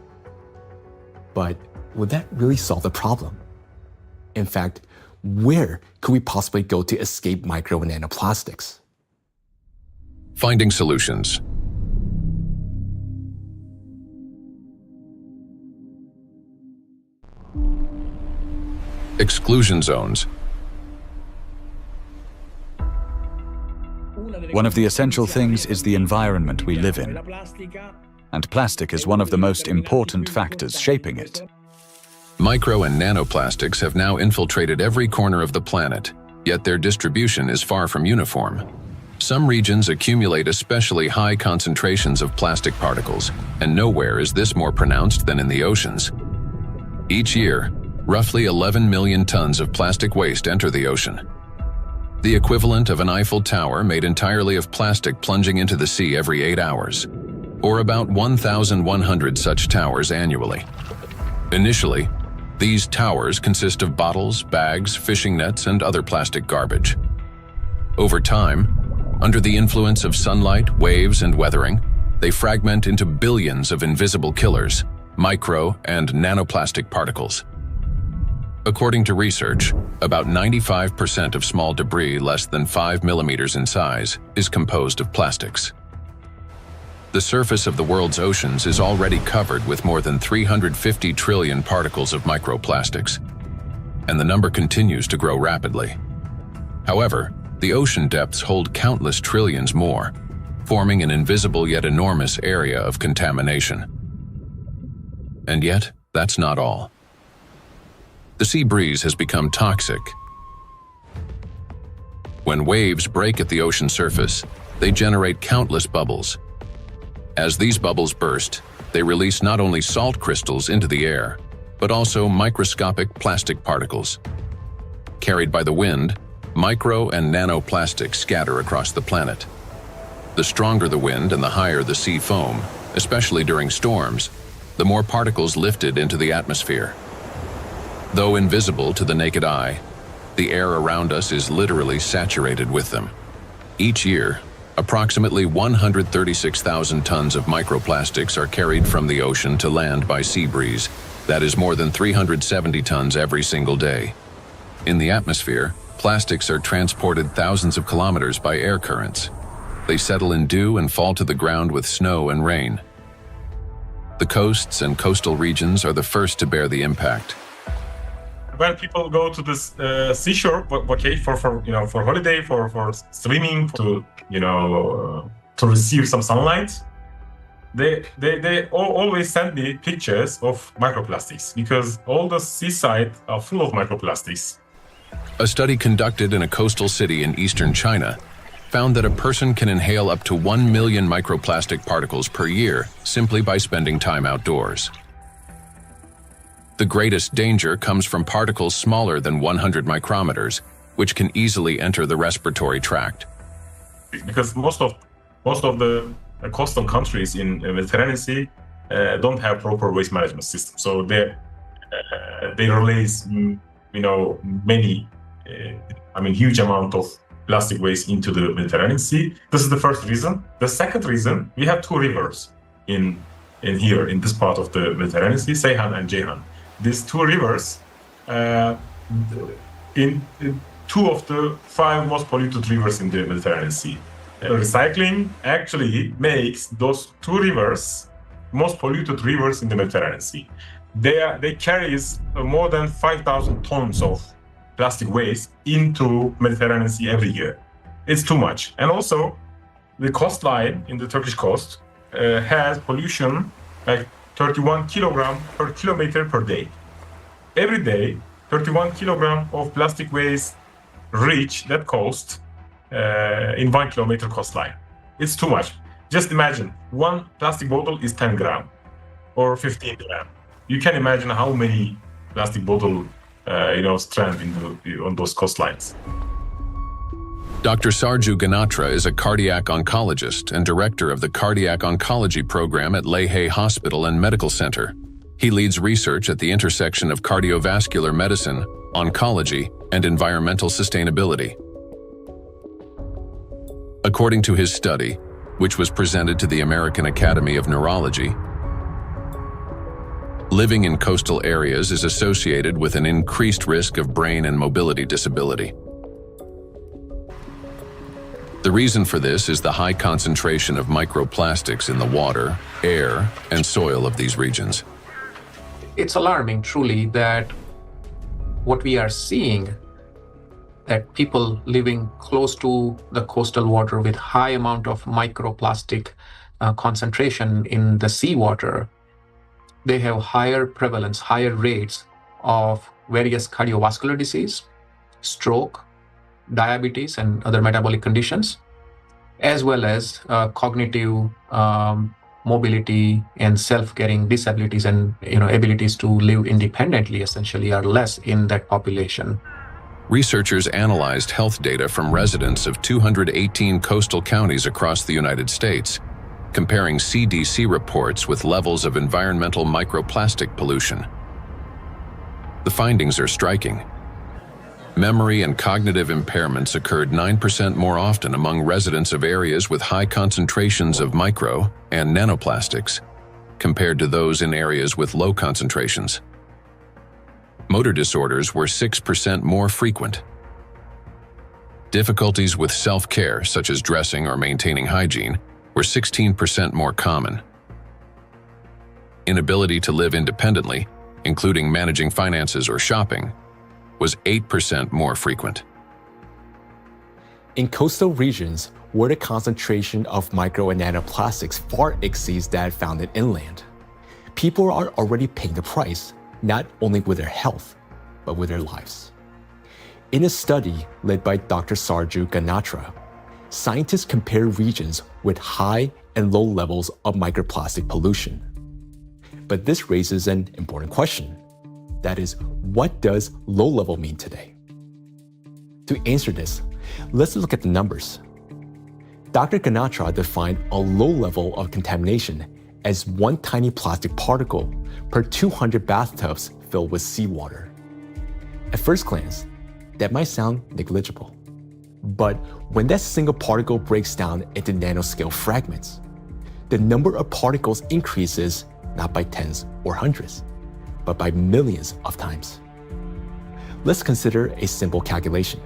But would that really solve the problem? In fact, where could we possibly go to escape micro and nanoplastics? Finding solutions. Exclusion zones. One of the essential things is the environment we live in, and plastic is one of the most important factors shaping it. Micro and nanoplastics have now infiltrated every corner of the planet, yet their distribution is far from uniform. Some regions accumulate especially high concentrations of plastic particles, and nowhere is this more pronounced than in the oceans. Each year, roughly 11 million tons of plastic waste enter the ocean. The equivalent of an Eiffel Tower made entirely of plastic plunging into the sea every 8 hours, or about 1,100 such towers annually. Initially, these towers consist of bottles, bags, fishing nets, and other plastic garbage. Over time, under the influence of sunlight, waves, and weathering, they fragment into billions of invisible killers, micro and nanoplastic particles. According to research, about 95% of small debris less than 5 millimeters in size is composed of plastics. The surface of the world's oceans is already covered with more than 350 trillion particles of microplastics, and the number continues to grow rapidly. However, the ocean depths hold countless trillions more, forming an invisible yet enormous area of contamination. And yet, that's not all. The sea breeze has become toxic. When waves break at the ocean surface, they generate countless bubbles. As these bubbles burst, they release not only salt crystals into the air, but also microscopic plastic particles. Carried by the wind, micro and nanoplastics scatter across the planet. The stronger the wind and the higher the sea foam, especially during storms, the more particles lifted into the atmosphere. Though invisible to the naked eye, the air around us is literally saturated with them. Each year, approximately 136,000 tons of microplastics are carried from the ocean to land by sea breeze. That is more than 370 tons every single day. In the atmosphere, plastics are transported thousands of kilometers by air currents. They settle in dew and fall to the ground with snow and rain. The coasts and coastal regions are the first to bear the impact. When people go to this seashore, okay, for holiday, for swimming, to receive some sunlight, they always send me pictures of microplastics because all the seaside are full of microplastics. A study conducted in a coastal city in eastern China found that a person can inhale up to 1 million microplastic particles per year simply by spending time outdoors. The greatest danger comes from particles smaller than 100 micrometers, which can easily enter the respiratory tract. Because most of the coastal countries in the Mediterranean Sea don't have proper waste management system, so they release huge amount of plastic waste into the Mediterranean Sea. This is the first reason. The second reason, we have 2 rivers in here in this part of the Mediterranean Sea, Seyhan and Ceyhan. These 2 rivers, in 2 of the 5 most polluted rivers in the Mediterranean Sea. Recycling actually makes those 2 rivers most polluted rivers in the Mediterranean Sea. They carry more than 5,000 tons of plastic waste into Mediterranean Sea every year. It's too much. And also, the coastline in the Turkish coast has pollution like 31 kilogram per kilometer per day. Every day, 31 kilogram of plastic waste reach that coast in 1 kilometer coastline. It's too much. Just imagine, one plastic bottle is 10 gram or 15 gram. You can imagine how many plastic bottle strand on those coastlines. Dr. Sarju Ganatra is a cardiac oncologist and director of the Cardiac Oncology Program at Lehigh Hospital and Medical Center. He leads research at the intersection of cardiovascular medicine, oncology, and environmental sustainability. According to his study, which was presented to the American Academy of Neurology, living in coastal areas is associated with an increased risk of brain and mobility disability. The reason for this is the high concentration of microplastics in the water, air, and soil of these regions. It's alarming, truly, that what we are seeing, that people living close to the coastal water with high amount of microplastic concentration in the seawater, they have higher prevalence, higher rates of various cardiovascular disease, stroke, diabetes, and other metabolic conditions, as well as cognitive mobility and self-caring disabilities and abilities to live independently essentially are less in that population. Researchers analyzed health data from residents of 218 coastal counties across the United States, comparing CDC reports with levels of environmental microplastic pollution. The findings are striking. Memory and cognitive impairments occurred 9% more often among residents of areas with high concentrations of micro and nanoplastics compared to those in areas with low concentrations. Motor disorders were 6% more frequent. Difficulties with self-care, such as dressing or maintaining hygiene, were 16% more common. Inability to live independently, including managing finances or shopping, was 8% more frequent. In coastal regions, where the concentration of micro and nanoplastics far exceeds that found in inland, people are already paying the price, not only with their health, but with their lives. In a study led by Dr. Sarju Ganatra, scientists compared regions with high and low levels of microplastic pollution. But this raises an important question. That is, what does low level mean today? To answer this, let's look at the numbers. Dr. Ganatra defined a low level of contamination as one tiny plastic particle per 200 bathtubs filled with seawater. At first glance, that might sound negligible. But when that single particle breaks down into nanoscale fragments, the number of particles increases not by tens or hundreds, but by millions of times. Let's consider a simple calculation.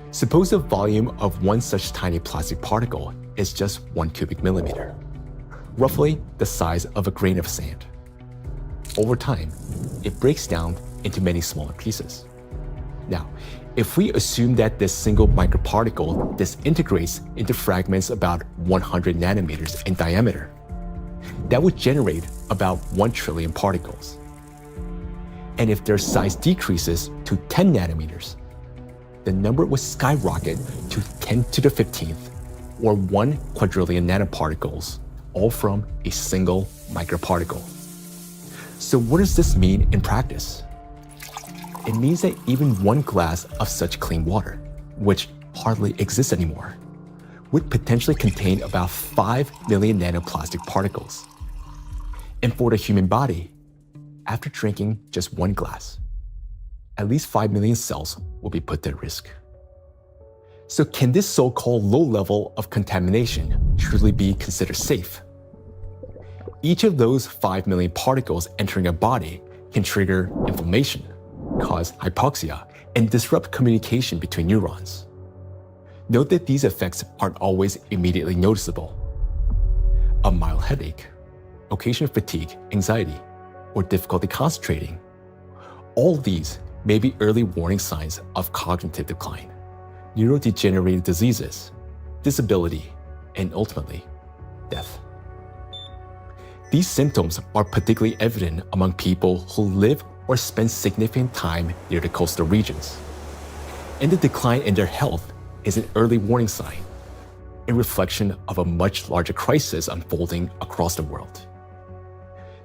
Suppose the volume of one such tiny plastic particle is just 1 cubic millimeter, roughly the size of a grain of sand. Over time, it breaks down into many smaller pieces. Now, if we assume that this single microparticle disintegrates into fragments about 100 nanometers in diameter, that would generate about 1 trillion particles. And if their size decreases to 10 nanometers, the number would skyrocket to 10 to the 15th, or 1 quadrillion nanoparticles, all from a single microparticle. So what does this mean in practice? It means that even one glass of such clean water, which hardly exists anymore, would potentially contain about 5 million nanoplastic particles. And for the human body, after drinking just one glass, at least 5 million cells will be put at risk. So can this so-called low level of contamination truly be considered safe? Each of those 5 million particles entering a body can trigger inflammation, cause hypoxia, and disrupt communication between neurons. Note that these effects aren't always immediately noticeable. A mild headache, occasional fatigue, anxiety, or difficulty concentrating. All these may be early warning signs of cognitive decline, neurodegenerative diseases, disability, and ultimately, death. These symptoms are particularly evident among people who live or spend significant time near the coastal regions. And the decline in their health is an early warning sign. a reflection of a much larger crisis unfolding across the world.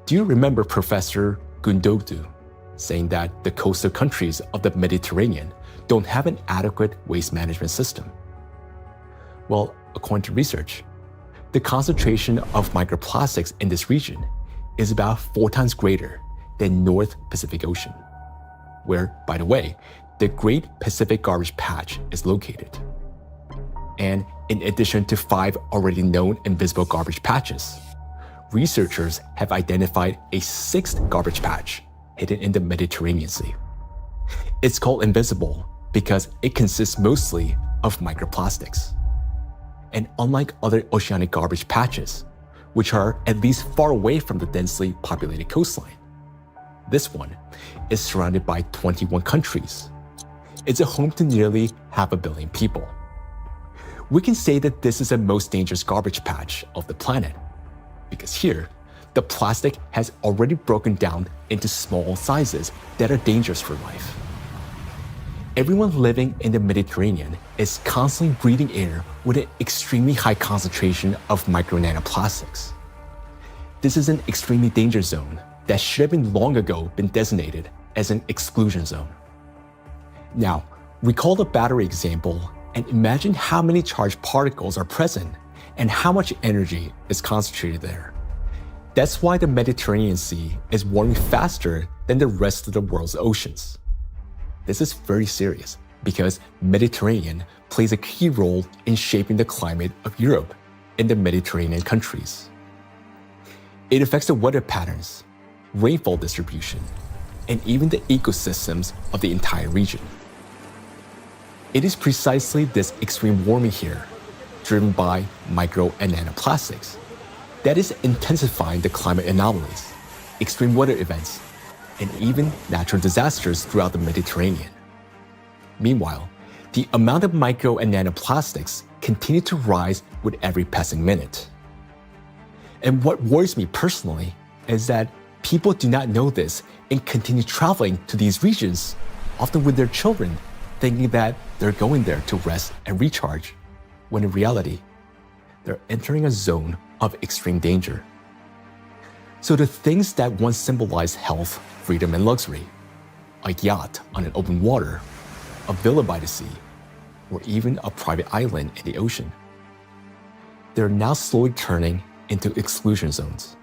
Do you remember Professor Gundogdu saying that the coastal countries of the Mediterranean don't have an adequate waste management system? Well, according to research, the concentration of microplastics in this region is about 4 times greater than North Pacific Ocean, where, by the way, the Great Pacific Garbage Patch is located. And in addition to 5 already known invisible garbage patches, researchers have identified a 6th garbage patch hidden in the Mediterranean Sea. It's called invisible because it consists mostly of microplastics. And unlike other oceanic garbage patches, which are at least far away from the densely populated coastline, this one is surrounded by 21 countries. It's a home to nearly 500 million people. We can say that this is the most dangerous garbage patch of the planet, because here, the plastic has already broken down into small sizes that are dangerous for life. Everyone living in the Mediterranean is constantly breathing air with an extremely high concentration of micro-nanoplastics. This is an extremely dangerous zone that should have been long ago been designated as an exclusion zone. Now, recall the battery example and imagine how many charged particles are present and how much energy is concentrated there. That's why the Mediterranean Sea is warming faster than the rest of the world's oceans. This is very serious because Mediterranean plays a key role in shaping the climate of Europe and the Mediterranean countries. It affects the weather patterns, rainfall distribution, and even the ecosystems of the entire region. It is precisely this extreme warming here, driven by micro and nanoplastics, that is intensifying the climate anomalies, extreme weather events, and even natural disasters throughout the Mediterranean. Meanwhile, the amount of micro and nanoplastics continue to rise with every passing minute. And what worries me personally is that people do not know this and continue traveling to these regions, often with their children, thinking that they're going there to rest and recharge, when in reality, they're entering a zone of extreme danger. So the things that once symbolized health, freedom, and luxury, a yacht on an open water, a villa by the sea, or even a private island in the ocean, they're now slowly turning into exclusion zones.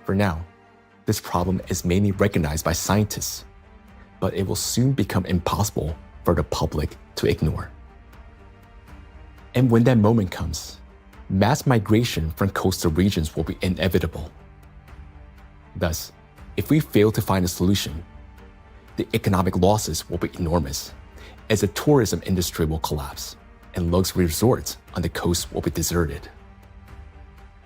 For now, this problem is mainly recognized by scientists, but it will soon become impossible for the public to ignore. And when that moment comes, mass migration from coastal regions will be inevitable. Thus, if we fail to find a solution, the economic losses will be enormous, as the tourism industry will collapse and luxury resorts on the coast will be deserted.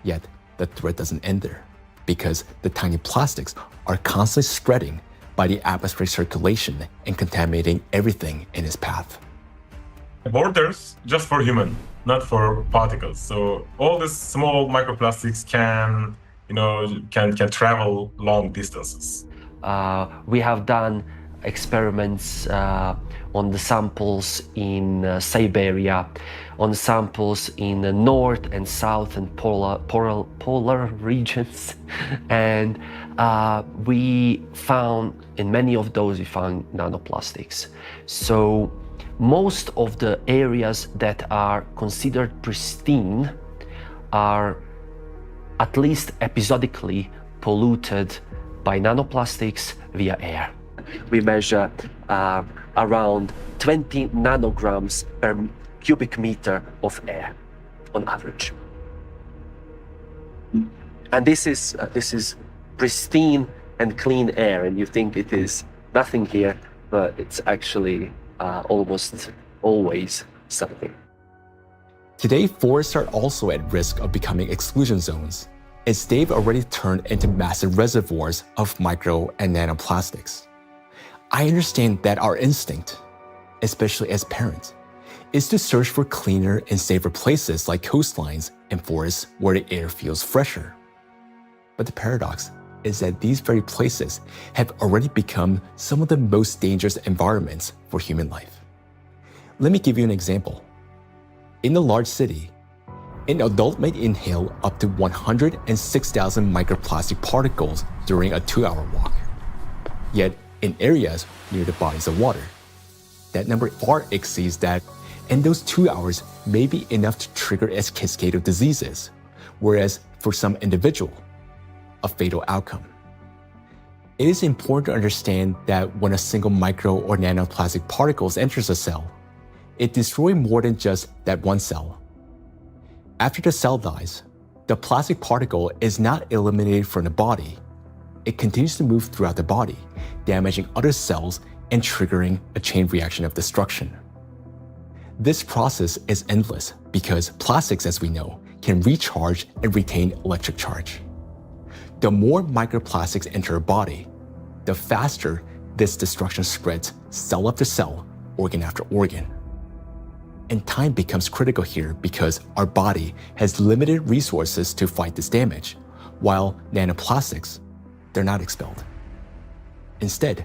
Yet, the threat doesn't end there, because the tiny plastics are constantly spreading by the atmospheric circulation and contaminating everything in its path. Borders just for human, not for particles. So all these small microplastics can travel long distances. We have done experiments on the samples in Siberia, on samples in the north and south and polar regions, and we found in many of those we found nanoplastics. So most of the areas that are considered pristine are at least episodically polluted by nanoplastics via air. We measure around 20 nanograms per cubic meter of air on average. And this is pristine and clean air, and you think it is nothing here, but it's actually almost always something. Today, forests are also at risk of becoming exclusion zones, as they've already turned into massive reservoirs of micro and nanoplastics. I understand that our instinct, especially as parents, is to search for cleaner and safer places like coastlines and forests where the air feels fresher. But the paradox is that these very places have already become some of the most dangerous environments for human life. Let me give you an example. In a large city, An adult may inhale up to 106,000 microplastic particles during a 2-hour walk. Yet, in areas near the bodies of water, that number far exceeds that, and those 2 hours may be enough to trigger a cascade of diseases, whereas for some individual, a fatal outcome. It is important to understand that when a single micro or nanoplastic particles enters a cell, it destroys more than just that one cell. After the cell dies, the plastic particle is not eliminated from the body. It continues to move throughout the body, damaging other cells and triggering a chain reaction of destruction. This process is endless because plastics, as we know, can recharge and retain electric charge. The more microplastics enter a body, the faster this destruction spreads cell after cell, organ after organ. And time becomes critical here because our body has limited resources to fight this damage, while nanoplastics, they're not expelled. Instead,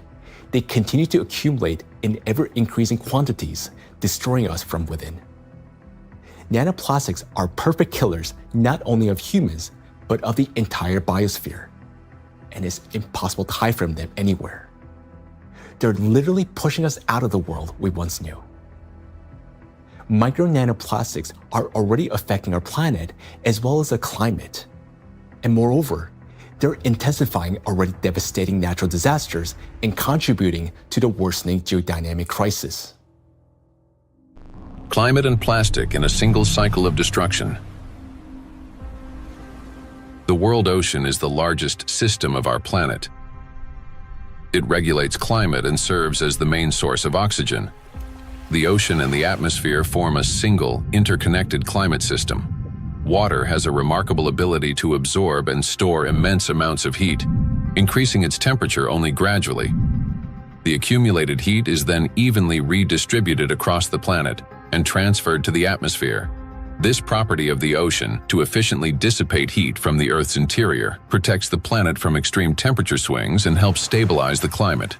they continue to accumulate in ever-increasing quantities, destroying us from within. Nanoplastics are perfect killers not only of humans, but of the entire biosphere. And it's impossible to hide from them anywhere. They're literally pushing us out of the world we once knew. Micro nanoplastics are already affecting our planet as well as the climate. And moreover, they're intensifying already devastating natural disasters and contributing to the worsening geodynamic crisis. Climate and plastic in a single cycle of destruction. The world ocean is the largest system of our planet. It regulates climate and serves as the main source of oxygen. The ocean and the atmosphere form a single, interconnected climate system. Water has a remarkable ability to absorb and store immense amounts of heat, increasing its temperature only gradually. The accumulated heat is then evenly redistributed across the planet and transferred to the atmosphere. This property of the ocean to efficiently dissipate heat from the Earth's interior protects the planet from extreme temperature swings and helps stabilize the climate.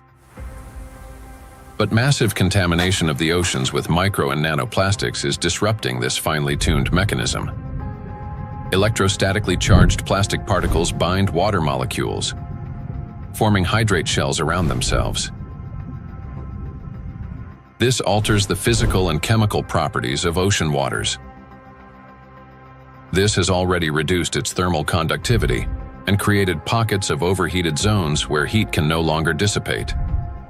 But massive contamination of the oceans with micro and nanoplastics is disrupting this finely tuned mechanism. Electrostatically charged plastic particles bind water molecules, forming hydrate shells around themselves. This alters the physical and chemical properties of ocean waters. This has already reduced its thermal conductivity and created pockets of overheated zones where heat can no longer dissipate.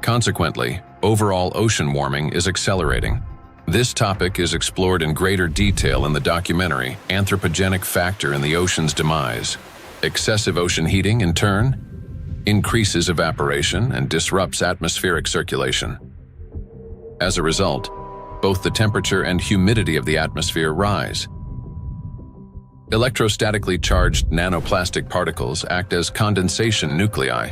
Consequently, overall ocean warming is accelerating. This topic is explored in greater detail in the documentary Anthropogenic Factor in the Ocean's Demise. Excessive ocean heating, in turn, increases evaporation and disrupts atmospheric circulation. As a result, both the temperature and humidity of the atmosphere rise. Electrostatically charged nanoplastic particles act as condensation nuclei,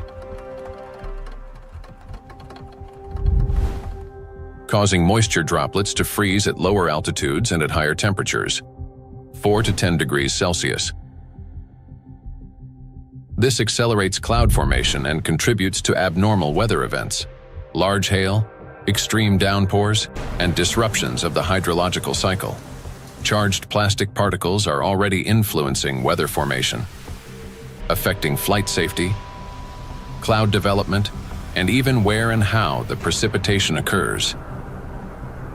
causing moisture droplets to freeze at lower altitudes and at higher temperatures, 4 to 10 degrees Celsius. This accelerates cloud formation and contributes to abnormal weather events, large hail, extreme downpours, and disruptions of the hydrological cycle. Charged plastic particles are already influencing weather formation, affecting flight safety, cloud development, and even where and how the precipitation occurs.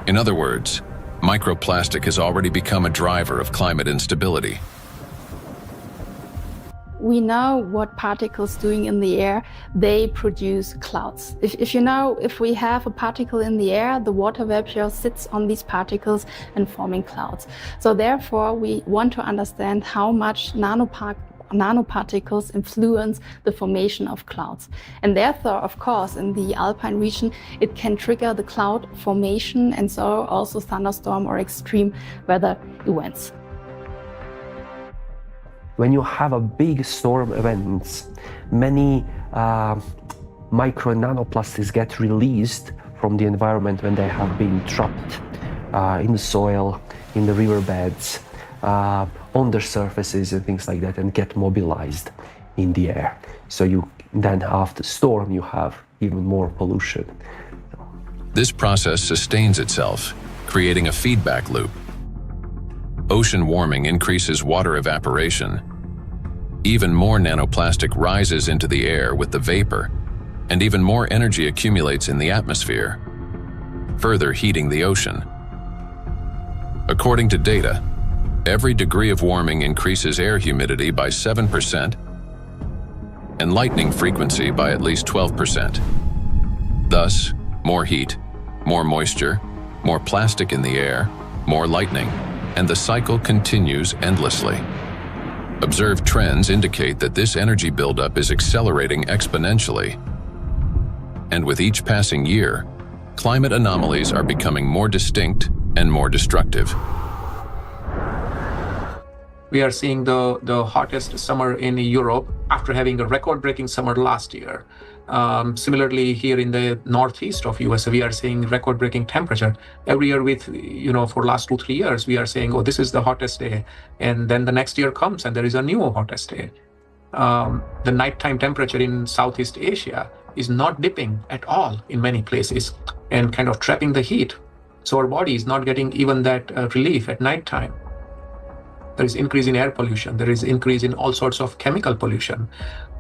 In other words, microplastic has already become a driver of climate instability. We know what particles doing in the air, they produce clouds. If we have a particle in the air, the water vapor sits on these particles and forming clouds. So therefore, we want to understand how much nanoparticles influence the formation of clouds. And therefore, of course, in the alpine region, it can trigger the cloud formation and so also thunderstorm or extreme weather events. When you have a big storm event, many micro and nanoplastics get released from the environment when they have been trapped in the soil, in the riverbeds, on their surfaces and things like that, and get mobilized in the air. So you then after storm you have even more pollution. This process sustains itself, creating a feedback loop. ocean warming increases water evaporation. Even more nanoplastic rises into the air with the vapor, and even more energy accumulates in the atmosphere, further heating the ocean. According to data, every degree of warming increases air humidity by 7% and lightning frequency by at least 12%. Thus, more heat, more moisture, more plastic in the air, more lightning, and the cycle continues endlessly. Observed trends indicate that this energy buildup is accelerating exponentially. And with each passing year, climate anomalies are becoming more distinct and more destructive. We are seeing the hottest summer in Europe after having a record-breaking summer last year. Similarly, here in the northeast of US, we are seeing record-breaking temperature. Every year for last 2-3 years, we are saying, oh, this is the hottest day. And then the next year comes and there is a new hottest day. The nighttime temperature in Southeast Asia is not dipping at all in many places and kind of trapping the heat. So our body is not getting even that relief at nighttime. There is increase in air pollution. There is increase in all sorts of chemical pollution.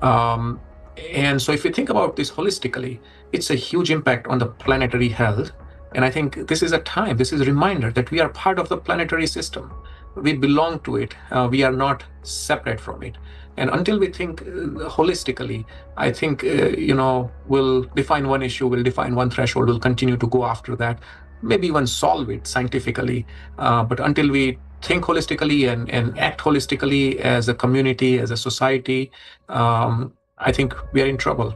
And so if you think about this holistically, it's a huge impact on the planetary health. And I think this is a reminder that we are part of the planetary system. We belong to it. We are not separate from it. And until we think holistically, I think, we'll define one issue, we'll define one threshold, we'll continue to go after that, maybe even solve it scientifically. But until we think holistically and act holistically as a community, as a society, I think we are in trouble.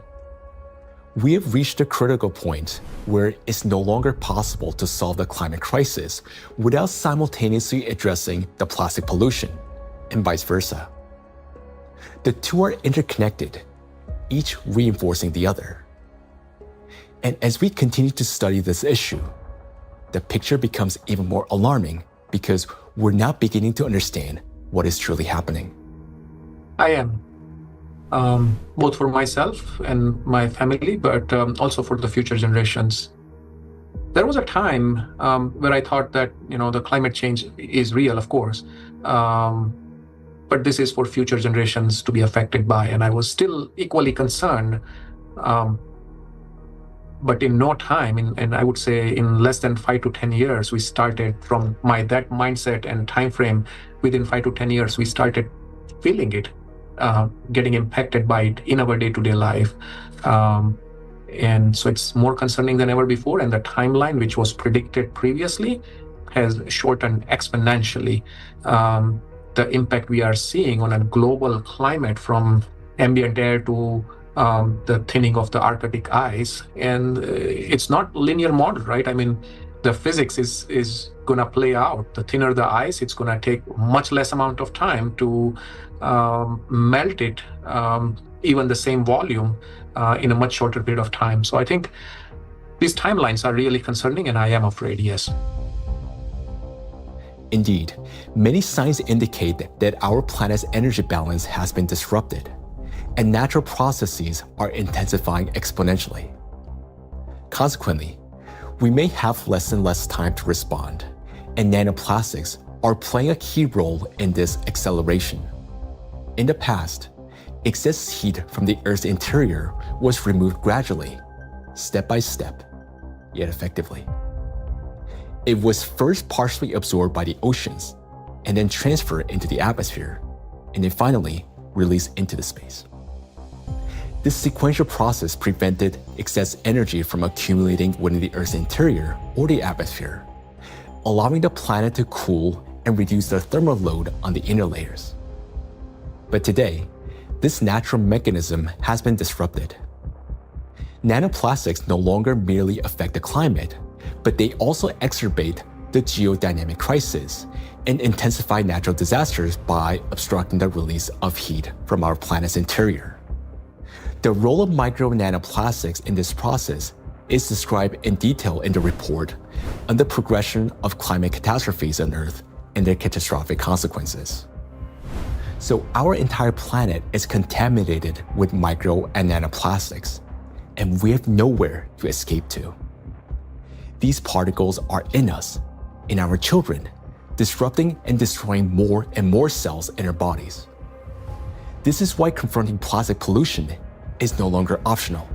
We have reached a critical point where it's no longer possible to solve the climate crisis without simultaneously addressing the plastic pollution, and vice versa. The two are interconnected, each reinforcing the other. And as we continue to study this issue, the picture becomes even more alarming because we're now beginning to understand what is truly happening. I am. Both for myself and my family, but also for the future generations. There was a time where I thought that, the climate change is real, of course, but this is for future generations to be affected by, and I was still equally concerned. But in no time, and I would say in less than 5 to 10 years, we started from that mindset and time frame. Within 5 to 10 years, we started feeling it, getting impacted by it in our day-to-day life. And so it's more concerning than ever before. And the timeline, which was predicted previously, has shortened exponentially. The impact we are seeing on a global climate, from ambient air to the thinning of the Arctic ice. And it's not linear model, right? I mean, the physics is going to play out. The thinner the ice, it's going to take much less amount of time to melt it, even the same volume, in a much shorter period of time. So I think these timelines are really concerning, and I am afraid, yes. Indeed, many signs indicate that our planet's energy balance has been disrupted, and natural processes are intensifying exponentially. Consequently, we may have less and less time to respond, and nanoplastics are playing a key role in this acceleration. In the past, excess heat from the Earth's interior was removed gradually, step by step, yet effectively. It was first partially absorbed by the oceans, and then transferred into the atmosphere, and then finally released into the space. This sequential process prevented excess energy from accumulating within the Earth's interior or the atmosphere, allowing the planet to cool and reduce the thermal load on the inner layers. But today, this natural mechanism has been disrupted. Nanoplastics no longer merely affect the climate, but they also exacerbate the geodynamic crisis and intensify natural disasters by obstructing the release of heat from our planet's interior. The role of micro nanoplastics in this process is described in detail in the report on the progression of climate catastrophes on Earth and their catastrophic consequences. So our entire planet is contaminated with micro and nanoplastics, and we have nowhere to escape to. These particles are in us, in our children, disrupting and destroying more and more cells in our bodies. This is why confronting plastic pollution is no longer optional.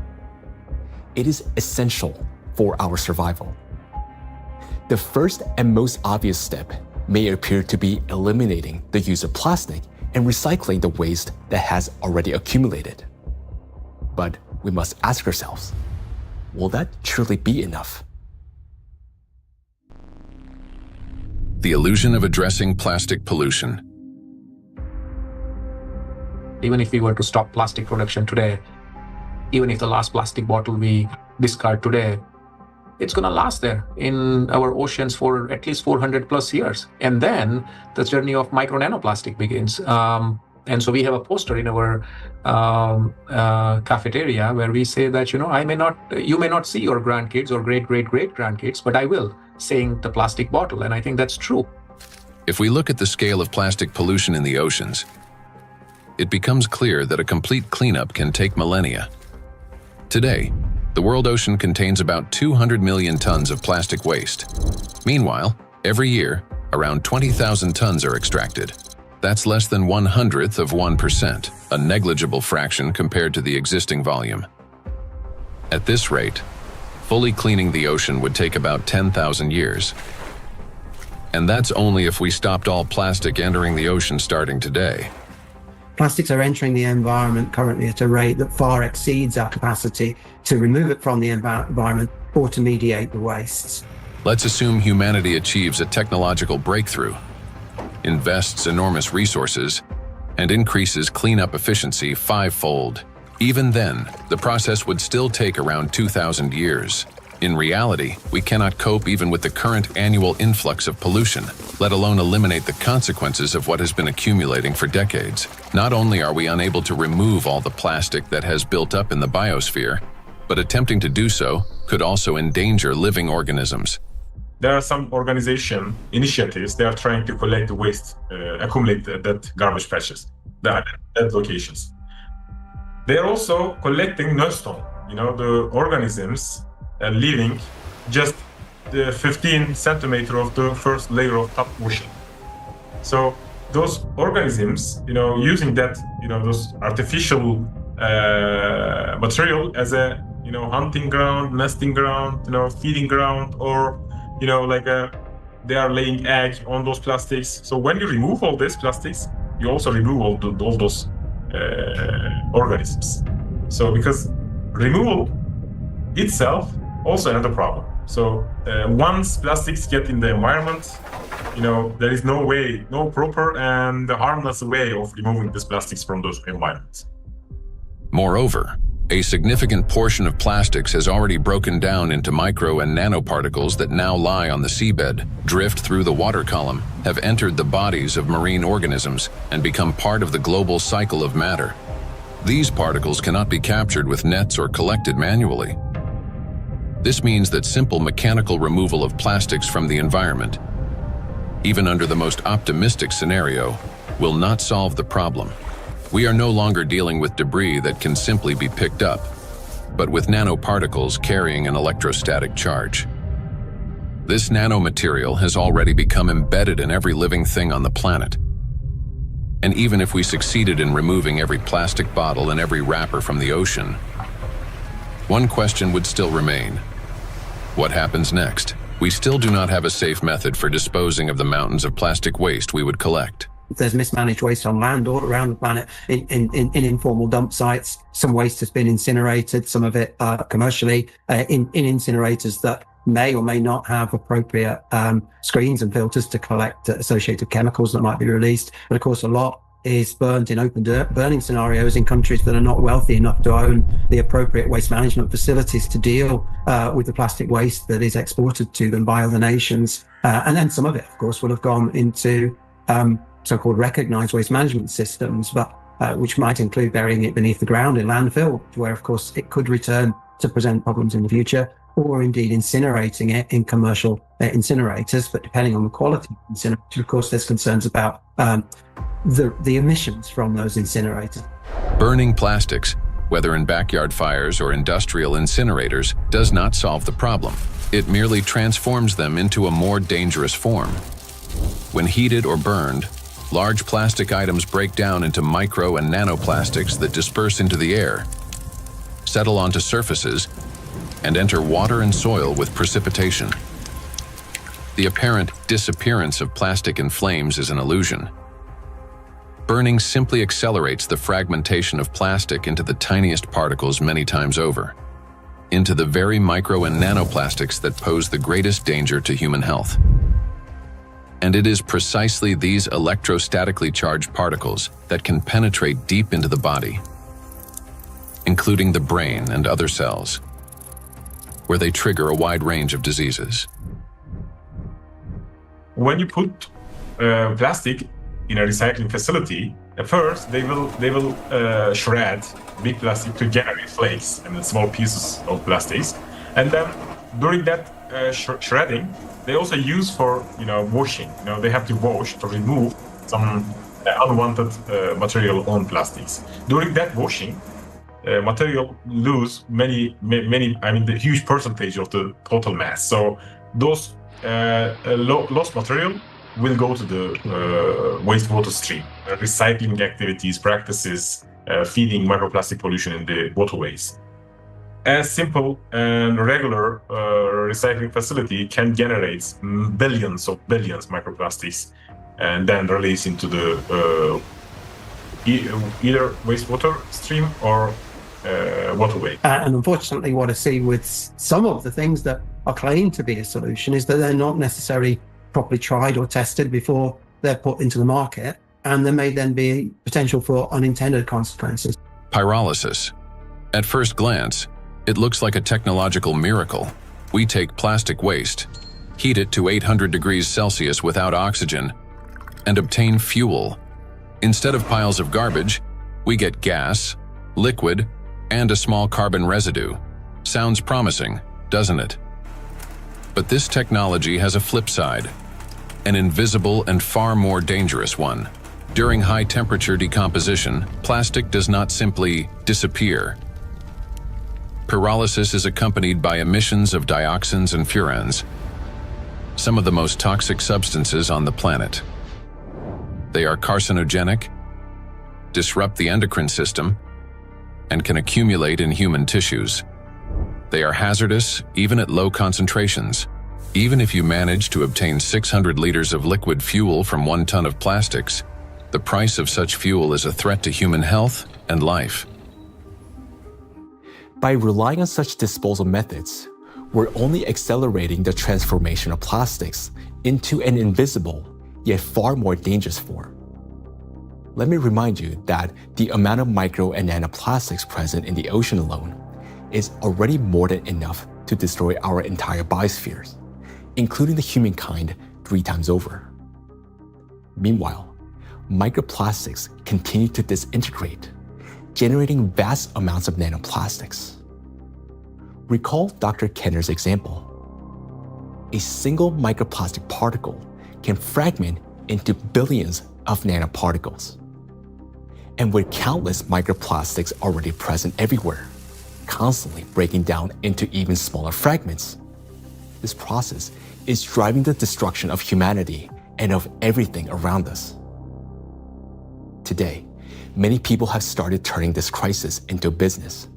It is essential for our survival. The first and most obvious step may appear to be eliminating the use of plastic and recycling the waste that has already accumulated. But we must ask ourselves, will that truly be enough? The illusion of addressing plastic pollution. Even if we were to stop plastic production today, even if the last plastic bottle we discard today, it's going to last there in our oceans for at least 400 plus years. And then the journey of micro nanoplastic begins. And so we have a poster in our cafeteria where we say that, you may not see your grandkids or great-great-great-grandkids, but I will, saying the plastic bottle. And I think that's true. If we look at the scale of plastic pollution in the oceans, it becomes clear that a complete cleanup can take millennia. Today, the world ocean contains about 200 million tons of plastic waste. Meanwhile, every year, around 20,000 tons are extracted. That's less than 1/100th of 1%, a negligible fraction compared to the existing volume. At this rate, fully cleaning the ocean would take about 10,000 years. And that's only if we stopped all plastic entering the ocean starting today. Plastics are entering the environment currently at a rate that far exceeds our capacity to remove it from the environment or to mediate the wastes. Let's assume humanity achieves a technological breakthrough, invests enormous resources, and increases cleanup efficiency 5-fold. Even then, the process would still take around 2,000 years. In reality, we cannot cope even with the current annual influx of pollution, let alone eliminate the consequences of what has been accumulating for decades. Not only are we unable to remove all the plastic that has built up in the biosphere, but attempting to do so could also endanger living organisms. There are some organization initiatives that are trying to collect the waste, accumulate that garbage patches, at locations. They are also collecting neustone, the organisms living just the 15 centimeter of the first layer of top ocean. So those organisms, using that, those artificial material as a, hunting ground, nesting ground, feeding ground, or, they are laying egg on those plastics. So when you remove all these plastics, you also remove all those organisms. So because removal itself also another problem. So once plastics get in the environment, there is no proper and harmless way of removing these plastics from those environments. Moreover, a significant portion of plastics has already broken down into micro and nanoparticles that now lie on the seabed, drift through the water column, have entered the bodies of marine organisms, and become part of the global cycle of matter. These particles cannot be captured with nets or collected manually. This means that simple mechanical removal of plastics from the environment, even under the most optimistic scenario, will not solve the problem. We are no longer dealing with debris that can simply be picked up, but with nanoparticles carrying an electrostatic charge. This nanomaterial has already become embedded in every living thing on the planet. And even if we succeeded in removing every plastic bottle and every wrapper from the ocean, one question would still remain. What happens next? We still do not have a safe method for disposing of the mountains of plastic waste we would collect. There's mismanaged waste on land all around the planet in informal dump sites. Some waste has been incinerated, some of it commercially in incinerators that may or may not have appropriate screens and filters to collect associated chemicals that might be released. But of course, a lot is burnt in open burning scenarios in countries that are not wealthy enough to own the appropriate waste management facilities to deal with the plastic waste that is exported to them by other nations. And then some of it, of course, will have gone into so-called recognized waste management systems, but which might include burying it beneath the ground in landfill, where, of course, it could return to present problems in the future, or indeed incinerating it in commercial incinerators. But depending on the quality of incinerator, of course, there's concerns about the emissions from those incinerators. Burning plastics, whether in backyard fires or industrial incinerators, does not solve the problem. It merely transforms them into a more dangerous form. When heated or burned, large plastic items break down into micro and nanoplastics that disperse into the air, settle onto surfaces, and enter water and soil with precipitation. The apparent disappearance of plastic in flames is an illusion. Burning simply accelerates the fragmentation of plastic into the tiniest particles many times over, into the very micro and nanoplastics that pose the greatest danger to human health. And it is precisely these electrostatically charged particles that can penetrate deep into the body, including the brain and other cells, where they trigger a wide range of diseases. When you put plastic in a recycling facility, at first they will shred big plastic to generate flakes and small pieces of plastics, and then during that shredding, they also use for washing. They have to wash to remove some unwanted material on plastics. During that washing, material lose many. I mean, the huge percentage of the total mass. So those lost material will go to the wastewater stream. Recycling activities, practices, feeding microplastic pollution in the waterways. A simple and regular recycling facility can generate billions microplastics and then release into the either wastewater stream or waterway. And unfortunately, what I see with some of the things that are claimed to be a solution is that they're not necessarily properly tried or tested before they're put into the market, and there may then be potential for unintended consequences. Pyrolysis. At first glance, it looks like a technological miracle. We take plastic waste, heat it to 800 degrees Celsius without oxygen, and obtain fuel. Instead of piles of garbage, we get gas, liquid, and a small carbon residue. Sounds promising, doesn't it? But this technology has a flip side, an invisible and far more dangerous one. During high-temperature decomposition, plastic does not simply disappear. Pyrolysis is accompanied by emissions of dioxins and furans, some of the most toxic substances on the planet. They are carcinogenic, disrupt the endocrine system, and can accumulate in human tissues. They are hazardous even at low concentrations. Even if you manage to obtain 600 liters of liquid fuel from 1 ton of plastics, the price of such fuel is a threat to human health and life. By relying on such disposal methods, we're only accelerating the transformation of plastics into an invisible, yet far more dangerous form. Let me remind you that the amount of micro and nanoplastics present in the ocean alone is already more than enough to destroy our entire biospheres, including the humankind 3 times over. Meanwhile, microplastics continue to disintegrate, generating vast amounts of nanoplastics. Recall Dr. Kenner's example. A single microplastic particle can fragment into billions of nanoparticles. And with countless microplastics already present everywhere, constantly breaking down into even smaller fragments, this process is driving the destruction of humanity and of everything around us. Today, many people have started turning this crisis into a business,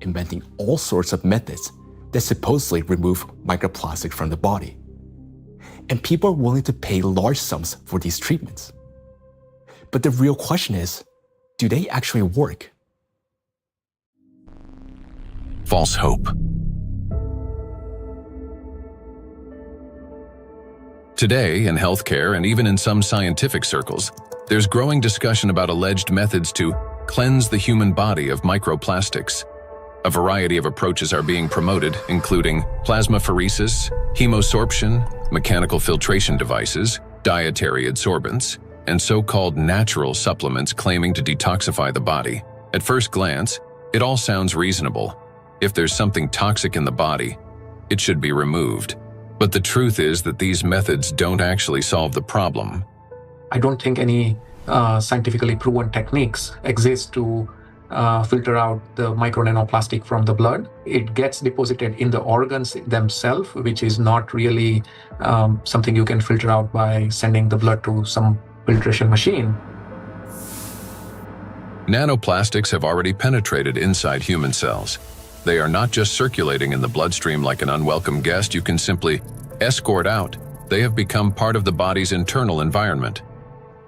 inventing all sorts of methods that supposedly remove microplastic from the body. And people are willing to pay large sums for these treatments. But the real question is, do they actually work? False hope. Today, in healthcare and even in some scientific circles, there's growing discussion about alleged methods to cleanse the human body of microplastics. A variety of approaches are being promoted, including plasmapheresis, hemosorption, mechanical filtration devices, dietary adsorbents, and so-called natural supplements claiming to detoxify the body. At first glance, it all sounds reasonable. If there's something toxic in the body, it should be removed. But the truth is that these methods don't actually solve the problem. I don't think any scientifically proven techniques exist to filter out the micro nanoplastic from the blood. It gets deposited in the organs themselves, which is not really something you can filter out by sending the blood to some filtration machine. Nanoplastics have already penetrated inside human cells. They are not just circulating in the bloodstream like an unwelcome guest you can simply escort out. They have become part of the body's internal environment.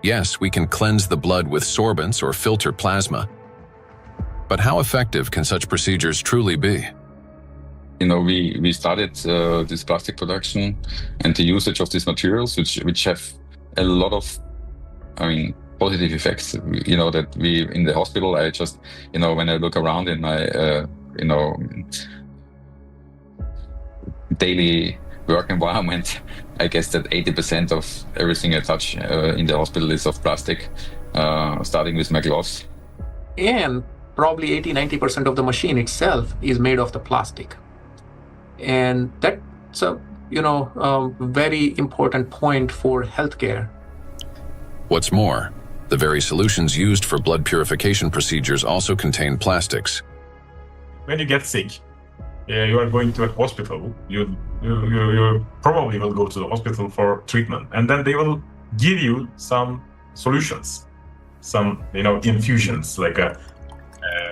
Yes, we can cleanse the blood with sorbents or filter plasma. But how effective can such procedures truly be? We started this plastic production and the usage of these materials, which have a lot of, positive effects. That we in the hospital, I just, when I look around in my, daily work environment, I guess that 80% of everything I touch in the hospital is of plastic, starting with my gloves. And probably 80-90% of the machine itself is made of the plastic. And that's a very important point for healthcare. What's more, the very solutions used for blood purification procedures also contain plastics. When you get sick, you are going to a hospital, you probably will go to the hospital for treatment, and then they will give you some solutions, some infusions, like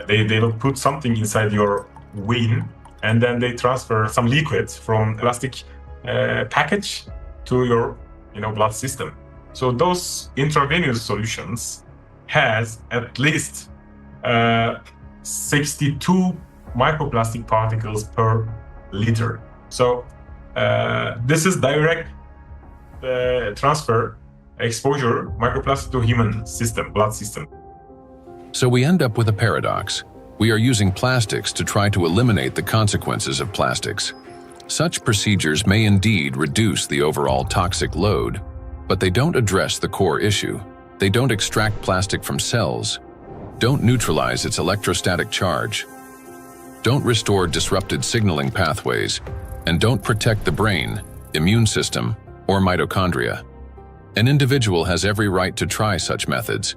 they will put something inside your vein, and then they transfer some liquid from plastic package to your blood system. So those intravenous solutions has at least 62 microplastic particles per liter. So this is direct transfer exposure microplastic to human system, blood system. So we end up with a paradox. We are using plastics to try to eliminate the consequences of plastics. Such procedures may indeed reduce the overall toxic load, but they don't address the core issue. They don't extract plastic from cells, don't neutralize its electrostatic charge, don't restore disrupted signaling pathways, and don't protect the brain, immune system, or mitochondria. An individual has every right to try such methods.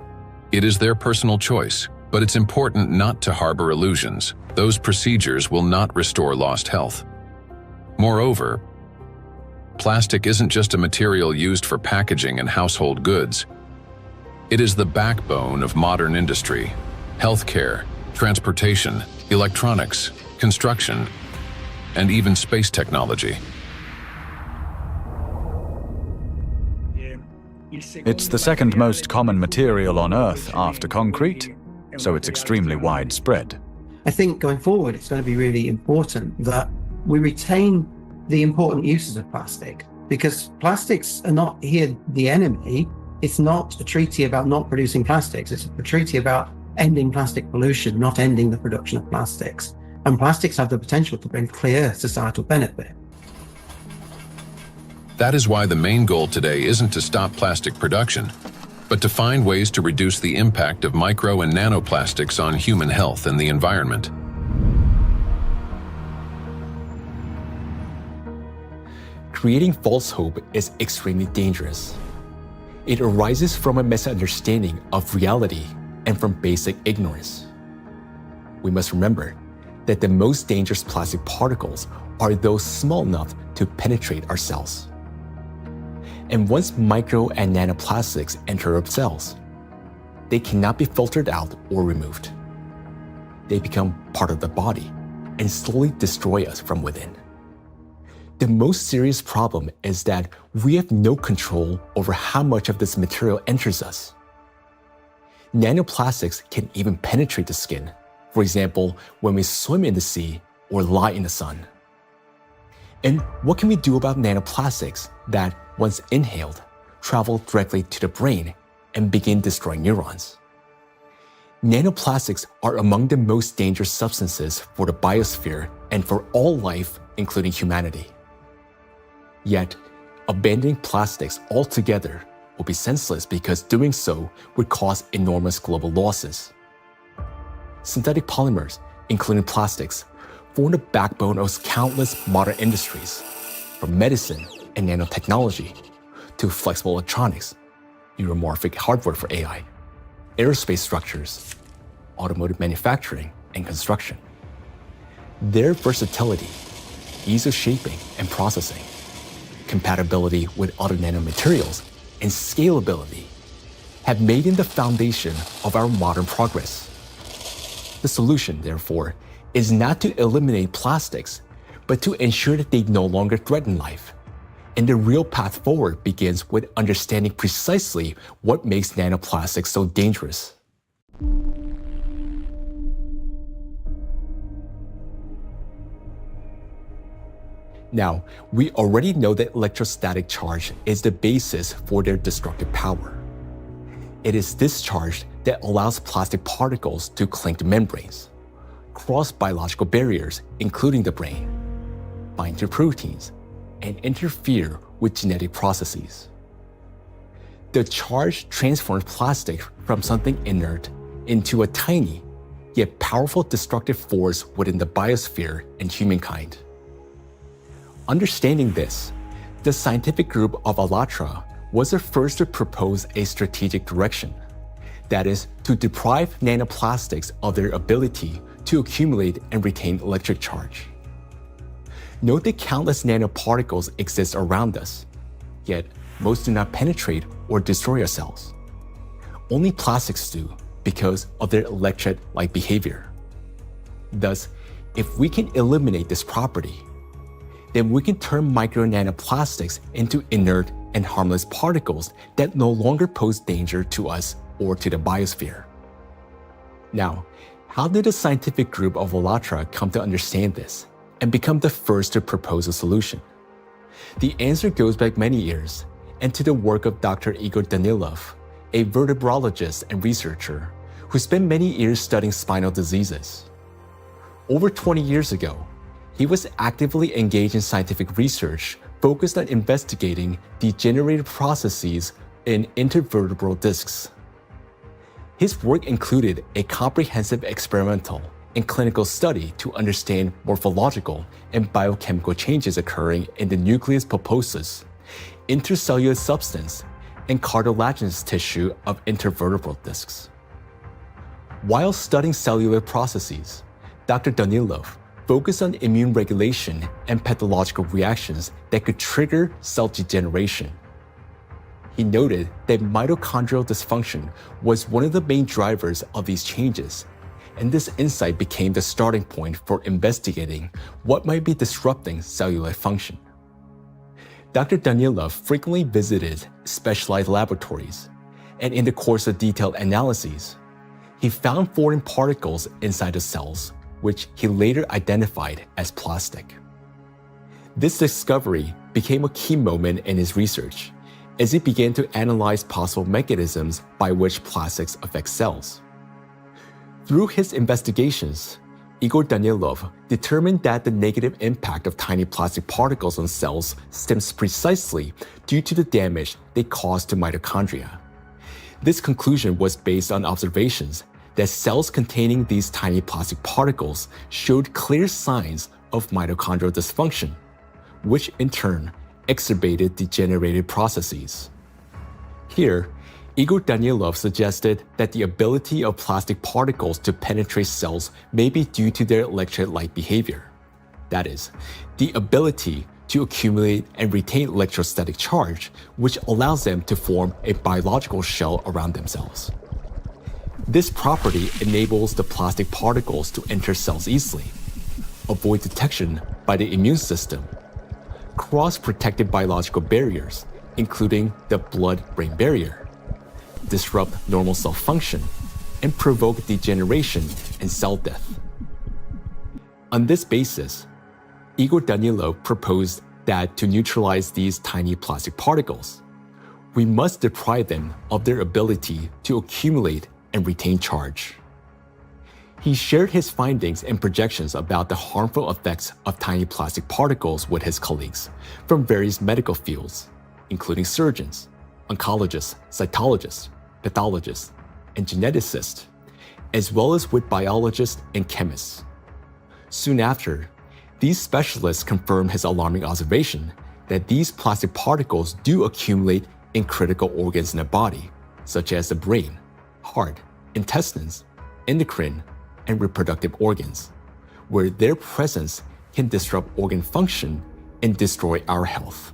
It is their personal choice, but it's important not to harbor illusions. Those procedures will not restore lost health. Moreover, plastic isn't just a material used for packaging and household goods. It is the backbone of modern industry, healthcare, transportation, electronics, construction, and even space technology. It's the second most common material on Earth after concrete, so it's extremely widespread. I think going forward, it's going to be really important that we retain the important uses of plastic, because plastics are not here the enemy. It's not a treaty about not producing plastics. It's a treaty about ending plastic pollution, not ending the production of plastics. And plastics have the potential to bring clear societal benefit. That is why the main goal today isn't to stop plastic production, but to find ways to reduce the impact of micro and nanoplastics on human health and the environment. Creating false hope is extremely dangerous. It arises from a misunderstanding of reality and from basic ignorance. We must remember that the most dangerous plastic particles are those small enough to penetrate our cells. And once micro and nanoplastics enter our cells, they cannot be filtered out or removed. They become part of the body and slowly destroy us from within. The most serious problem is that we have no control over how much of this material enters us. Nanoplastics can even penetrate the skin, for example, when we swim in the sea or lie in the sun. And what can we do about nanoplastics that, once inhaled, travel directly to the brain and begin destroying neurons? Nanoplastics are among the most dangerous substances for the biosphere and for all life, including humanity. Yet, abandoning plastics altogether would be senseless because doing so would cause enormous global losses. Synthetic polymers, including plastics, form the backbone of countless modern industries, from medicine and nanotechnology to flexible electronics, neuromorphic hardware for AI, aerospace structures, automotive manufacturing and construction. Their versatility, ease of shaping and processing, compatibility with other nanomaterials, and scalability have made them the foundation of our modern progress. The solution, therefore, is not to eliminate plastics, but to ensure that they no longer threaten life. And the real path forward begins with understanding precisely what makes nanoplastics so dangerous. Now, we already know that electrostatic charge is the basis for their destructive power. It is this charge that allows plastic particles to cling to membranes, cross biological barriers, including the brain, bind to proteins, and interfere with genetic processes. The charge transforms plastic from something inert into a tiny, yet powerful destructive force within the biosphere and humankind. Understanding this, the scientific group of ALLATRA was the first to propose a strategic direction, that is, to deprive nanoplastics of their ability to accumulate and retain electric charge. Note that countless nanoparticles exist around us, yet most do not penetrate or destroy our cells. Only plastics do because of their electret-like behavior. Thus, if we can eliminate this property, then we can turn micro-nanoplastics into inert and harmless particles that no longer pose danger to us or to the biosphere. Now, how did the scientific group of ALLATRA come to understand this and become the first to propose a solution? The answer goes back many years and to the work of Dr. Igor Danilov, a vertebrologist and researcher who spent many years studying spinal diseases. Over 20 years ago, he was actively engaged in scientific research focused on investigating degenerative processes in intervertebral discs. His work included a comprehensive experimental and clinical study to understand morphological and biochemical changes occurring in the nucleus pulposus, intercellular substance, and cartilaginous tissue of intervertebral discs. While studying cellular processes, Dr. Danilov focused on immune regulation and pathological reactions that could trigger cell degeneration. He noted that mitochondrial dysfunction was one of the main drivers of these changes, and this insight became the starting point for investigating what might be disrupting cellular function. Dr. Danilov frequently visited specialized laboratories, and in the course of detailed analyses, he found foreign particles inside the cells, which he later identified as plastic. This discovery became a key moment in his research, as he began to analyze possible mechanisms by which plastics affect cells. Through his investigations, Igor Danilov determined that the negative impact of tiny plastic particles on cells stems precisely due to the damage they cause to mitochondria. This conclusion was based on observations that cells containing these tiny plastic particles showed clear signs of mitochondrial dysfunction, which in turn exacerbated degenerative processes. Here, Igor Danilov suggested that the ability of plastic particles to penetrate cells may be due to their electrolyte behavior. That is, the ability to accumulate and retain electrostatic charge, which allows them to form a biological shell around themselves. This property enables the plastic particles to enter cells easily, avoid detection by the immune system, cross protected biological barriers, including the blood-brain barrier, disrupt normal cell function, and provoke degeneration and cell death. On this basis, Igor Danilov proposed that to neutralize these tiny plastic particles, we must deprive them of their ability to accumulate and retain charge. He shared his findings and projections about the harmful effects of tiny plastic particles with his colleagues from various medical fields, including surgeons, oncologists, cytologists, pathologists, and geneticists, as well as with biologists and chemists. Soon after, these specialists confirmed his alarming observation that these plastic particles do accumulate in critical organs in the body, such as the brain, heart, intestines, endocrine, and reproductive organs, where their presence can disrupt organ function and destroy our health.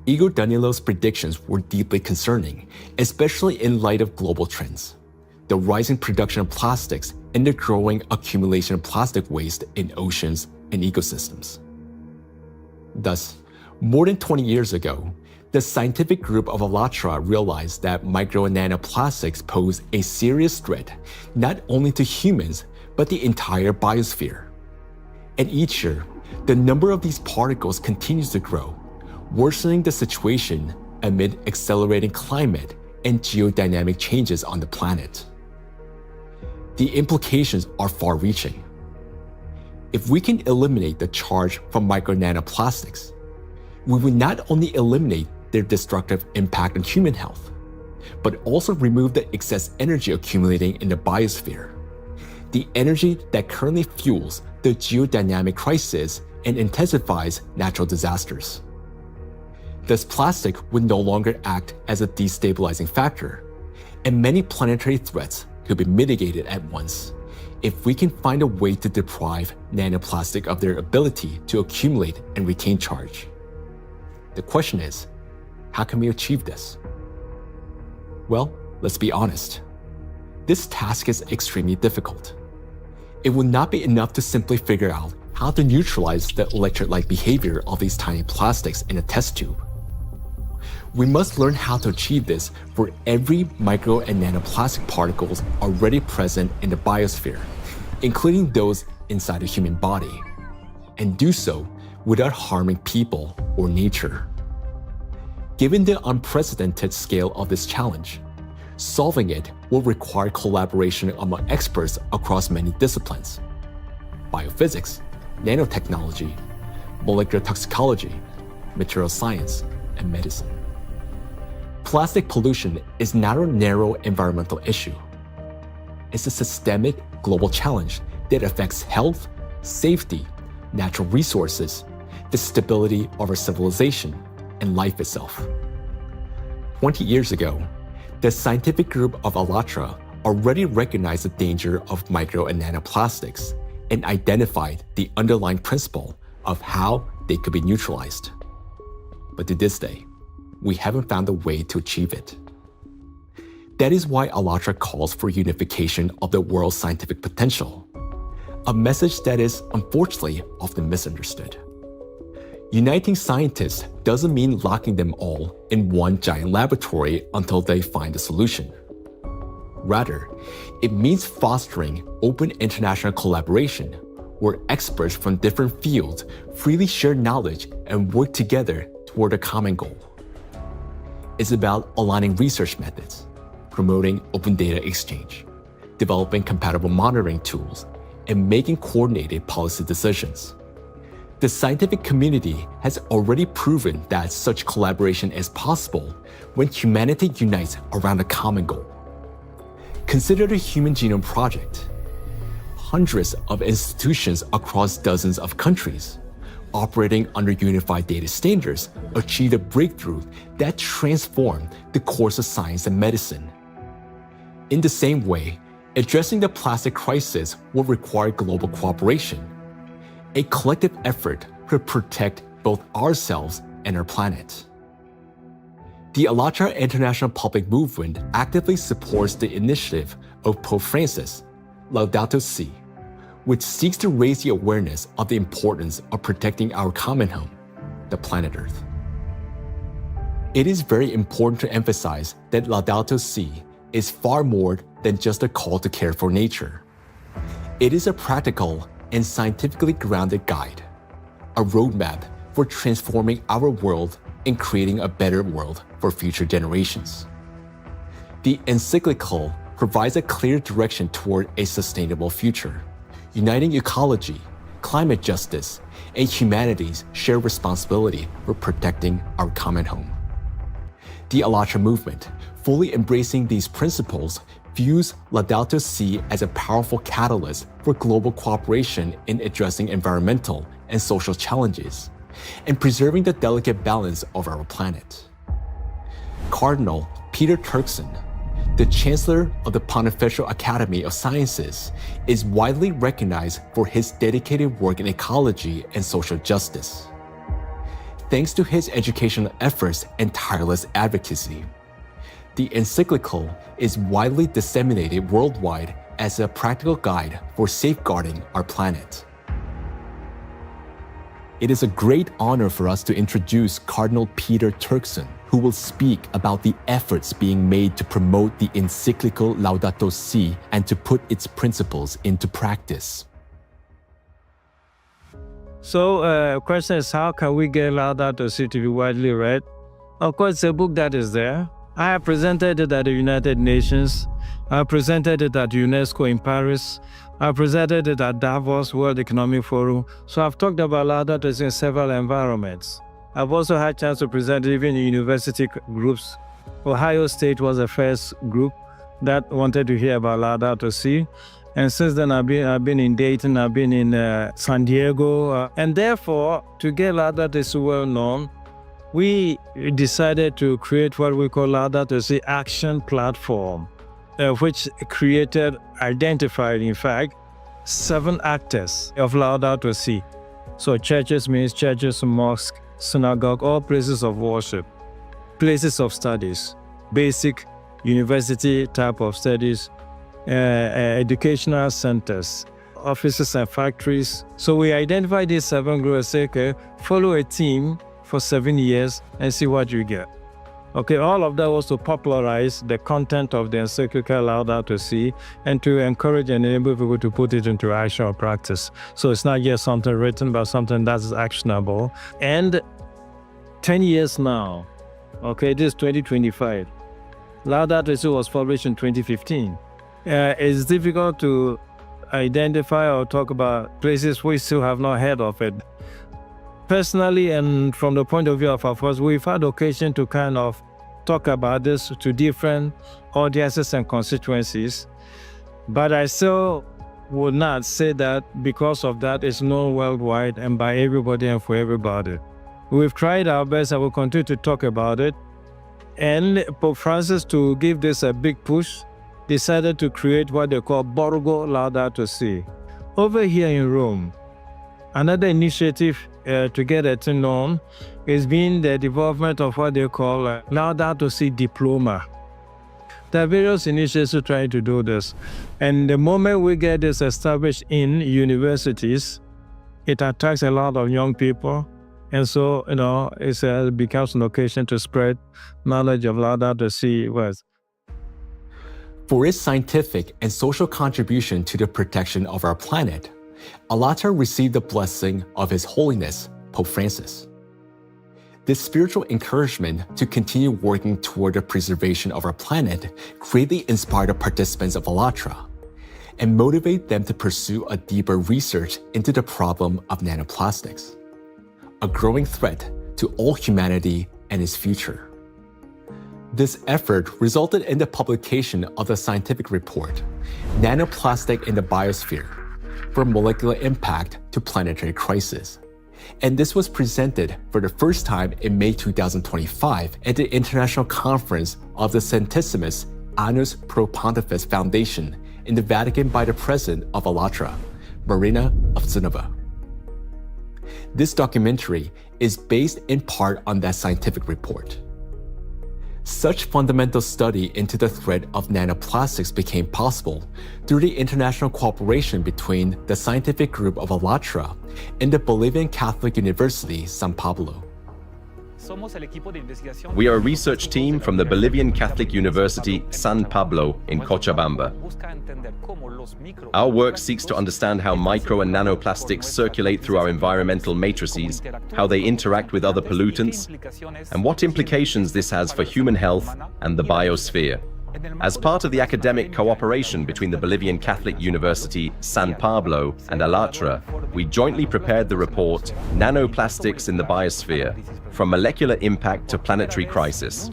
Igor Danilov's predictions were deeply concerning, especially in light of global trends, the rising production of plastics and the growing accumulation of plastic waste in oceans and ecosystems. Thus, more than 20 years ago, the scientific group of ALLATRA realized that micro and nanoplastics pose a serious threat not only to humans, but the entire biosphere. And each year, the number of these particles continues to grow, worsening the situation amid accelerating climate and geodynamic changes on the planet. The implications are far-reaching. If we can eliminate the charge from micro nanoplastics, we will not only eliminate their destructive impact on human health, but also remove the excess energy accumulating in the biosphere, the energy that currently fuels the geodynamic crisis and intensifies natural disasters. Thus, plastic would no longer act as a destabilizing factor, and many planetary threats could be mitigated at once if we can find a way to deprive nanoplastic of their ability to accumulate and retain charge. The question is, how can we achieve this? Well, let's be honest. This task is extremely difficult. It will not be enough to simply figure out how to neutralize the electrolyte behavior of these tiny plastics in a test tube. We must learn how to achieve this for every micro and nanoplastic particles already present in the biosphere, including those inside the human body, and do so without harming people or nature. Given the unprecedented scale of this challenge, solving it will require collaboration among experts across many disciplines: biophysics, nanotechnology, molecular toxicology, material science, and medicine. Plastic pollution is not a narrow environmental issue. It's a systemic global challenge that affects health, safety, natural resources, the stability of our civilization, and life itself. 20 years ago, the scientific group of ALLATRA already recognized the danger of micro and nanoplastics and identified the underlying principle of how they could be neutralized. But to this day, we haven't found a way to achieve it. That is why ALLATRA calls for unification of the world's scientific potential, a message that is unfortunately often misunderstood. Uniting scientists doesn't mean locking them all in one giant laboratory until they find a solution. Rather, it means fostering open international collaboration where experts from different fields freely share knowledge and work together toward a common goal. It's about aligning research methods, promoting open data exchange, developing compatible monitoring tools, and making coordinated policy decisions. The scientific community has already proven that such collaboration is possible when humanity unites around a common goal. Consider the Human Genome Project. Hundreds of institutions across dozens of countries, operating under unified data standards, achieved a breakthrough that transformed the course of science and medicine. In the same way, addressing the plastic crisis will require global cooperation, a collective effort to protect both ourselves and our planet. The ALLATRA International Public Movement actively supports the initiative of Pope Francis, Laudato Si, which seeks to raise the awareness of the importance of protecting our common home, the planet Earth. It is very important to emphasize that Laudato Si is far more than just a call to care for nature. It is a practical and scientifically grounded guide, a roadmap for transforming our world and creating a better world for future generations. The encyclical provides a clear direction toward a sustainable future, uniting ecology, climate justice, and humanity's shared responsibility for protecting our common home. The ALLATRA movement, fully embracing these principles, views Laudato Si as a powerful catalyst for global cooperation in addressing environmental and social challenges, and preserving the delicate balance of our planet. Cardinal Peter Turkson, the Chancellor of the Pontifical Academy of Sciences, is widely recognized for his dedicated work in ecology and social justice. Thanks to his educational efforts and tireless advocacy, the encyclical is widely disseminated worldwide as a practical guide for safeguarding our planet. It is a great honor for us to introduce Cardinal Peter Turkson, who will speak about the efforts being made to promote the encyclical Laudato Si and to put its principles into practice. So, question is, how can we get Laudato Si to be widely read? Of course, it's a book that is there. I have presented it at the United Nations. I presented it at UNESCO in Paris. I presented it at Davos World Economic Forum. So I've talked about Laudato Si in several environments. I've also had a chance to present it even in university groups. Ohio State was the first group that wanted to hear about Laudato Si. And since then, I've been in Dayton, I've been in San Diego. And therefore, to get Laudato Si well known, we decided to create what we call Laudato Si Action Platform, which identified, in fact, 7 actors of Laudato Si. So churches means churches, mosques, synagogue, all places of worship, places of studies, basic university type of studies, educational centers, offices and factories. So we identified these 7 groups and say, okay, follow a team for 7 years and see what you get. Okay, all of that was to popularize the content of the encyclical Laudato Si and to encourage and enable people to put it into action or practice. So it's not just something written, but something that's actionable. And 10 years now, okay, this is 2025. Laudato Si was published in 2015. It's difficult to identify or talk about places we still have not heard of it. Personally, and from the point of view of our force, we've had occasion to kind of talk about this to different audiences and constituencies, but I still would not say that because of that it's known worldwide and by everybody and for everybody. We've tried our best and we'll continue to talk about it. And Pope Francis, to give this a big push, decided to create what they call Borgo Laudato Si. Over here in Rome, another initiative to get it known is being the development of what they call Laudato Si Diploma. There are various initiatives trying to do this. And the moment we get this established in universities, it attracts a lot of young people. And so, it becomes an occasion to spread knowledge of Laudato Si words. For its scientific and social contribution to the protection of our planet, ALLATRA received the blessing of His Holiness, Pope Francis. This spiritual encouragement to continue working toward the preservation of our planet greatly inspired the participants of ALLATRA and motivated them to pursue a deeper research into the problem of nanoplastics, a growing threat to all humanity and its future. This effort resulted in the publication of the scientific report, Nanoplastic in the Biosphere, from Molecular Impact to Planetary Crisis. And this was presented for the first time in May 2025 at the International Conference of the Centesimus Annus Pro Pontifex Foundation in the Vatican by the President of ALLATRA, Marina Ovtsinova. This documentary is based in part on that scientific report. Such fundamental study into the threat of nanoplastics became possible through the international cooperation between the scientific group of ALLATRA and the Bolivian Catholic University, San Pablo. We are a research team from the Bolivian Catholic University, San Pablo in Cochabamba. Our work seeks to understand how micro and nanoplastics circulate through our environmental matrices, how they interact with other pollutants, and what implications this has for human health and the biosphere. As part of the academic cooperation between the Bolivian Catholic University, San Pablo, and ALLATRA, we jointly prepared the report, Nanoplastics in the Biosphere, From Molecular Impact to Planetary Crisis.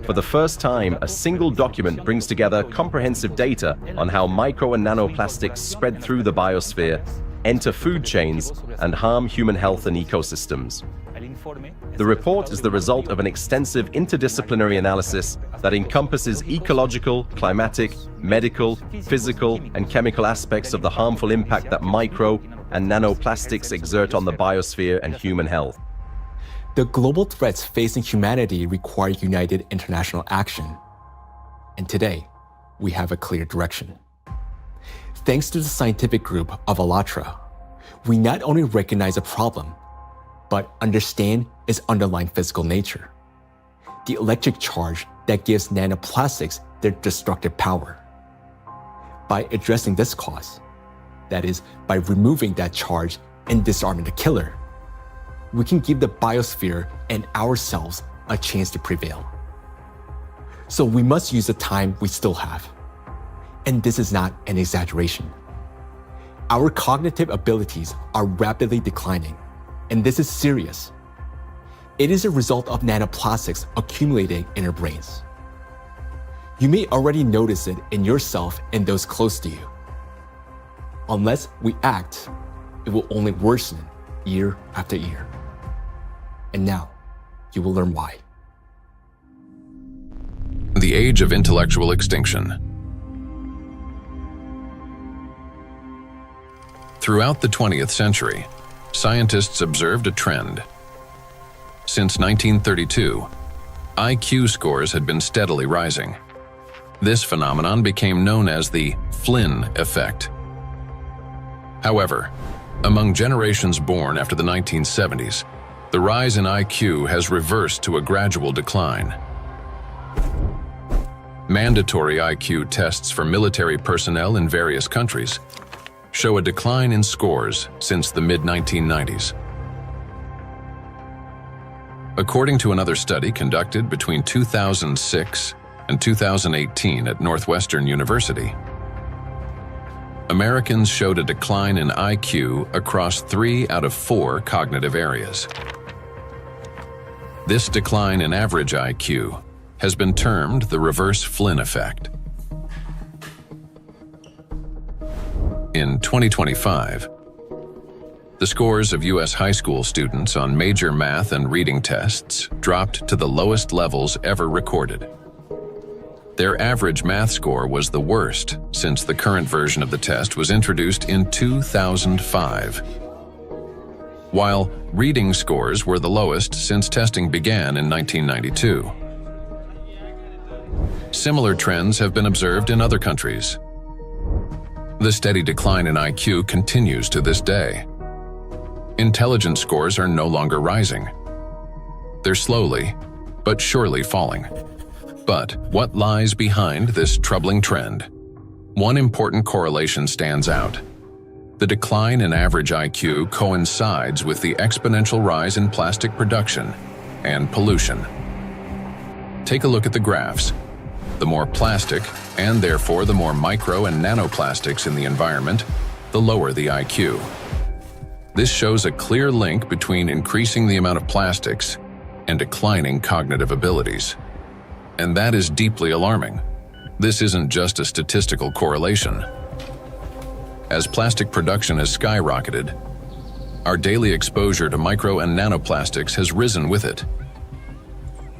For the first time, a single document brings together comprehensive data on how micro and nanoplastics spread through the biosphere, enter food chains, and harm human health and ecosystems. The report is the result of an extensive interdisciplinary analysis that encompasses ecological, climatic, medical, physical, and chemical aspects of the harmful impact that micro and nanoplastics exert on the biosphere and human health. The global threats facing humanity require united international action. And today, we have a clear direction. Thanks to the scientific group of ALLATRA, we not only recognize a problem, but understand its underlying physical nature, the electric charge that gives nanoplastics their destructive power. By addressing this cause, that is, by removing that charge and disarming the killer, we can give the biosphere and ourselves a chance to prevail. So we must use the time we still have. And this is not an exaggeration. Our cognitive abilities are rapidly declining, and this is serious. It is a result of nanoplastics accumulating in our brains. You may already notice it in yourself and those close to you. Unless we act, it will only worsen year after year. And now, you will learn why. The age of intellectual extinction. Throughout the 20th century, scientists observed a trend. Since 1932, IQ scores had been steadily rising. This phenomenon became known as the Flynn effect. However, among generations born after the 1970s, the rise in IQ has reversed to a gradual decline. Mandatory IQ tests for military personnel in various countries show a decline in scores since the mid-1990s. According to another study conducted between 2006 and 2018 at Northwestern University, Americans showed a decline in IQ across 3 out of 4 cognitive areas. This decline in average IQ has been termed the reverse Flynn effect. In 2025, the scores of U.S. high school students on major math and reading tests dropped to the lowest levels ever recorded. Their average math score was the worst since the current version of the test was introduced in 2005, while reading scores were the lowest since testing began in 1992. Similar trends have been observed in other countries. The steady decline in IQ continues to this day. Intelligence scores are no longer rising. They're slowly, but surely falling. But what lies behind this troubling trend? One important correlation stands out. The decline in average IQ coincides with the exponential rise in plastic production and pollution. Take a look at the graphs. The more plastic, and therefore the more micro and nanoplastics in the environment, the lower the IQ. This shows a clear link between increasing the amount of plastics and declining cognitive abilities. And that is deeply alarming. This isn't just a statistical correlation. As plastic production has skyrocketed, our daily exposure to micro and nanoplastics has risen with it.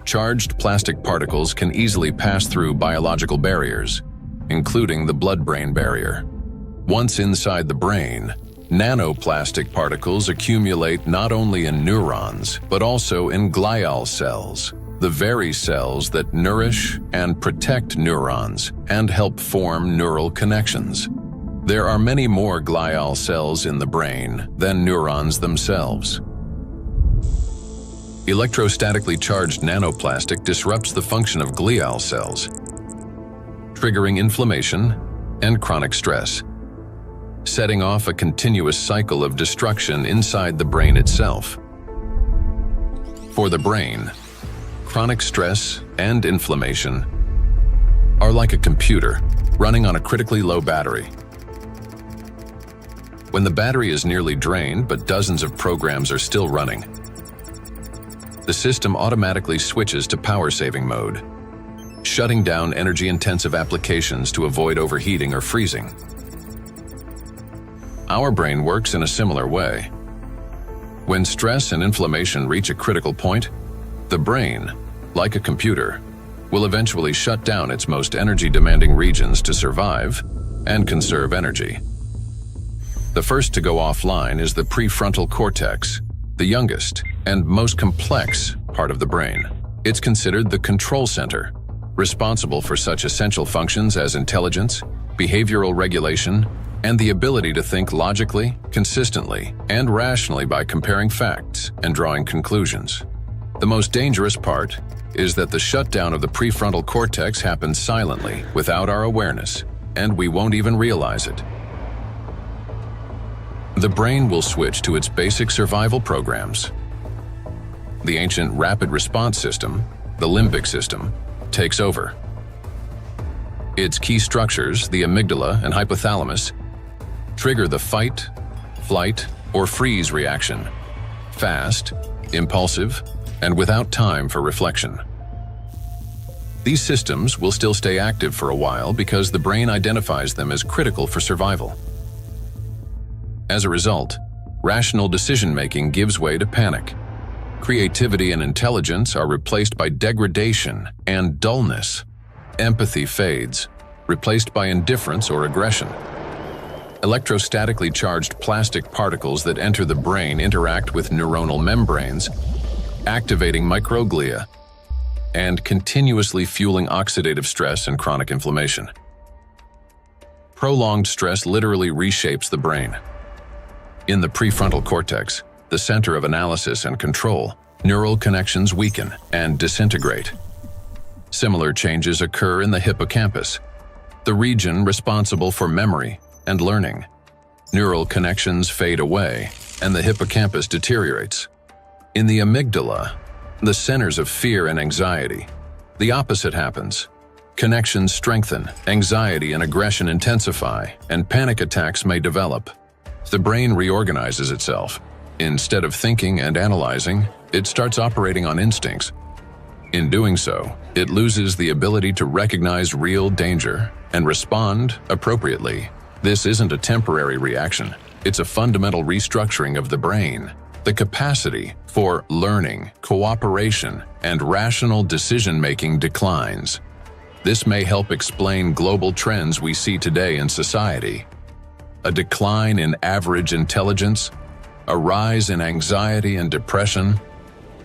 Charged plastic particles can easily pass through biological barriers, including the blood-brain barrier. Once inside the brain, nanoplastic particles accumulate not only in neurons, but also in glial cells, the very cells that nourish and protect neurons and help form neural connections. There are many more glial cells in the brain than neurons themselves. Electrostatically charged nanoplastic disrupts the function of glial cells, triggering inflammation and chronic stress, setting off a continuous cycle of destruction inside the brain itself. For the brain, chronic stress and inflammation are like a computer running on a critically low battery. When the battery is nearly drained but dozens of programs are still running, the system automatically switches to power-saving mode, shutting down energy-intensive applications to avoid overheating or freezing. Our brain works in a similar way. When stress and inflammation reach a critical point, the brain, like a computer, will eventually shut down its most energy-demanding regions to survive and conserve energy. The first to go offline is the prefrontal cortex, the youngest and most complex part of the brain. It's considered the control center, responsible for such essential functions as intelligence, behavioral regulation, and the ability to think logically, consistently, and rationally by comparing facts and drawing conclusions. The most dangerous part is that the shutdown of the prefrontal cortex happens silently, without our awareness, and we won't even realize it. The brain will switch to its basic survival programs. The ancient rapid response system, the limbic system, takes over. Its key structures, the amygdala and hypothalamus, trigger the fight, flight, or freeze reaction, fast, impulsive, and without time for reflection. These systems will still stay active for a while because the brain identifies them as critical for survival. As a result, rational decision-making gives way to panic. Creativity and intelligence are replaced by degradation and dullness. Empathy fades, replaced by indifference or aggression. Electrostatically charged plastic particles that enter the brain interact with neuronal membranes, activating microglia and continuously fueling oxidative stress and chronic inflammation. Prolonged stress literally reshapes the brain. In the prefrontal cortex, the center of analysis and control, neural connections weaken and disintegrate. Similar changes occur in the hippocampus, the region responsible for memory and learning. Neural connections fade away, and the hippocampus deteriorates. In the amygdala, the centers of fear and anxiety, the opposite happens. Connections strengthen, anxiety and aggression intensify, and panic attacks may develop. The brain reorganizes itself. Instead of thinking and analyzing, it starts operating on instincts. In doing so, it loses the ability to recognize real danger and respond appropriately. This isn't a temporary reaction. It's a fundamental restructuring of the brain. The capacity for learning, cooperation, and rational decision-making declines. This may help explain global trends we see today in society. A decline in average intelligence, a rise in anxiety and depression,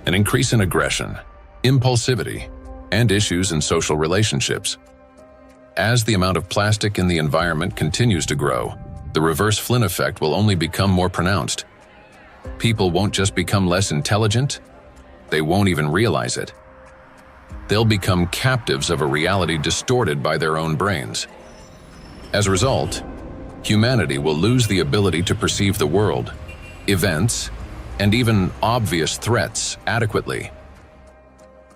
an increase in aggression, impulsivity, and issues in social relationships. As the amount of plastic in the environment continues to grow, the reverse Flynn effect will only become more pronounced. People won't just become less intelligent, they won't even realize it. They'll become captives of a reality distorted by their own brains. As a result, humanity will lose the ability to perceive the world, events, and even obvious threats adequately.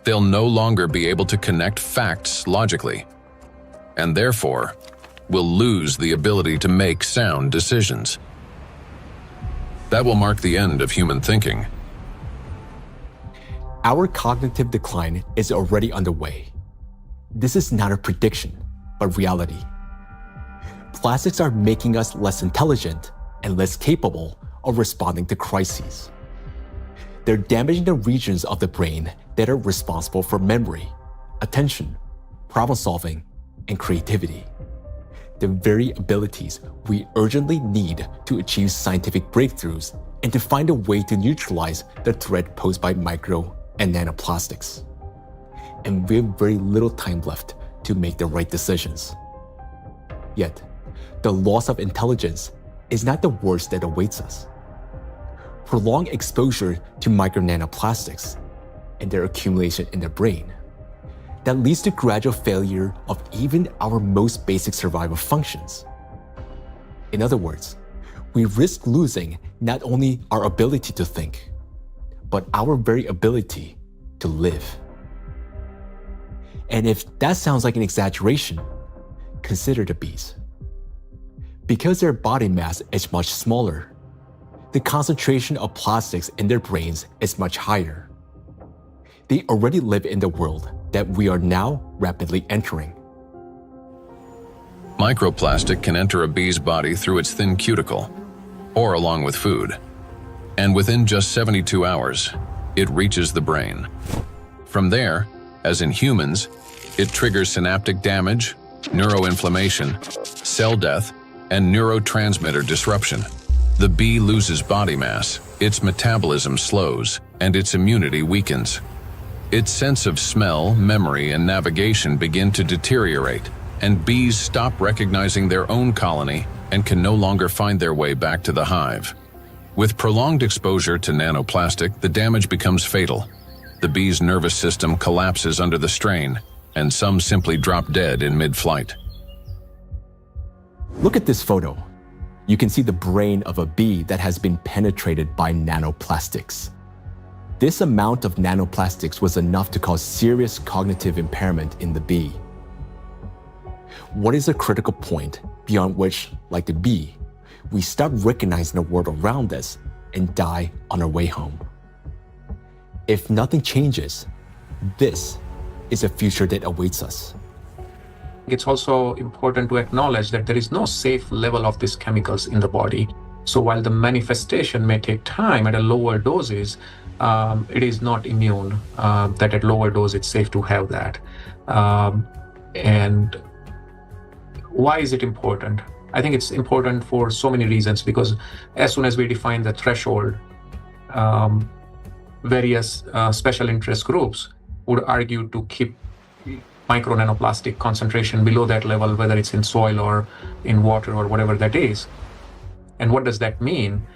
They'll no longer be able to connect facts logically, and therefore will lose the ability to make sound decisions. That will mark the end of human thinking. Our cognitive decline is already underway. This is not a prediction, but reality. Plastics are making us less intelligent and less capable of responding to crises. They're damaging the regions of the brain that are responsible for memory, attention, problem-solving, and creativity. The very abilities we urgently need to achieve scientific breakthroughs and to find a way to neutralize the threat posed by micro and nanoplastics. And we have very little time left to make the right decisions. Yet, the loss of intelligence is not the worst that awaits us. Prolonged exposure to micro nanoplastics and their accumulation in the brain that leads to gradual failure of even our most basic survival functions. In other words, we risk losing not only our ability to think, but our very ability to live. And if that sounds like an exaggeration, consider the bees. Because their body mass is much smaller, the concentration of plastics in their brains is much higher. They already live in the world that we are now rapidly entering. Microplastic can enter a bee's body through its thin cuticle, or along with food. And within just 72 hours, it reaches the brain. From there, as in humans, it triggers synaptic damage, neuroinflammation, cell death, and neurotransmitter disruption. The bee loses body mass, its metabolism slows, and its immunity weakens. Its sense of smell, memory, and navigation begin to deteriorate, and bees stop recognizing their own colony and can no longer find their way back to the hive. With prolonged exposure to nanoplastic, the damage becomes fatal. The bee's nervous system collapses under the strain, and some simply drop dead in mid-flight. Look at this photo. You can see the brain of a bee that has been penetrated by nanoplastics. This amount of nanoplastics was enough to cause serious cognitive impairment in the bee. What is a critical point beyond which, like the bee, we stop recognizing the world around us and die on our way home? If nothing changes, this is a future that awaits us. It's also important to acknowledge that there is no safe level of these chemicals in the body. So while the manifestation may take time at a lower doses, it is not immune, that at lower dose it's safe to have that. And why is it important? I think it's important for so many reasons, because as soon as we define the threshold, various special interest groups would argue to keep micro nanoplastic concentration below that level, whether it's in soil or in water or whatever that is. And what does that mean?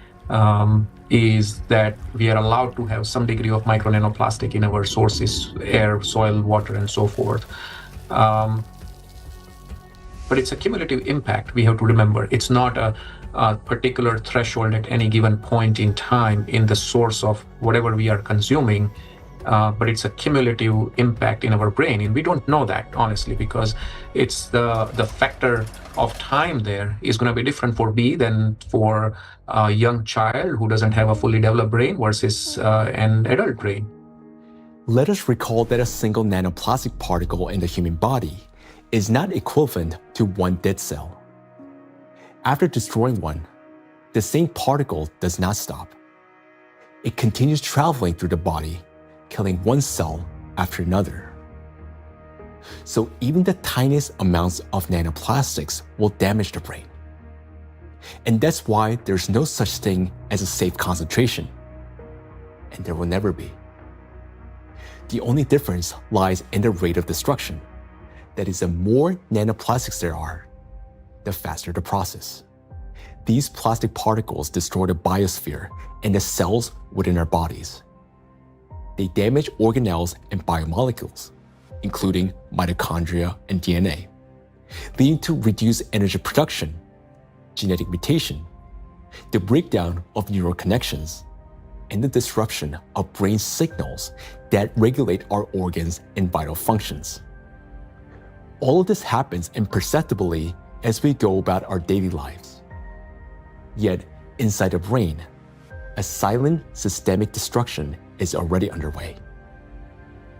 Is that we are allowed to have some degree of micro nanoplastic in our sources, air, soil, water, and so forth. But it's a cumulative impact, we have to remember. It's not a particular threshold at any given point in time in the source of whatever we are consuming, but it's a cumulative impact in our brain. And we don't know that, honestly, because it's the factor of time there is going to be different for bee than for a young child who doesn't have a fully developed brain versus an adult brain. Let us recall that a single nanoplastic particle in the human body is not equivalent to one dead cell. After destroying one, the same particle does not stop. It continues traveling through the body, killing one cell after another. So even the tiniest amounts of nanoplastics will damage the brain. And that's why there's no such thing as a safe concentration. And there will never be. The only difference lies in the rate of destruction. That is, the more nanoplastics there are, the faster the process. These plastic particles destroy the biosphere and the cells within our bodies. They damage organelles and biomolecules, including mitochondria and DNA, leading to reduced energy production, genetic mutation, the breakdown of neural connections, and the disruption of brain signals that regulate our organs and vital functions. All of this happens imperceptibly as we go about our daily lives. Yet, inside the brain, a silent systemic destruction is already underway.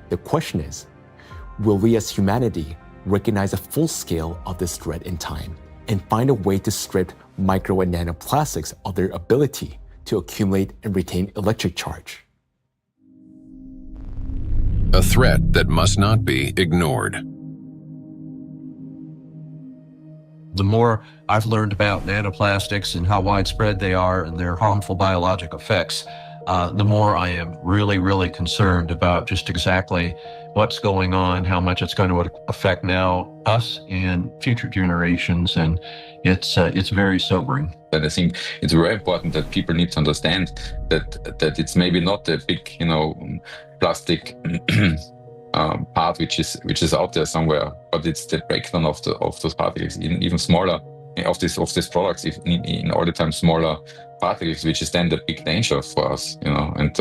The question is, will we as humanity recognize the full scale of this threat in time and find a way to strip micro and nanoplastics of their ability to accumulate and retain electric charge? A threat that must not be ignored. The more I've learned about nanoplastics and how widespread they are and their harmful biologic effects, the more I am really, really concerned about just exactly what's going on, how much it's going to affect now us and future generations, and it's very sobering. And I think it's very important that people need to understand that it's maybe not a big, plastic part which is out there somewhere, but it's the breakdown of those particles, even smaller of these products, in all the time smaller particles, which is then the big danger for us, and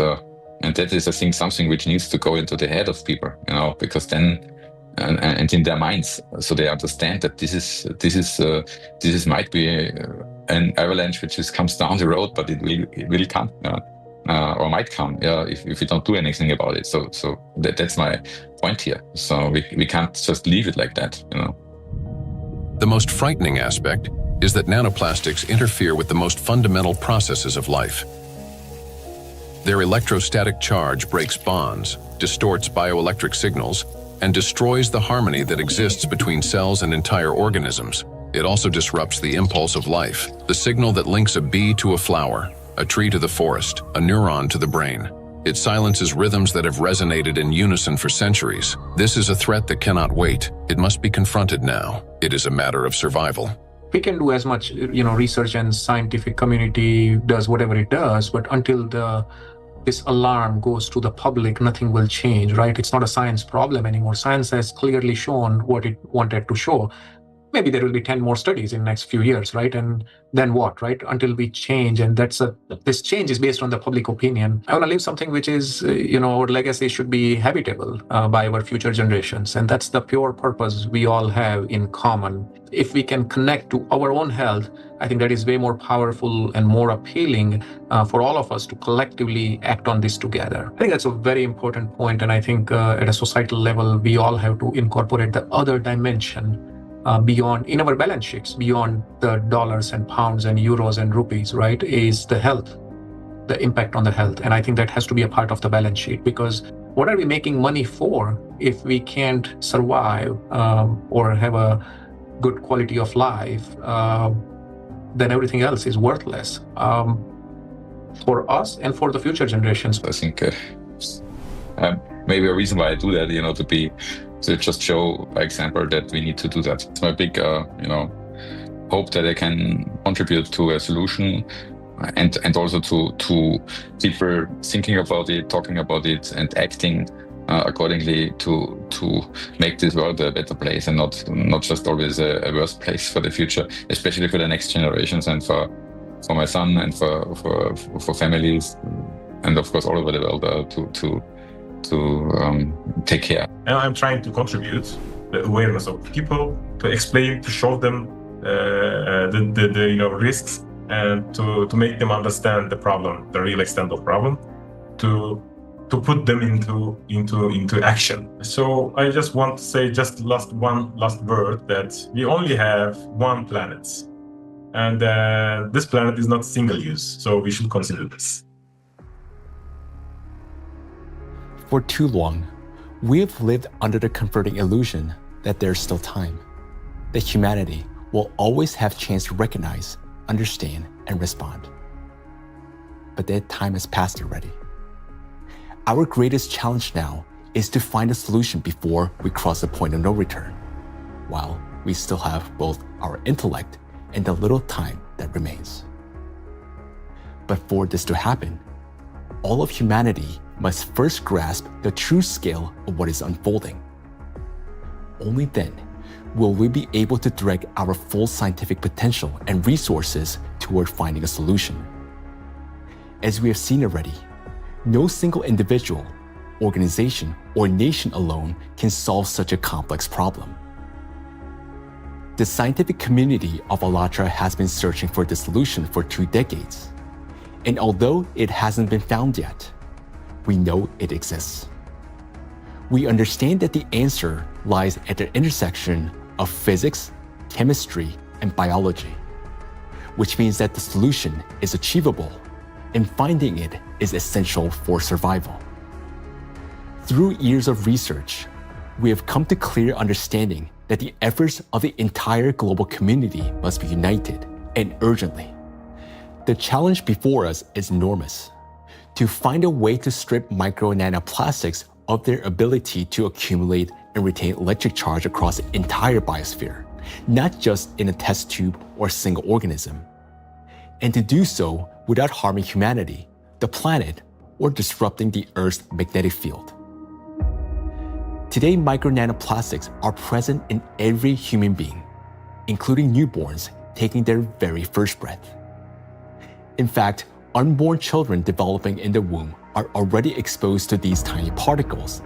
that is, I think, something which needs to go into the head of people, because then and in their minds, so they understand that this is might be an avalanche which just comes down the road, but it will come. Or might come, if we don't do anything about it. So that's my point here. So we can't just leave it like that, The most frightening aspect is that nanoplastics interfere with the most fundamental processes of life. Their electrostatic charge breaks bonds, distorts bioelectric signals, and destroys the harmony that exists between cells and entire organisms. It also disrupts the impulse of life, the signal that links a bee to a flower, a tree to the forest, a neuron to the brain. It silences rhythms that have resonated in unison for centuries. This is a threat that cannot wait. It must be confronted now. It is a matter of survival. We can do as much, research and scientific community does whatever it does, but until this alarm goes to the public, nothing will change, right? It's not a science problem anymore. Science has clearly shown what it wanted to show. Maybe there will be 10 more studies in the next few years, right? And then what, right? Until we change, and this change is based on the public opinion. I want to leave something which is, our legacy should be habitable by our future generations. And that's the pure purpose we all have in common. If we can connect to our own health, I think that is way more powerful and more appealing for all of us to collectively act on this together. I think that's a very important point. And I think at a societal level, we all have to incorporate the other dimension beyond, in our balance sheets, beyond the dollars and pounds and euros and rupees, right, is the health, the impact on the health. And I think that has to be a part of the balance sheet, because what are we making money for if we can't survive or have a good quality of life? Then everything else is worthless for us and for the future generations. I think maybe a reason why I do that, to just show by example that we need to do that. It's my big, hope that I can contribute to a solution, and also to people thinking about it, talking about it, and acting accordingly to make this world a better place, and not just always a worse place for the future, especially for the next generations and for my son and for families, and of course all over the world to take care. And I'm trying to contribute the awareness of people, to explain, to show them the risks, and to make them understand the problem, the real extent of problem, to put them into action. So I just want to say one last word, that we only have one planet, and this planet is not single use, so we should consider this. For too long, we have lived under the comforting illusion that there's still time, that humanity will always have a chance to recognize, understand, and respond. But that time has passed already. Our greatest challenge now is to find a solution before we cross the point of no return, while we still have both our intellect and the little time that remains. But for this to happen, all of humanity must first grasp the true scale of what is unfolding. Only then will we be able to direct our full scientific potential and resources toward finding a solution. As we have seen already, no single individual, organization, or nation alone can solve such a complex problem. The scientific community of ALLATRA has been searching for the solution for 2 decades, and although it hasn't been found yet, we know it exists. We understand that the answer lies at the intersection of physics, chemistry, and biology, which means that the solution is achievable, and finding it is essential for survival. Through years of research, we have come to clear understanding that the efforts of the entire global community must be united, and urgently. The challenge before us is enormous: to find a way to strip micro and nanoplastics of their ability to accumulate and retain electric charge across the entire biosphere, not just in a test tube or single organism. And to do so without harming humanity, the planet, or disrupting the Earth's magnetic field. Today, micro nanoplastics are present in every human being, including newborns taking their very first breath. In fact, unborn children developing in the womb are already exposed to these tiny particles,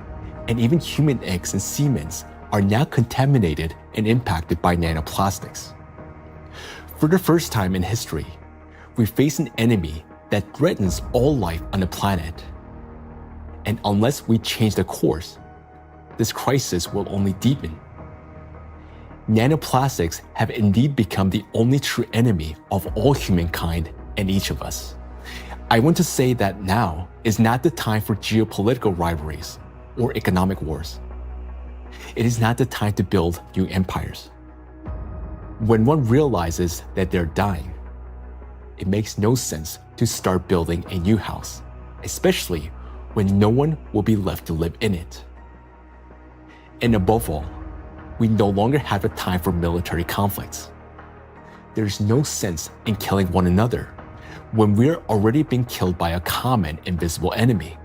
and even human eggs and semen are now contaminated and impacted by nanoplastics. For the first time in history, we face an enemy that threatens all life on the planet. And unless we change the course, this crisis will only deepen. Nanoplastics have indeed become the only true enemy of all humankind and each of us. I want to say that now is not the time for geopolitical rivalries or economic wars. It is not the time to build new empires. When one realizes that they're dying, it makes no sense to start building a new house, especially when no one will be left to live in it. And above all, we no longer have a time for military conflicts. There's no sense in killing one another when we're already being killed by a common invisible enemy,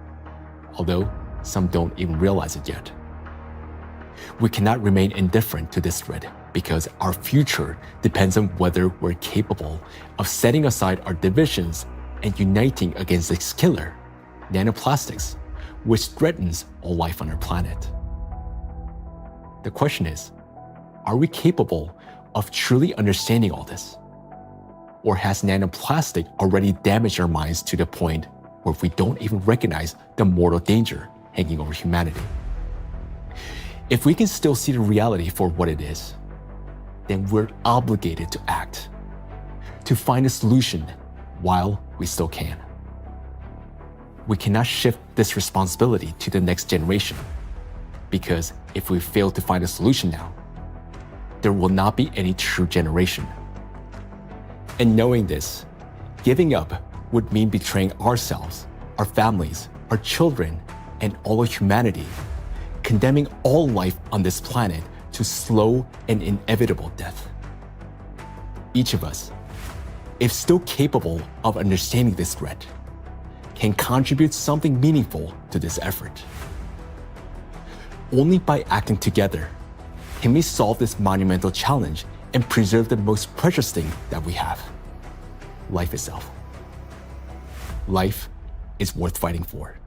although some don't even realize it yet. We cannot remain indifferent to this threat because our future depends on whether we're capable of setting aside our divisions and uniting against this killer, nanoplastics, which threatens all life on our planet. The question is, are we capable of truly understanding all this? Or has nanoplastic already damaged our minds to the point where we don't even recognize the mortal danger hanging over humanity? If we can still see the reality for what it is, then we're obligated to act, to find a solution while we still can. We cannot shift this responsibility to the next generation, because if we fail to find a solution now, there will not be any true generation. And knowing this, giving up would mean betraying ourselves, our families, our children, and all of humanity, condemning all life on this planet to slow and inevitable death. Each of us, if still capable of understanding this threat, can contribute something meaningful to this effort. Only by acting together can we solve this monumental challenge and preserve the most precious thing that we have, life itself. Life is worth fighting for.